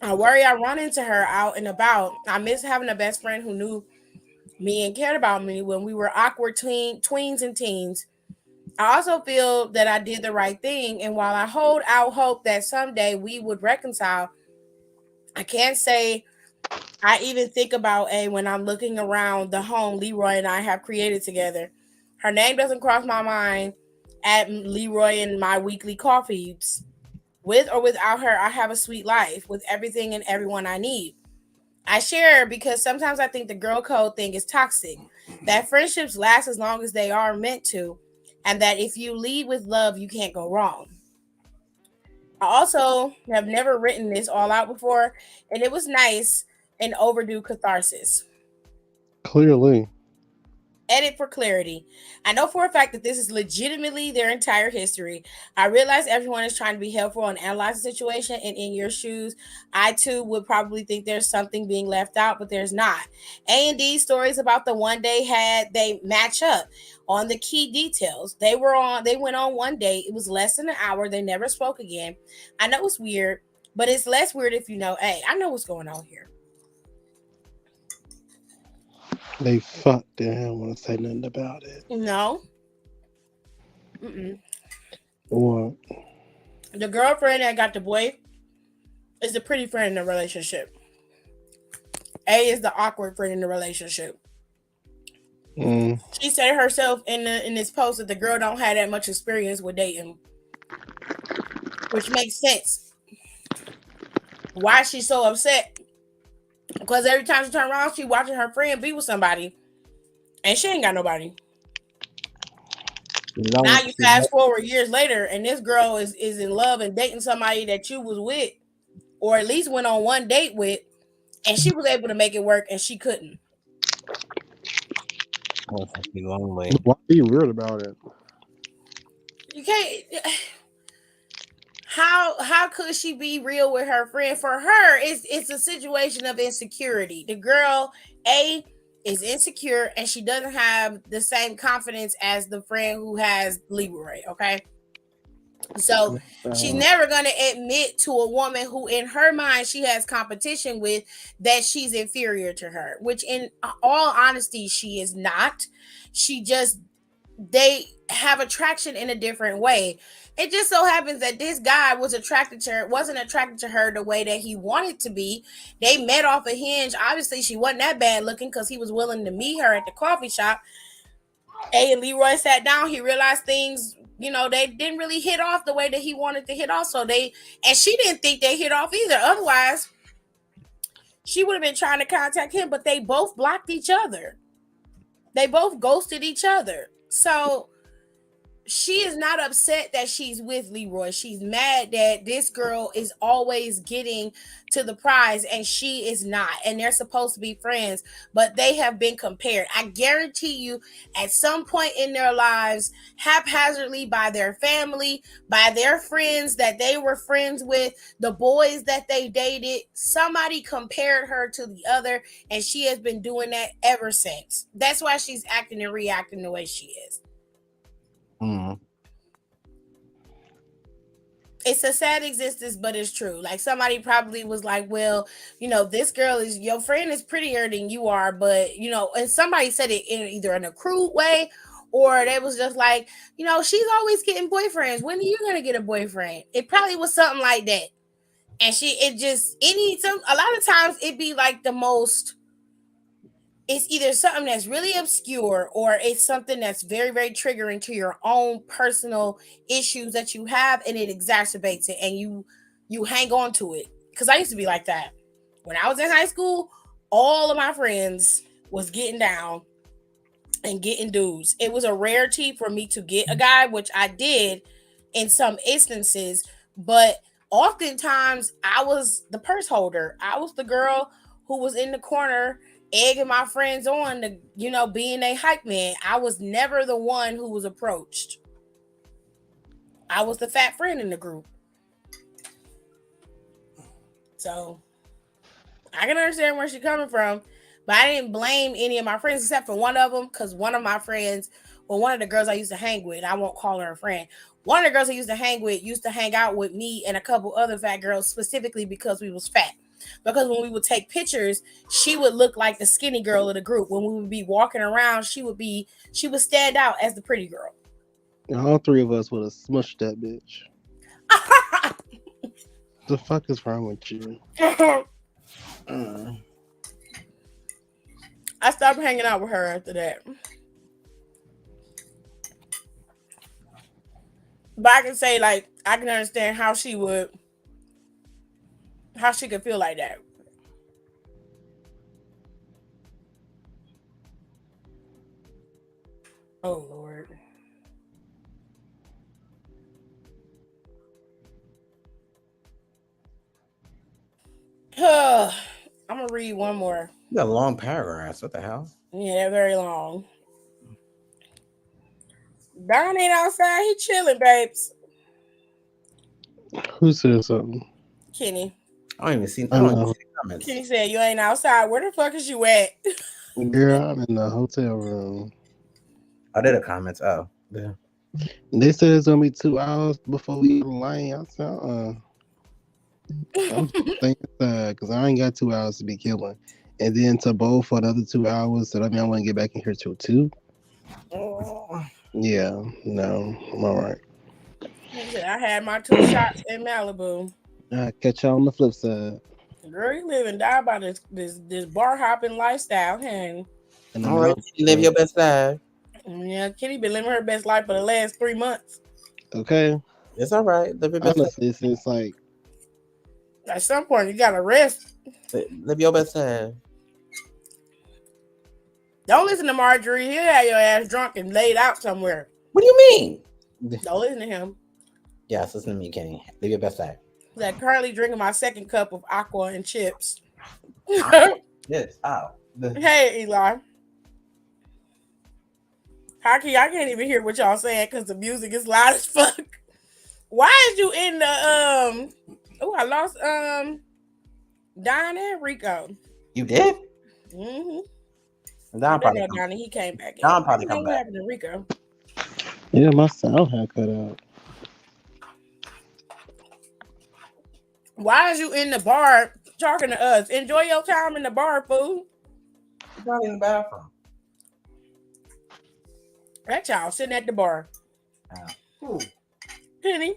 A: I worry I run into her out and about. I miss having a best friend who knew me and cared about me when we were awkward tweens and teens. I also feel that I did the right thing, and while I hold out hope that someday we would reconcile, I can't say I even think about A when I'm looking around the home Leroy and I have created together. Her name doesn't cross my mind at Leroy and my weekly coffees. With or without her, I have a sweet life with everything and everyone I need. I share because sometimes I think the girl code thing is toxic, that friendships last as long as they are meant to, and that if you lead with love, you can't go wrong. I also have never written this all out before, and it was nice and overdue catharsis.
G: Clearly.
A: Edit for clarity. I know for a fact that this is legitimately their entire history. I realize everyone is trying to be helpful and analyze the situation, and in your shoes, I too would probably think there's something being left out, but there's not. A&D stories about the one day they match up on the key details. They went on one date. It was less than an hour. They never spoke again. I know it's weird, but it's less weird if you know, hey, I know what's going on here.
G: They fucked. They didn't want to say nothing about it.
A: No. Mm-mm.
G: What?
A: The girlfriend that got the boy is the pretty friend in the relationship. A is the awkward friend in the relationship. She said herself in this post that the girl don't have that much experience with dating, which makes sense. Why she's so upset? Because every time she turn around, she watching her friend be with somebody, and she ain't got nobody. Now you fast forward years later, and this girl is in love and dating somebody that you was with, or at least went on one date with, and she was able to make it work, and she couldn't.
E: Be lonely.
G: Why are you weird about it?
A: You can't. How could she be real with her friend? For her, it's a situation of insecurity. The girl A is insecure, and she doesn't have the same confidence as the friend who has Leroy. Okay. So she's never going to admit to a woman who in her mind she has competition with that she's inferior to her, which in all honesty she is not. They have attraction in a different way. It just so happens that this guy wasn't attracted to her the way that he wanted to be. They met off a hinge. Obviously she wasn't that bad looking because he was willing to meet her at the coffee shop. A and Leroy sat down. He realized things, they didn't really hit off the way that he wanted to hit off. And she didn't think they hit off either. Otherwise, she would have been trying to contact him, but they both blocked each other. They both ghosted each other. So she is not upset that she's with Leroy. She's mad that this girl is always getting to the prize and she is not. And they're supposed to be friends, but they have been compared. I guarantee you, at some point in their lives, haphazardly by their family, by their friends that they were friends with, the boys that they dated, somebody compared her to the other, and she has been doing that ever since. That's why she's acting and reacting the way she is. It's a sad existence, but it's true. Like somebody probably was like, well, this girl is your friend is prettier than you are, but and somebody said it in either in a crude way or they was just like, she's always getting boyfriends. When are you gonna get a boyfriend? It probably was something like that. And a lot of times it'd be like the most. It's either something that's really obscure or it's something that's very, very triggering to your own personal issues that you have, and it exacerbates it, and you hang on to it. Because I used to be like that. When I was in high school, all of my friends was getting down and getting dudes. It was a rarity for me to get a guy, which I did in some instances, but oftentimes I was the purse holder. I was the girl who was in the corner egging my friends on to, being a hype man. I was never the one who was approached. I was the fat friend in the group. So I can understand where she's coming from, But I didn't blame any of my friends except for one of them, because one of my friends, well, one of the girls I used to hang with, I won't call her a friend. One of the girls I used to hang with used to hang out with me and a couple other fat girls specifically because we was fat. Because when we would take pictures, she would look like the skinny girl of the group. When we would be walking around, she would stand out as the pretty girl.
G: All three of us would have smushed that bitch. The fuck is wrong with you?
A: I stopped hanging out with her after that. But I can say, like, I can understand how she could feel like that. Oh, Lord. I'm going to read one more.
E: You got long paragraphs. What the hell?
A: Yeah, they're very long. Don ain't outside. He chilling, babes.
G: Who said something?
A: Kenny.
E: I don't even see comments.
A: Kenny said, you ain't outside. Where the fuck is you at?
G: Girl, I'm in the hotel room.
E: I did a comment. Oh, yeah.
G: They said it's gonna be 2 hours before we go line. I said, I'm thinking because I ain't got 2 hours to be killing. And then to bowl for another 2 hours, so that mean I want to get back in here till 2.
E: Oh.
G: Yeah, no, I'm all right.
A: I had my 2 shots in Malibu.
G: I'll catch y'all on the flip side.
A: Girl, you live and die by this bar hopping lifestyle, and
E: All right, you live your best life.
A: Yeah, Kitty been living her best life for the last 3 months.
G: Okay,
E: it's all right. Live your best
G: honestly,
E: life.
G: it's like
A: at some point you gotta rest.
E: Live your best life.
A: Don't listen to Marjorie. He'll have your ass drunk and laid out somewhere.
E: What do you mean?
A: Don't listen to him.
E: Yes, listen to me, Kenny. Live your best life.
A: I'm currently drinking my second cup of aqua and chips.
E: Yes. Ow.
A: Hey, Eli. I can't even hear what y'all saying because the music is loud as fuck. Why is you in the Oh, I lost Don and Rico.
E: You did?
A: Mm-hmm.
E: Don probably
A: Donnie, he came back.
E: Don probably come back.
A: What happened to Rico?
G: yeah, my sound had cut out.
A: Why is you in the bar talking to us? Enjoy your time in the bar, fool.
E: He's not in the bathroom.
A: That y'all sitting at the bar.
E: Who?
A: Penny.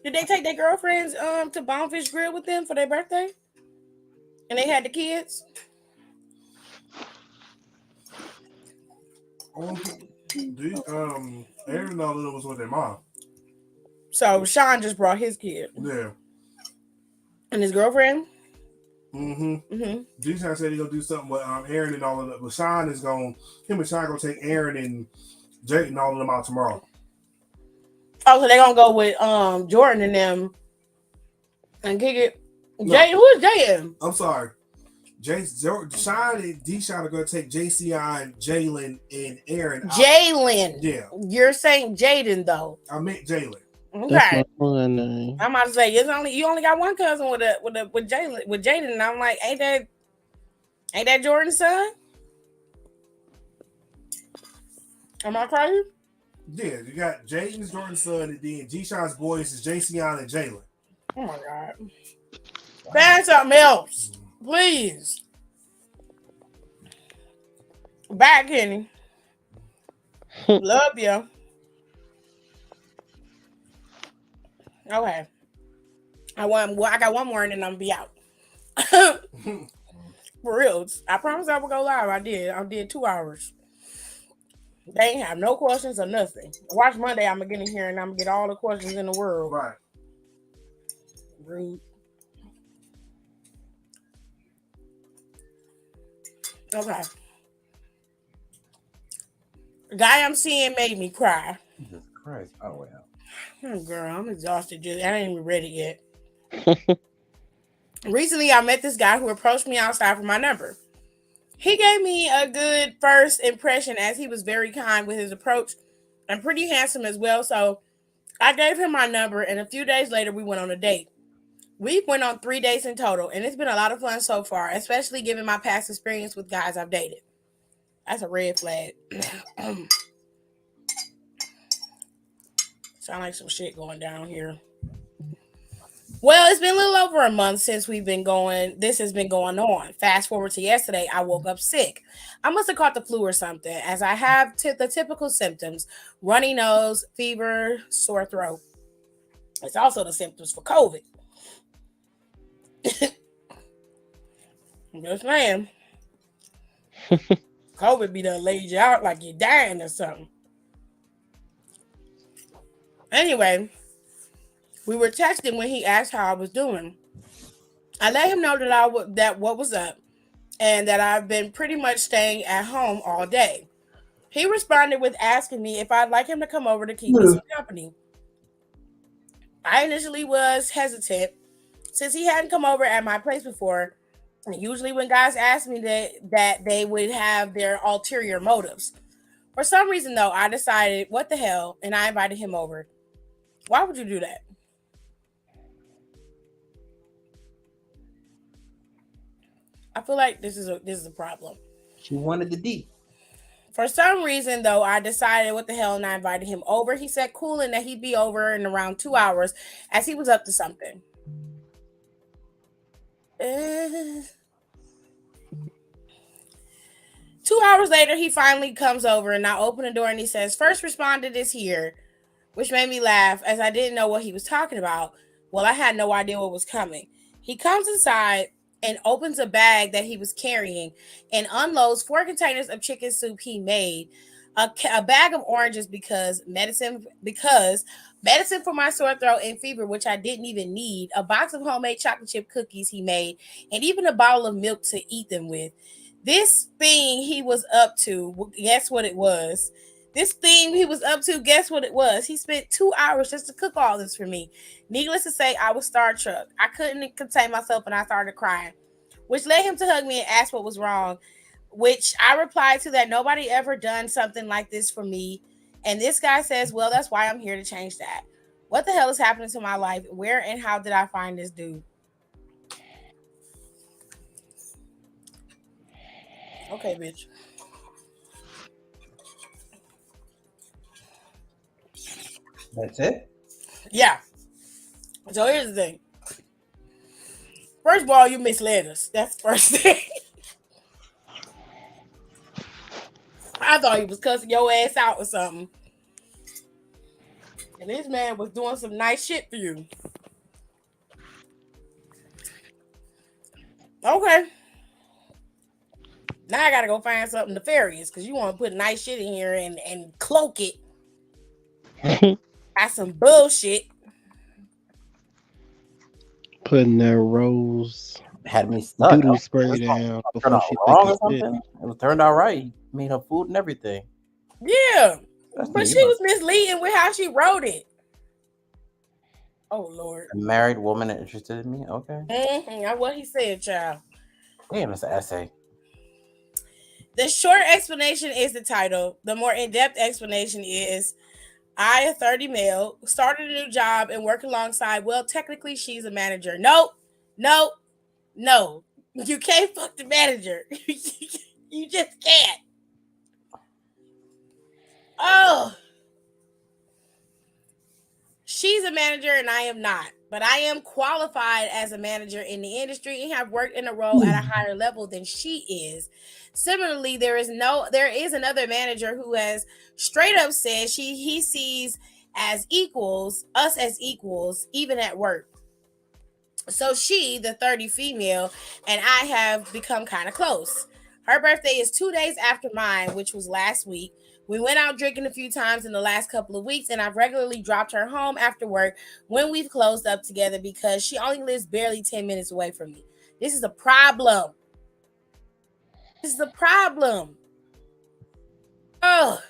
A: Did they take their girlfriends to Bonefish Grill with them for their birthday? And they had the kids?
B: Aaron and all of them was with their mom.
A: So Sean just brought his kid.
B: Yeah.
A: And his girlfriend?
B: Mm-hmm. G-Shine said he's gonna do something with Aaron and all of that. But Sean is him and Sean gonna take Aaron and Jake and all of them out tomorrow.
A: Oh, so they're gonna go with Jordan and them and kick it.
B: No.
A: Jay, who is Jay in?
B: I'm sorry. Sean and D-Shine are gonna take JCI, Jalen, and Aaron out.
A: Jalen.
B: Yeah.
A: You're saying Jaden though.
B: I meant Jalen.
A: Okay.
G: I'm
A: I'm about to say you only got one cousin with Jalen with Jaden, and I'm like, ain't that Jordan's son? Am I crazy?
B: Yeah, you got Jaden's Jordan's son, and then G-Shine's boys is JCI and Jalen.
A: Oh my god. Find something else, please. Bye, Kenny. Love you. Okay. I got one more and then I'm gonna be out. For real. I promise I will go live. I did 2 hours. They ain't have no questions or nothing. Watch Monday, I'm gonna get in here and I'm gonna get all the questions in the world.
B: Right.
A: Rude. Okay. The guy I'm seeing made me cry.
E: Jesus Christ. Oh, well.
A: Oh, girl, I'm exhausted. I ain't even ready yet. Recently, I met this guy who approached me outside for my number. He gave me a good first impression as he was very kind with his approach and pretty handsome as well. So I gave him my number, and a few days later, we went on a date. We went on 3 dates in total, and it's been a lot of fun so far, especially given my past experience with guys I've dated. That's a red flag. Sound like some shit going down here. Well, it's been a little over a month since this has been going on. Fast forward to yesterday, I woke up sick. I must have caught the flu or something, as I have the typical symptoms: runny nose, fever, sore throat. It's also the symptoms for COVID. I'm just saying. COVID be done laid you out like you're dying or something. Anyway, we were texting when he asked how I was doing. I let him know that what was up, and that I've been pretty much staying at home all day. He responded with asking me if I'd like him to come over to keep me some company. I initially was hesitant since he hadn't come over at my place before. And usually when guys ask me that they would have their ulterior motives. For some reason, though, I decided, what the hell, and I invited him over. Why would you do that? I feel like this is a problem.
E: She wanted the D.
A: For some reason, though, I decided, what the hell, and I invited him over. He said cool, and that he'd be over in around 2 hours, as he was up to something. 2 hours later, he finally comes over, and I open the door, and he says, "First responded is here," which made me laugh, as I didn't know what he was talking about. Well, I had no idea what was coming. He comes inside and opens a bag that he was carrying and unloads 4 containers of chicken soup he made, a bag of oranges because medicine for my sore throat and fever, which I didn't even need, a box of homemade chocolate chip cookies he made, and even a bottle of milk to eat them with. This thing he was up to, guess what it was? He spent 2 hours just to cook all this for me. Needless to say, I was starstruck. I couldn't contain myself, and I started crying, which led him to hug me and ask what was wrong, which I replied to that nobody ever done something like this for me. And this guy says, well, that's why I'm here to change that. What the hell is happening to my life? Where and how did I find this dude? Okay, bitch.
E: That's it?
A: Yeah. So here's the thing. First of all, you misled us. That's the first thing. I thought he was cussing your ass out or something. And this man was doing some nice shit for you. Okay. Now I gotta go find something nefarious because you want to put nice shit in here and cloak it. That's some bullshit.
G: Putting that rose
E: Had me stuck.
G: doodle spray down before she
E: wrong or
G: took it.
E: something. It was turned out right. He made her food and everything.
A: Yeah.
E: That's
A: But
E: me.
A: she was misleading with how she wrote it. Oh, Lord.
E: A married woman interested in me? Okay.
A: That's what he said, child.
E: Damn, it's an essay.
A: The short explanation is the title. The more in-depth explanation is, I, a 30 male, started a new job and work alongside, well, technically she's a manager. No. You can't fuck the manager. You just can't. Oh. She's a manager and I am not. But I am qualified as a manager in the industry and have worked in a role at a higher level than she is. Similarly, there is another manager who has straight up said he sees us as equals, even at work. So she, the 30 female, and I have become kind of close. Her birthday is 2 days after mine, which was last week. We went out drinking a few times in the last couple of weeks, and I've regularly dropped her home after work when we've closed up together because she only lives barely 10 minutes away from me. This is a problem. Oh.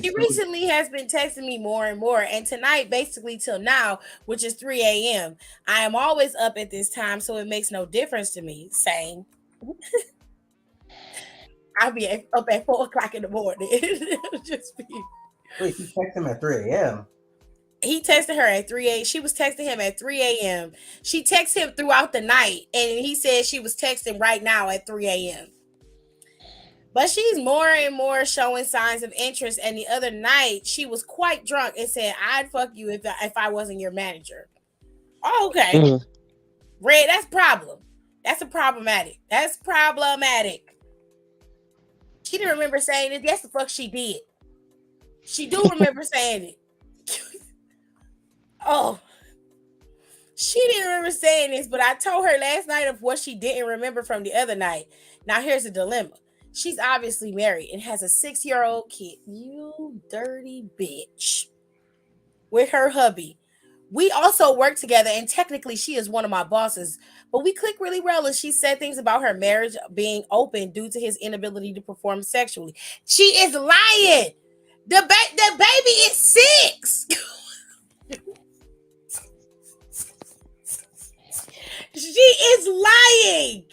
A: She recently has been texting me more and more, and tonight, basically till now, which is 3 a.m., I am always up at this time, so it makes no difference to me. Same. I'll be up at 4 o'clock in the morning.
E: Wait, you text him at 3 a.m.?
A: He texted her at 3 a.m. She was texting him at 3 a.m. She texted him throughout the night, and he said she was texting right now at 3 a.m. But she's more and more showing signs of interest. And the other night, she was quite drunk and said, "I'd fuck you if I wasn't your manager." Oh, okay.
G: Mhm.
A: Red, that's problem. That's problematic. That's problematic. She didn't remember saying it. Yes, the fuck she did. She do remember saying it. Oh, she didn't remember saying this, but I told her last night of what she didn't remember from the other night. Now here's the dilemma. She's obviously married and has a 6-year-old kid. You dirty bitch. With her hubby. We also work together, and technically she is one of my bosses, but we click really well. And she said things about her marriage being open due to his inability to perform sexually. She is lying. The baby is 6. She is lying.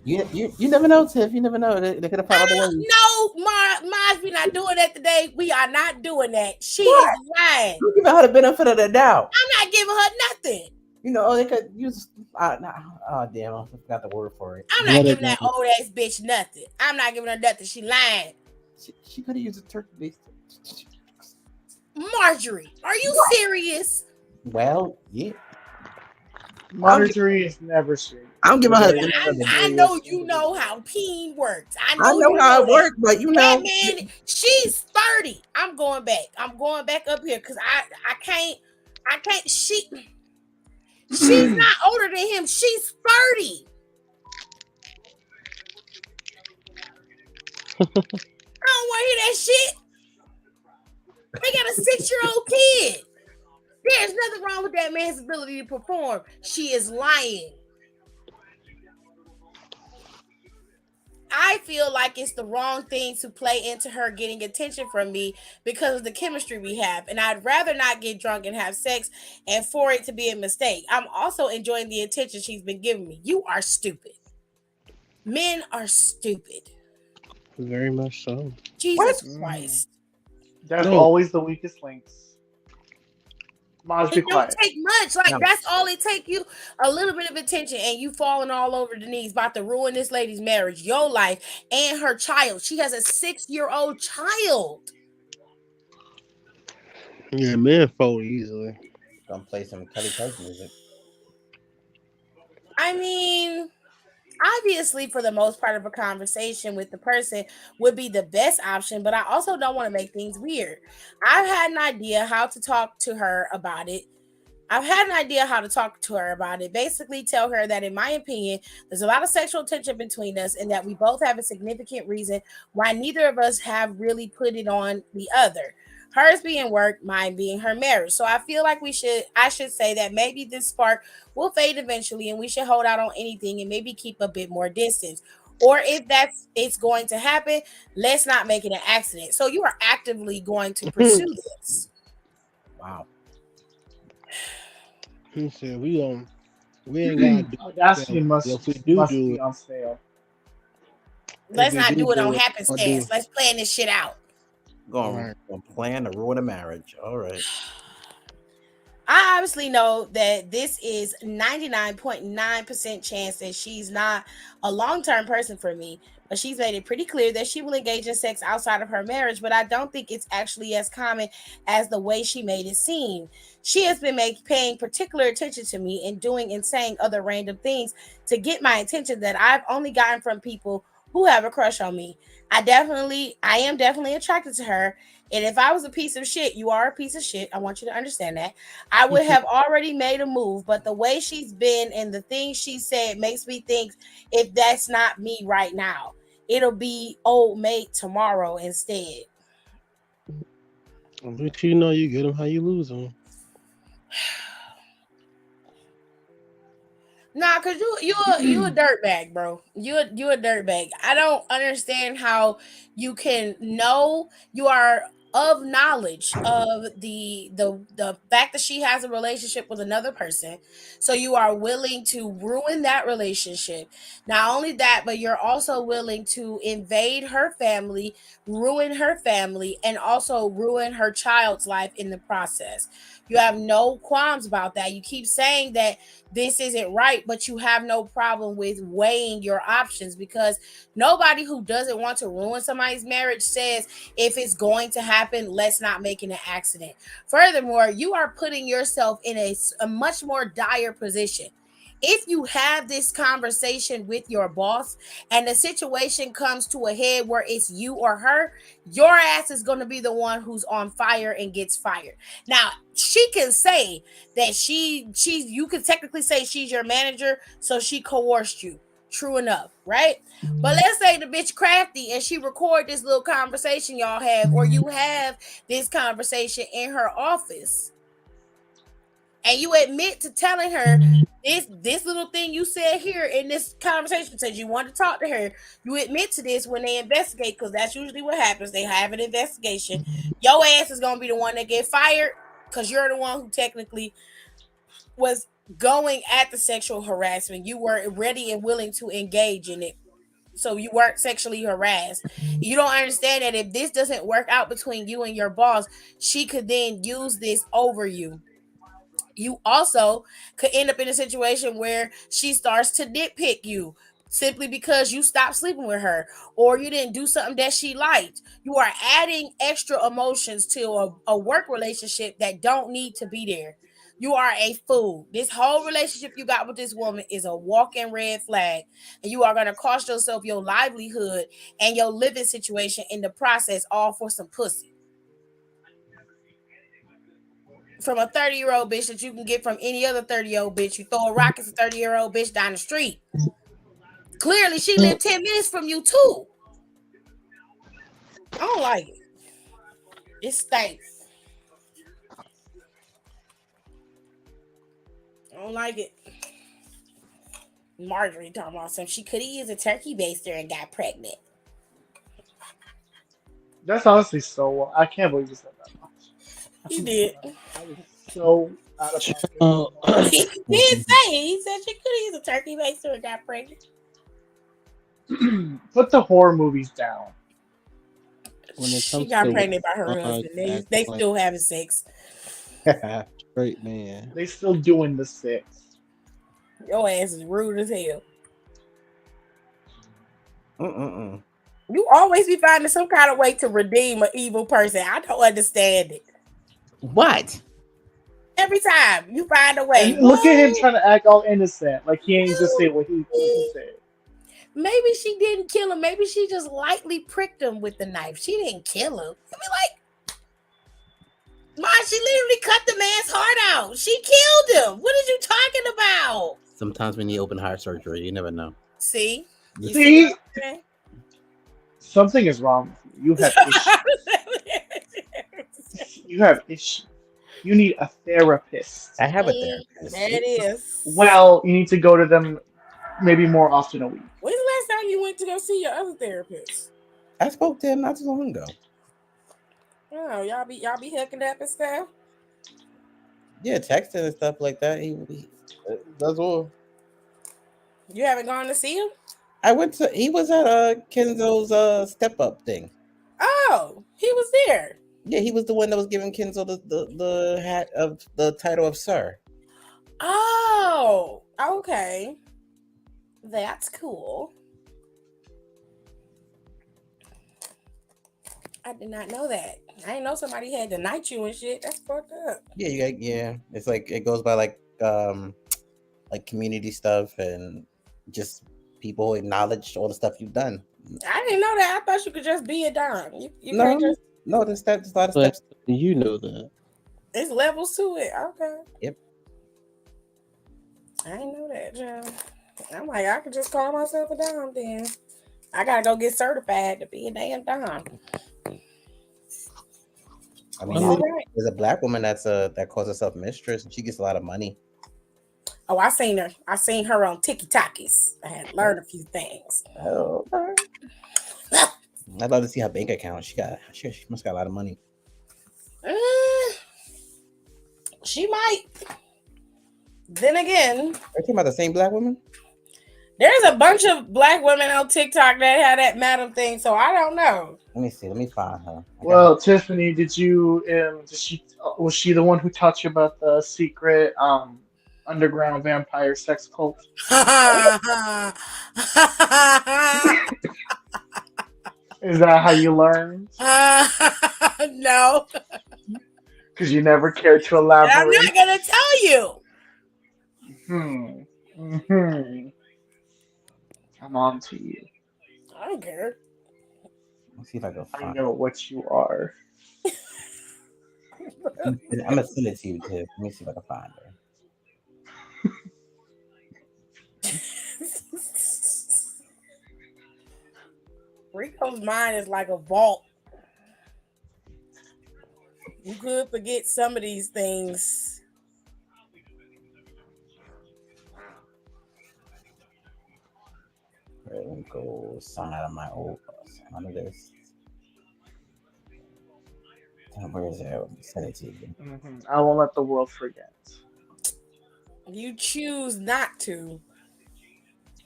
E: You never know, Tiff. You never know. They could have found other ways.
A: No, Mars, we not doing that today. We are not doing that. She is lying.
E: You giving her the benefit of the doubt.
A: I'm not giving her nothing.
E: You know, they could use. Oh damn! I forgot the word for it.
A: I'm not giving that old ass bitch nothing. I'm not giving her nothing. She lying.
E: She could have used a turkey based.
A: Marjorie, are you serious?
E: Well, yeah.
D: Marjorie is never serious.
E: I'm giving her.
A: I know you know how peen works. I
E: know
A: you
E: how it
A: that.
E: works, but you know,
A: that man, she's 30. I'm going back. I'm going back up here because I can't. She's not older than him. She's 30. I don't want to hear that shit. They got a 6-year-old kid. There's nothing wrong with that man's ability to perform. She is lying. I feel like it's the wrong thing to play into her getting attention from me because of the chemistry we have. And I'd rather not get drunk and have sex and for it to be a mistake. I'm also enjoying the attention she's been giving me. You are stupid. Men are stupid.
G: Very much so.
A: Jesus Christ.
D: That's always the weakest links. Maj, be
A: It
D: quiet.
A: don't take much. Like, that's all it take you. A little bit of attention and you falling all over the knees, about to ruin this lady's marriage, your life, and her child. She has a 6-year-old child.
G: Yeah, men fold easily.
E: Gonna play some Kelly Clarkson music.
A: I mean, obviously, for the most part of a conversation with the person would be the best option, but I also don't want to make things weird. I've had an idea how to talk to her about it. Basically tell her that, in my opinion, there's a lot of sexual tension between us and that we both have a significant reason why neither of us have really put it on the other. Hers being work, mine being her marriage. So I feel like I should say that maybe this spark will fade eventually and we should hold out on anything and maybe keep a bit more distance. Or if it's going to happen, let's not make it an accident. So you are actively going to pursue this.
E: Wow.
G: He said we ain't gotta do
D: Audacity must be
G: it.
D: on sale.
A: Let's not do it on happenstance. Let's plan this shit out.
E: Going plan to ruin a marriage. All right.
A: I obviously know that this is 99.9% chance that she's not a long-term person for me, but she's made it pretty clear that she will engage in sex outside of her marriage, but I don't think it's actually as common as the way she made it seem. She has been paying particular attention to me and doing and saying other random things to get my attention that I've only gotten from people who have a crush on me. I am definitely attracted to her. And if I was a piece of shit, you are a piece of shit. I want you to understand that. I would have already made a move, but the way she's been and the things she said makes me think if that's not me right now, it'll be old mate tomorrow instead.
G: But you know you get them how you lose them.
A: Nah, cause you a dirtbag, bro. You a dirtbag. I don't understand how you can know you are of knowledge of the fact that she has a relationship with another person, so you are willing to ruin that relationship. Not only that, but you're also willing to invade her family, ruin her family, and also ruin her child's life in the process. You have no qualms about that. You keep saying that this isn't right, but you have no problem with weighing your options, because nobody who doesn't want to ruin somebody's marriage says if it's going to happen, let's not make it an accident. Furthermore, you are putting yourself in a much more dire position. If you have this conversation with your boss and the situation comes to a head where it's you or her, your ass is going to be the one who's on fire and gets fired. Now, she can say that you could technically say she's your manager, so she coerced you. True enough, right? But let's say the bitch crafty and she record this little conversation y'all have, or you have this conversation in her office, and you admit to telling her this little thing you said here in this conversation, says you want to talk to her. You admit to this when they investigate, because that's usually what happens. They have an investigation. Your ass is gonna be the one that get fired, because you're the one who technically was going at the sexual harassment. You were ready and willing to engage in it, so you weren't sexually harassed. You don't understand that if this doesn't work out between you and your boss, she could then use this over you. You also could end up in a situation where she starts to nitpick you simply because you stopped sleeping with her, or you didn't do something that she liked. You are adding extra emotions to a work relationship that don't need to be there. You are a fool. This whole relationship you got with this woman is a walking red flag, and you are going to cost yourself your livelihood and your living situation in the process, all for some pussy from a 30-year-old bitch that you can get from any other 30-year-old bitch. You throw a rock at a 30-year-old bitch down the street. Clearly, she lived 10 minutes from you, too. I don't like it. It stinks. I don't like it. Marjorie talking about something. She could have used a turkey baster and got pregnant.
D: That's honestly so. I can't believe you said that.
A: He did.
D: I was so out of pocket.
A: He did say it. He said she could have used a turkey baster and got pregnant.
D: Put the horror movies down.
G: When it
A: She
G: comes
A: got
G: to
A: pregnant by her
G: women,
A: husband. They
G: act like
A: still having sex.
G: straight man.
D: They still doing the sex.
A: Your ass is rude as hell. You always be finding some kind of way to redeem an evil person. I don't understand it.
E: What?
A: Every time you find a way.
D: And look at him trying to act all innocent, like he ain't just say what he said.
A: Maybe she didn't kill him. Maybe she just lightly pricked him with the knife. She didn't kill him. I mean, like, Ma, she literally cut the man's heart out. She killed him. What are you talking about?
E: Sometimes when you open heart surgery, you never know.
A: See? You
D: See?
A: what I'm saying?
D: Something is wrong with you. You have issues. You have issues. You need a therapist.
E: I have a therapist.
A: There it is.
D: Well, you need to go to them maybe more often a week.
A: When's the last time you went to go see your other therapist?
E: I spoke to him not too long ago.
A: Oh, y'all be hooking up and stuff.
E: Yeah, texting and stuff like that. That's all.
A: You haven't gone to see him?
E: He was at Kenzo's step up thing.
A: Oh, he was there.
E: Yeah, he was the one that was giving Kenzo the hat of the title of Sir.
A: Oh, okay. That's cool. I did not know that. I didn't know somebody had to knight you and shit. That's fucked up.
E: Yeah, it's like it goes by like community stuff and just people who acknowledge all the stuff you've done.
A: I didn't know that. I thought you could just be a dime. You
E: No,
A: can't just.
E: no, there's a lot of
G: But
E: steps.
G: you know that.
A: There's levels to it. Okay.
E: Yep.
A: I didn't know that, John. I'm like, I could just call myself a dime then. I gotta go get certified to be a damn dime.
E: I mean,
A: All right.
E: there's a black woman that calls herself mistress, and she gets a lot of money.
A: Oh, I seen her. I seen her on TikTokies. I had learned a few things.
E: Oh, I'd love to see her bank account. She must got a lot of money.
A: She might. Then again,
E: Are you talking about the same black woman?
A: there's a bunch of black women on TikTok that had that madam thing, so I don't know.
E: Let me see. Let me find her.
D: Well, Tiffany, was she the one who taught you about the secret underground vampire sex cult? Is that how you learned?
A: No.
D: Because you never cared to
A: I'm
D: elaborate.
A: not gonna tell you.
D: I'm on to you.
A: I don't care.
E: Let's see if I can
D: I
E: find
D: know what you are.
E: I'm gonna send it to you, Tiff. Let me see if I can find her.
A: Rico's mind is like a vault. You could forget some of these things.
E: Let me go sign out of my old sign of this. Where is it? Let me send it to you.
D: I won't let the world forget.
A: You choose not to.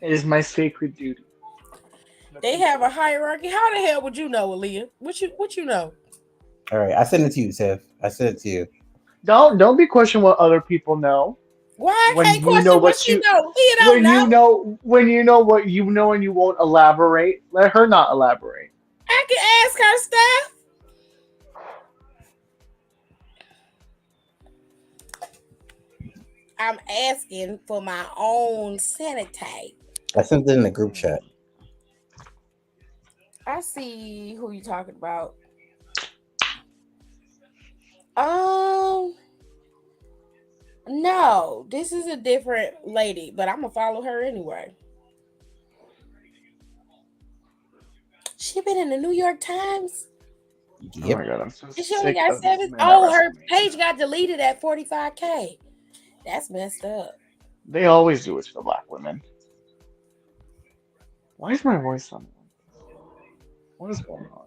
D: It is my sacred duty.
A: They have a hierarchy. How the hell would you know, Aaliyah? What you know?
E: All right, I sent it to you, Tiff. I sent it to you.
D: Don't be questioning what other people know.
A: Why I
D: When
A: can't
D: you
A: question
D: know
A: what
D: what
A: she
D: you-
A: know? Leah don't know.
D: When you know what you know and you won't elaborate, let her not elaborate.
A: I can ask her stuff. I'm asking for my own sanity.
E: I sent it in the group chat.
A: I see who you talking about. No, this is a different lady, but I'm gonna follow her anyway. She been in the New York Times.
E: Yep.
D: Oh my god, I'm so
A: And she only
D: sick
A: got
D: of this
A: 7.
D: man
A: Oh,
D: at
A: her
D: WrestleMania.
A: page got deleted at 45K. That's messed up.
D: They always do it to the black women. Why is my voice on? What is going on?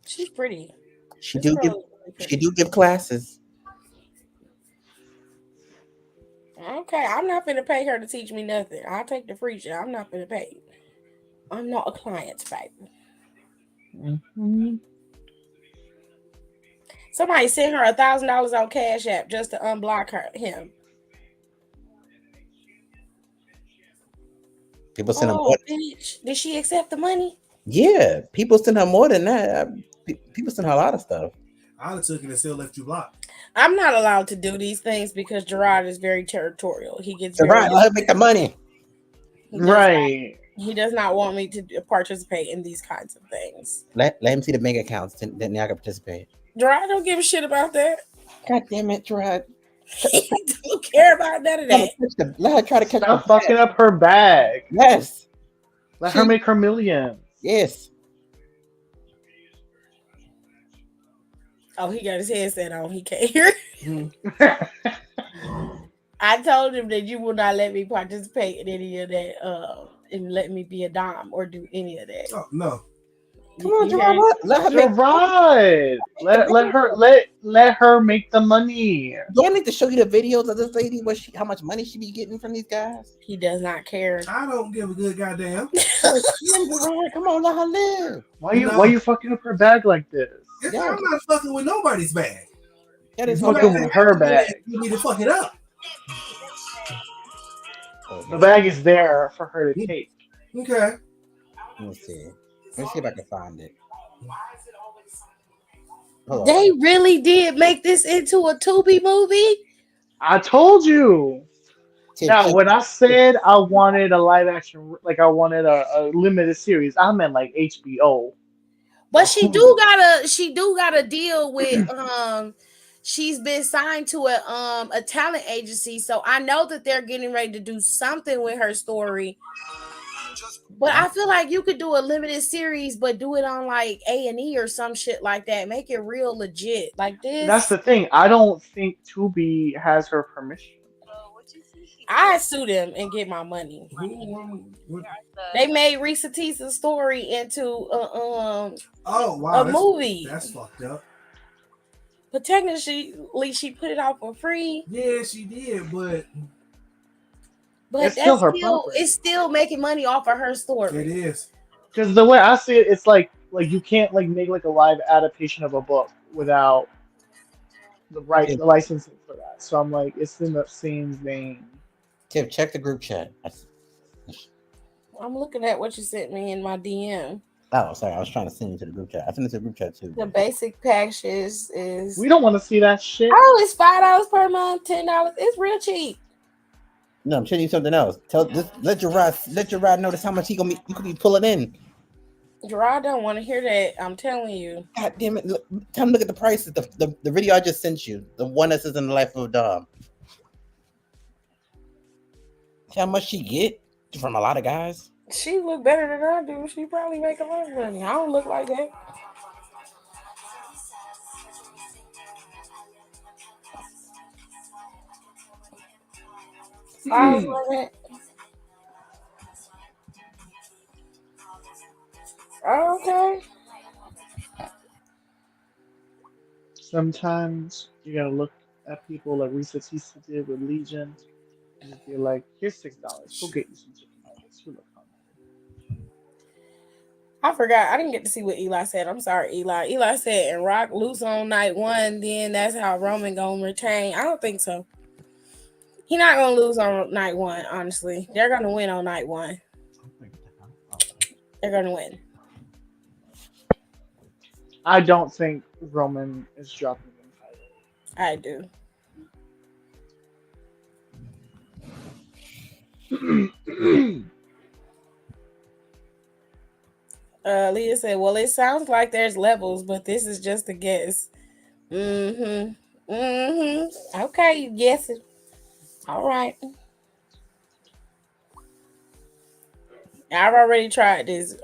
A: She's pretty.
E: She
A: This
E: do
A: girl
E: give
A: is really pretty.
E: she do give classes.
A: Okay, I'm not gonna pay her to teach me nothing. I'll take the free shit. I'm not gonna pay. I'm not a client, baby. Somebody sent her $1,000 on Cash App just to unblock him.
E: People send her
A: Oh,
E: more.
A: bitch! Did she accept the money?
E: Yeah, people send her more than that. People send her a lot of stuff.
B: I'd have took it and still left you blocked.
A: I'm not allowed to do these things because Gerard is very territorial. He gets
E: So
A: very
E: right, let her make the money.
D: Right.
A: He does not want me to participate in these kinds of things.
E: Let him see the bank accounts, then I can participate.
A: Gerard don't give a shit about that.
E: God damn it, Gerard.
A: He don't care about none of that.
E: Let her try to catch
D: Stop
E: the
D: fucking up her bag.
E: Yes.
D: Let her make her millions.
E: Yes.
A: Oh, he got his headset on. He can't hear. I told him that you will not let me participate in any of that, and let me be a dom or do any of that.
B: Oh no.
E: Come on,
A: You
E: Gerard.
A: heard?
E: Let her make.
D: Gerard, let her make the money.
E: Do I need to show you the videos of this lady? How much money she be getting from these guys?
A: He does not care.
B: I don't give a good goddamn.
E: Gerard, come on, let her live.
D: Why you fucking up her bag like this?
B: I'm not fucking with nobody's bag.
E: That
D: You're
E: is
D: fucking with her bag.
B: You need to fuck it up.
D: The bag is there for her to take.
B: Okay.
E: Let me see. Let me see if I can find it. Hold on.
A: They really did make this into a Tubi movie.
D: I told you. Now, when I said I wanted a live action, like I wanted a limited series, I meant like HBO.
A: But she do gotta deal with she's been signed to a talent agency, so I know that they're getting ready to do something with her story. But I feel like you could do a limited series, but do it on like A&E or some shit like that. Make it real legit like this.
D: That's the thing. I don't think Tubi has her permission.
A: I sue them and get my money. They made Risa Tisa's story into
B: oh wow,
A: a movie.
B: That's fucked up.
A: But technically, she put it out for free.
B: Yeah, she did, but
D: it's still her
A: it's still making money off of her story.
B: It is.
D: Because the way I see it, it's like you can't like make like a live adaptation of a book without the licensing for that. So I'm like, it's in the same vein.
E: Tip, check the group chat.
A: I'm looking at what you sent me in my DM.
E: Oh, sorry, I was trying to send you to the group chat. I sent it to the group chat too.
A: The basic package is.
D: We don't want to see that shit.
A: Oh, it's $5 per month, $10. It's real cheap.
E: No, I'm telling you something else. Let your ride notice how much you could be pulling in.
A: Gerard don't want to hear that. I'm telling you.
E: God damn it! Tell him look at the prices. The video I just sent you, the one that says in the life of a dog. See how much she get from a lot of guys.
A: She look better than I do. She probably make a lot of money. I don't look like that. Okay.
D: Sometimes you gotta look at people like Risa Tisa did with Legion and just be like, here's $6. Go get you some chicken nuggets. You look hungry.
A: I forgot. I didn't get to see what Eli said. I'm sorry, Eli. Eli said, and Rock lose on night 1, then that's how Roman gonna retain. I don't think so. He not gonna lose on night 1, honestly. They're gonna win on night 1. They're gonna win.
D: I don't think Roman is dropping the title.
A: I do. Leah said, well, it sounds like there's levels, but this is just a guess. Okay, you guess it. All right. I've already tried this,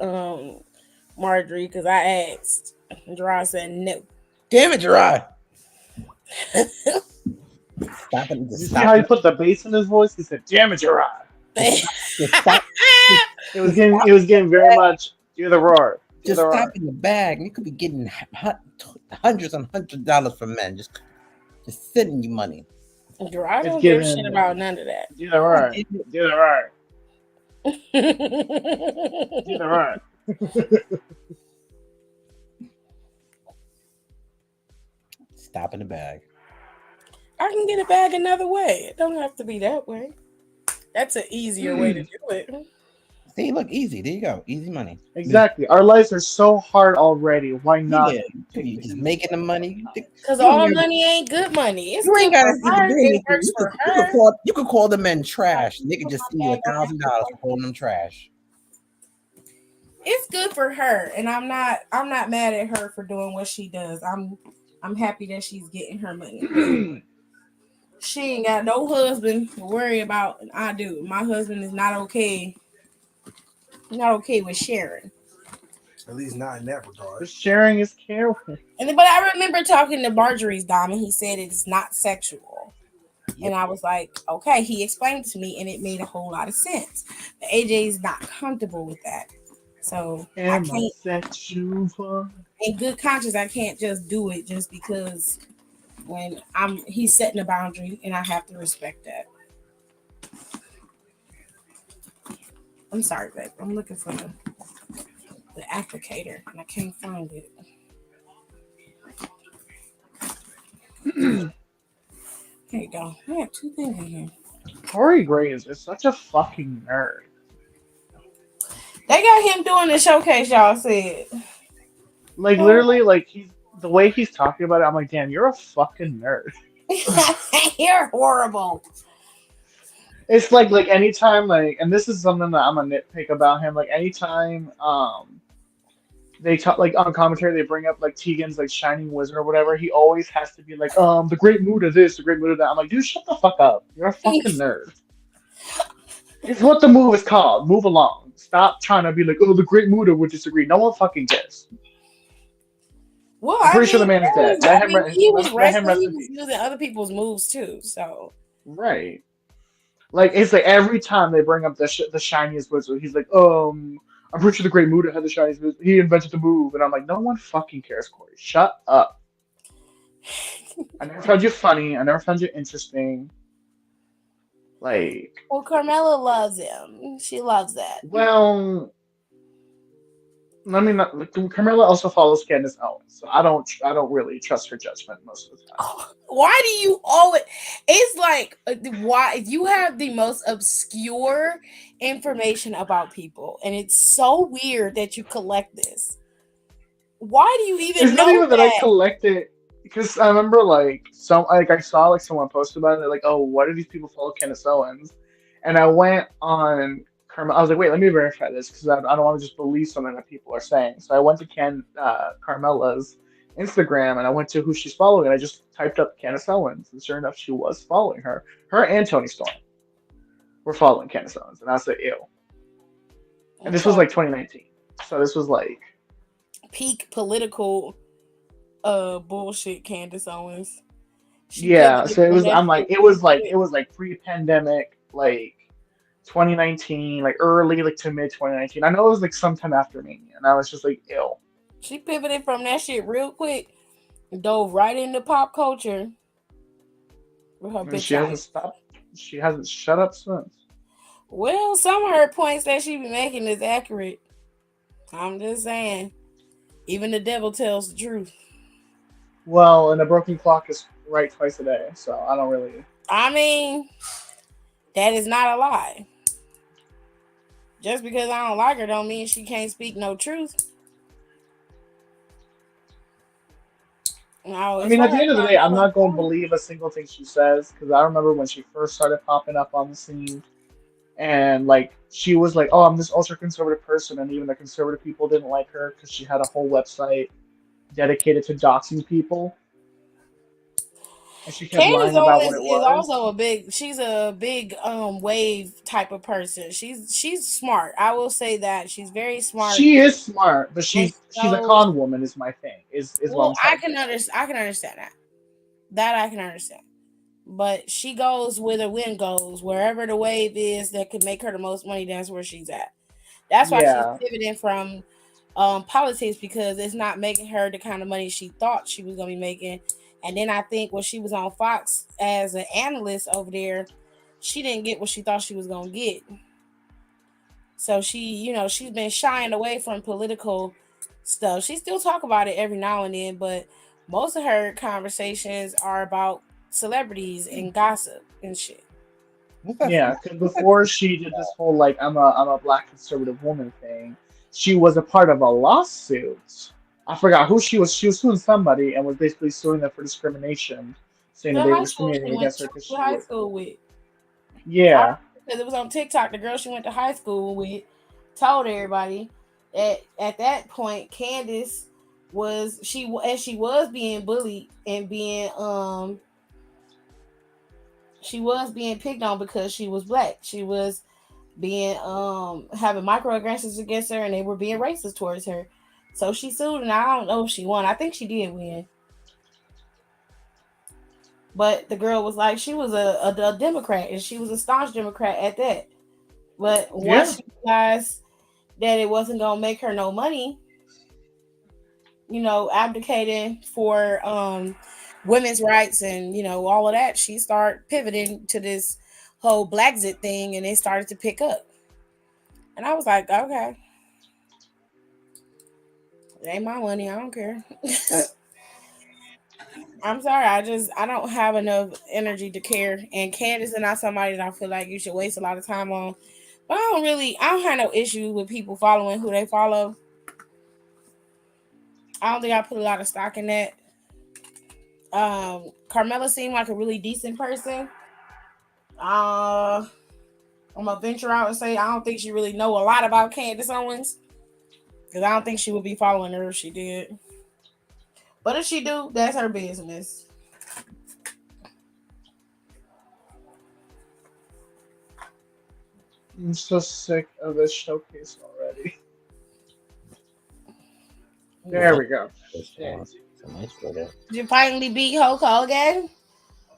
A: Marjorie, because I asked. Gerard said no.
E: Damn it, Gerard.
D: Stop it. You see how he put the bass in his voice? He said, damn it, Gerard. It was getting very much, you're the roar.
E: Just stop in the bag. You could be getting hundreds and hundreds of dollars from men. Just sending you money.
A: Gerard don't give a shit about none of that.
D: You're the roar. You're the roar. You're the roar.
E: Stop in the bag.
A: I can get a bag another way. It don't have to be that way. That's an easier way to do it.
E: See, look, easy. There you go. Easy money.
D: Exactly. Our lives are so hard already. Why not?
E: Yeah, you just making the money.
A: Because all money ain't good money. It's
E: you ain't got to
A: it works for her.
E: You could call the men trash. And they could just see you $1,000 for calling them trash.
A: It's good for her, and I'm not mad at her for doing what she does. I'm happy that she's getting her money. She ain't got no husband to worry about, and I do. My husband is not okay. Not okay with sharing.
B: At least not in that regard.
D: But sharing is caring.
A: But I remember talking to Marjorie's Dom, and he said it's not sexual. Yep. And I was like, okay. He explained to me, and it made a whole lot of sense. But AJ is not comfortable with that. So I can't. In good conscience, I can't just do it just because when he's setting a boundary, and I have to respect that. I'm sorry, babe. I'm looking for the applicator, and I can't find it. There you go. I have 2 things in here.
D: Corey Graves is such a fucking nerd.
A: They got him doing the showcase, y'all said.
D: Like, literally, like, the way he's talking about it, I'm like, damn, you're a fucking nerd.
A: You're horrible.
D: It's like anytime, like, and this is something that I'm a nitpick about him, like, anytime, they talk, like, on commentary, they bring up, like, Tegan's, like, Shining Wizard or whatever, he always has to be like, the great mood of this, the great mood of that. I'm like, dude, shut the fuck up. You're a fucking nerd. It's what the move is called. Move along. Stop trying to be like, the great mood would disagree. No one fucking cares.
A: Well,
D: I'm pretty sure the man is dead.
A: He was using other people's moves too, so.
D: Right. Like it's like every time they bring up the shiniest wizard, he's like, I'm pretty sure the Great Muda had the shiniest wizard. He invented the move, and I'm like, no one fucking cares, Corey. Shut up. I never found you funny. I never found you interesting. Like,
A: Well, Carmela loves him. She loves that.
D: well, I mean, Carmela also follows Candace Owens, so I don't really trust her judgment most of the time.
A: Why do you always? It's like why you have the most obscure information about people, and it's so weird that you collect this. Why do you even
D: It's not
A: know
D: even that I
A: that?
D: collect it because I remember I saw like someone post about it like, oh, why do these people follow Candace Owens? And I went on Carmela. I was like, wait, let me verify this because I don't want to just believe something that people are saying. So I went to Carmela's Instagram and I went to who she's following and I just typed up Candace Owens and sure enough she was following her. Her and Tony Storm were following Candace Owens and I was like, ew. And this was like 2019, so this was like
A: Peak political bullshit. Candace Owens. She
D: yeah.
A: pivoted
D: So it
A: from
D: was.
A: that
D: I'm like,
A: shit
D: it was
A: real
D: like
A: quick.
D: it was like pre-pandemic, like 2019, like early like to mid 2019. I know it was like sometime after Mania, and I was just like, ew.
A: She pivoted from that shit real quick, dove right into pop culture with her
D: And
A: bitch
D: she hasn't
A: ass.
D: stopped. She hasn't shut up since.
A: Well, some of her points that she be making is accurate. I'm just saying. Even the devil tells the truth.
D: Well, and a broken clock is right twice a day, so I don't really.
A: I mean, that is not a lie. Just because I don't like her don't mean she can't speak no truth. No,
D: I
A: as
D: mean,
A: far
D: at the
A: as
D: end of the day, I'm
A: Carmela,
D: not going to believe a single thing she says because I remember when she first started popping up on the scene, and like she was like, "Oh, I'm this ultra conservative person," and even the conservative people didn't like her because she had a whole website dedicated to doxing people, and she kept
A: Candace
D: lying about
A: Owens
D: what it
A: is
D: was.
A: also she's a big wave type of person. She's smart. I will say that. She's very smart.
D: She is smart, but
A: And
D: she's a
A: so
D: con woman. Is my thing. Is what
A: well,
D: I'm trying to get at.
A: I can understand that. That I can understand. But she goes where the wind goes. Wherever the wave is that could make her the most money, that's where she's at. That's why she's
D: Yeah,
A: pivoting from politics because it's not making her the kind of money she thought she was gonna be making. And then I think when she was on Fox as an analyst over there, she didn't get what she thought she was gonna get. So she's been shying away from political stuff. She still talk about it every now and then, but most of her conversations are about celebrities and gossip and shit.
D: yeah. Because before she did this whole like I'm a black conservative woman thing, she was a part of a lawsuit. I forgot who she was. She was suing somebody and was basically suing them for discrimination, saying that
A: The
D: they were
A: high school
D: discriminating against her because
A: to
D: she
A: high
D: was.
A: school with. I
D: Yeah,
A: because it was on TikTok. The girl she went to high school with told everybody that at that point Candace she was being bullied and being she was being picked on because she was black. She was being having microaggressions against her and they were being racist towards her. So she sued and I don't know if she won. I think she did win. But the girl was like, she was a Democrat and she was a staunch Democrat at that. But
D: yeah.
A: once she realized that it wasn't gonna make her no money, abdicating for women's rights and all of that, she started pivoting to this whole Blackzit thing, and it started to pick up. And I was like, okay, it ain't my money. I don't care. I'm sorry. I don't have enough energy to care. And Candace is not somebody that I feel like you should waste a lot of time on. But I don't have no issue with people following who they follow. I don't think I put a lot of stock in that. Carmela seemed like a really decent person. I'm gonna venture out and say I don't think she really know a lot about Candace Owens because I don't think she would be following her if she did. But if she do, that's her business.
D: I'm so sick of this showcase already. There we go.
E: It's a nice photo.
A: Did you finally beat Hulk Hogan?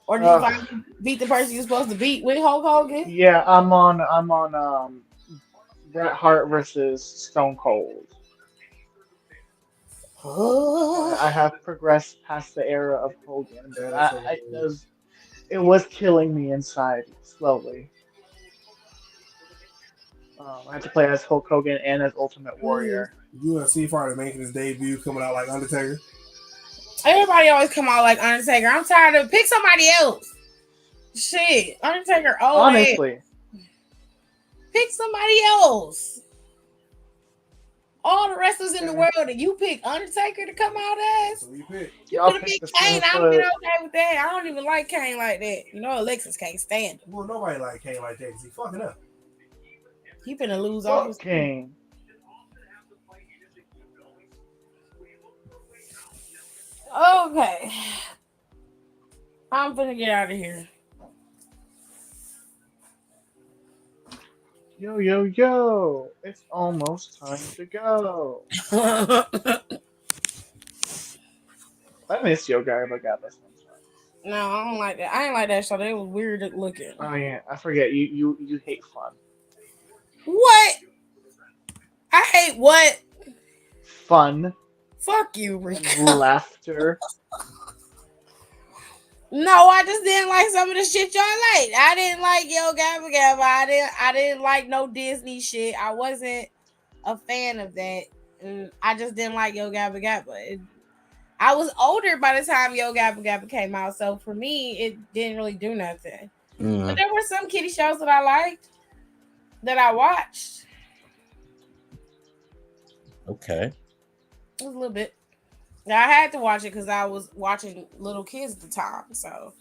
A: Or did you finally beat the person you're supposed to beat with Hulk Hogan?
D: Yeah, I'm on Bret Hart versus Stone Cold. I have progressed past the era of Hogan, but it was killing me inside slowly. I had to play as Hulk Hogan and as Ultimate Warrior.
B: UFC fighter making his debut, coming out like Undertaker.
A: Everybody always come out like Undertaker. I'm tired of pick somebody else. Shit, Undertaker. Oh,
D: honestly,
A: pick somebody else. All the wrestlers in the world, and you pick Undertaker to come out as.
B: So you pick.
A: You could have picked Kane. I would have been okay with that. I don't even like Kane like that. You know, Alexis can't stand him.
B: Well, nobody like Kane like that because he fucking up.
A: He finna lose all his
D: Kane.
A: Okay. I'm finna get out of here.
D: Yo, yo, yo. It's almost time to go. I miss Yo Gabba Gabba sometimes.
A: No, I don't like that. I ain't like that show. They was weird looking.
D: Oh yeah, I forget. You hate fun.
A: What? I hate what?
D: Fun.
A: Fuck you, Rico.
D: Laughter.
A: No, I just didn't like some of the shit y'all liked. I didn't like Yo Gabba Gabba. I didn't like no Disney shit. I wasn't a fan of that. And I just didn't like Yo Gabba Gabba. I was older by the time Yo Gabba Gabba came out, so for me, it didn't really do nothing. But there were some kiddie shows that I liked, that I watched.
E: Okay.
A: It was a little bit. Now, I had to watch it because I was watching little kids at the time, so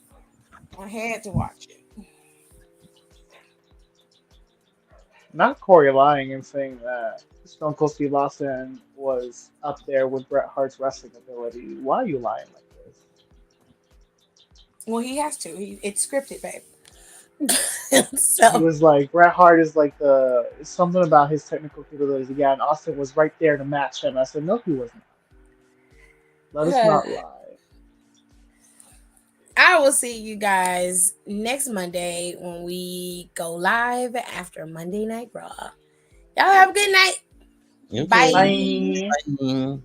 A: I had to watch it.
D: Not Corey lying and saying that Stone Cold Steve Austin was up there with Bret Hart's wrestling ability. Why are you lying like this?
A: Well, he has to. It's scripted, babe. So
D: he was like, Bret Hart is like something about his technical capabilities. Yeah, and Austin was right there to match him. I said, no, he wasn't. Let us not lie.
A: I will see you guys next Monday when we go live after Monday Night Raw. Y'all have a good night.
E: Okay.
A: Bye.
D: Bye.
E: Bye.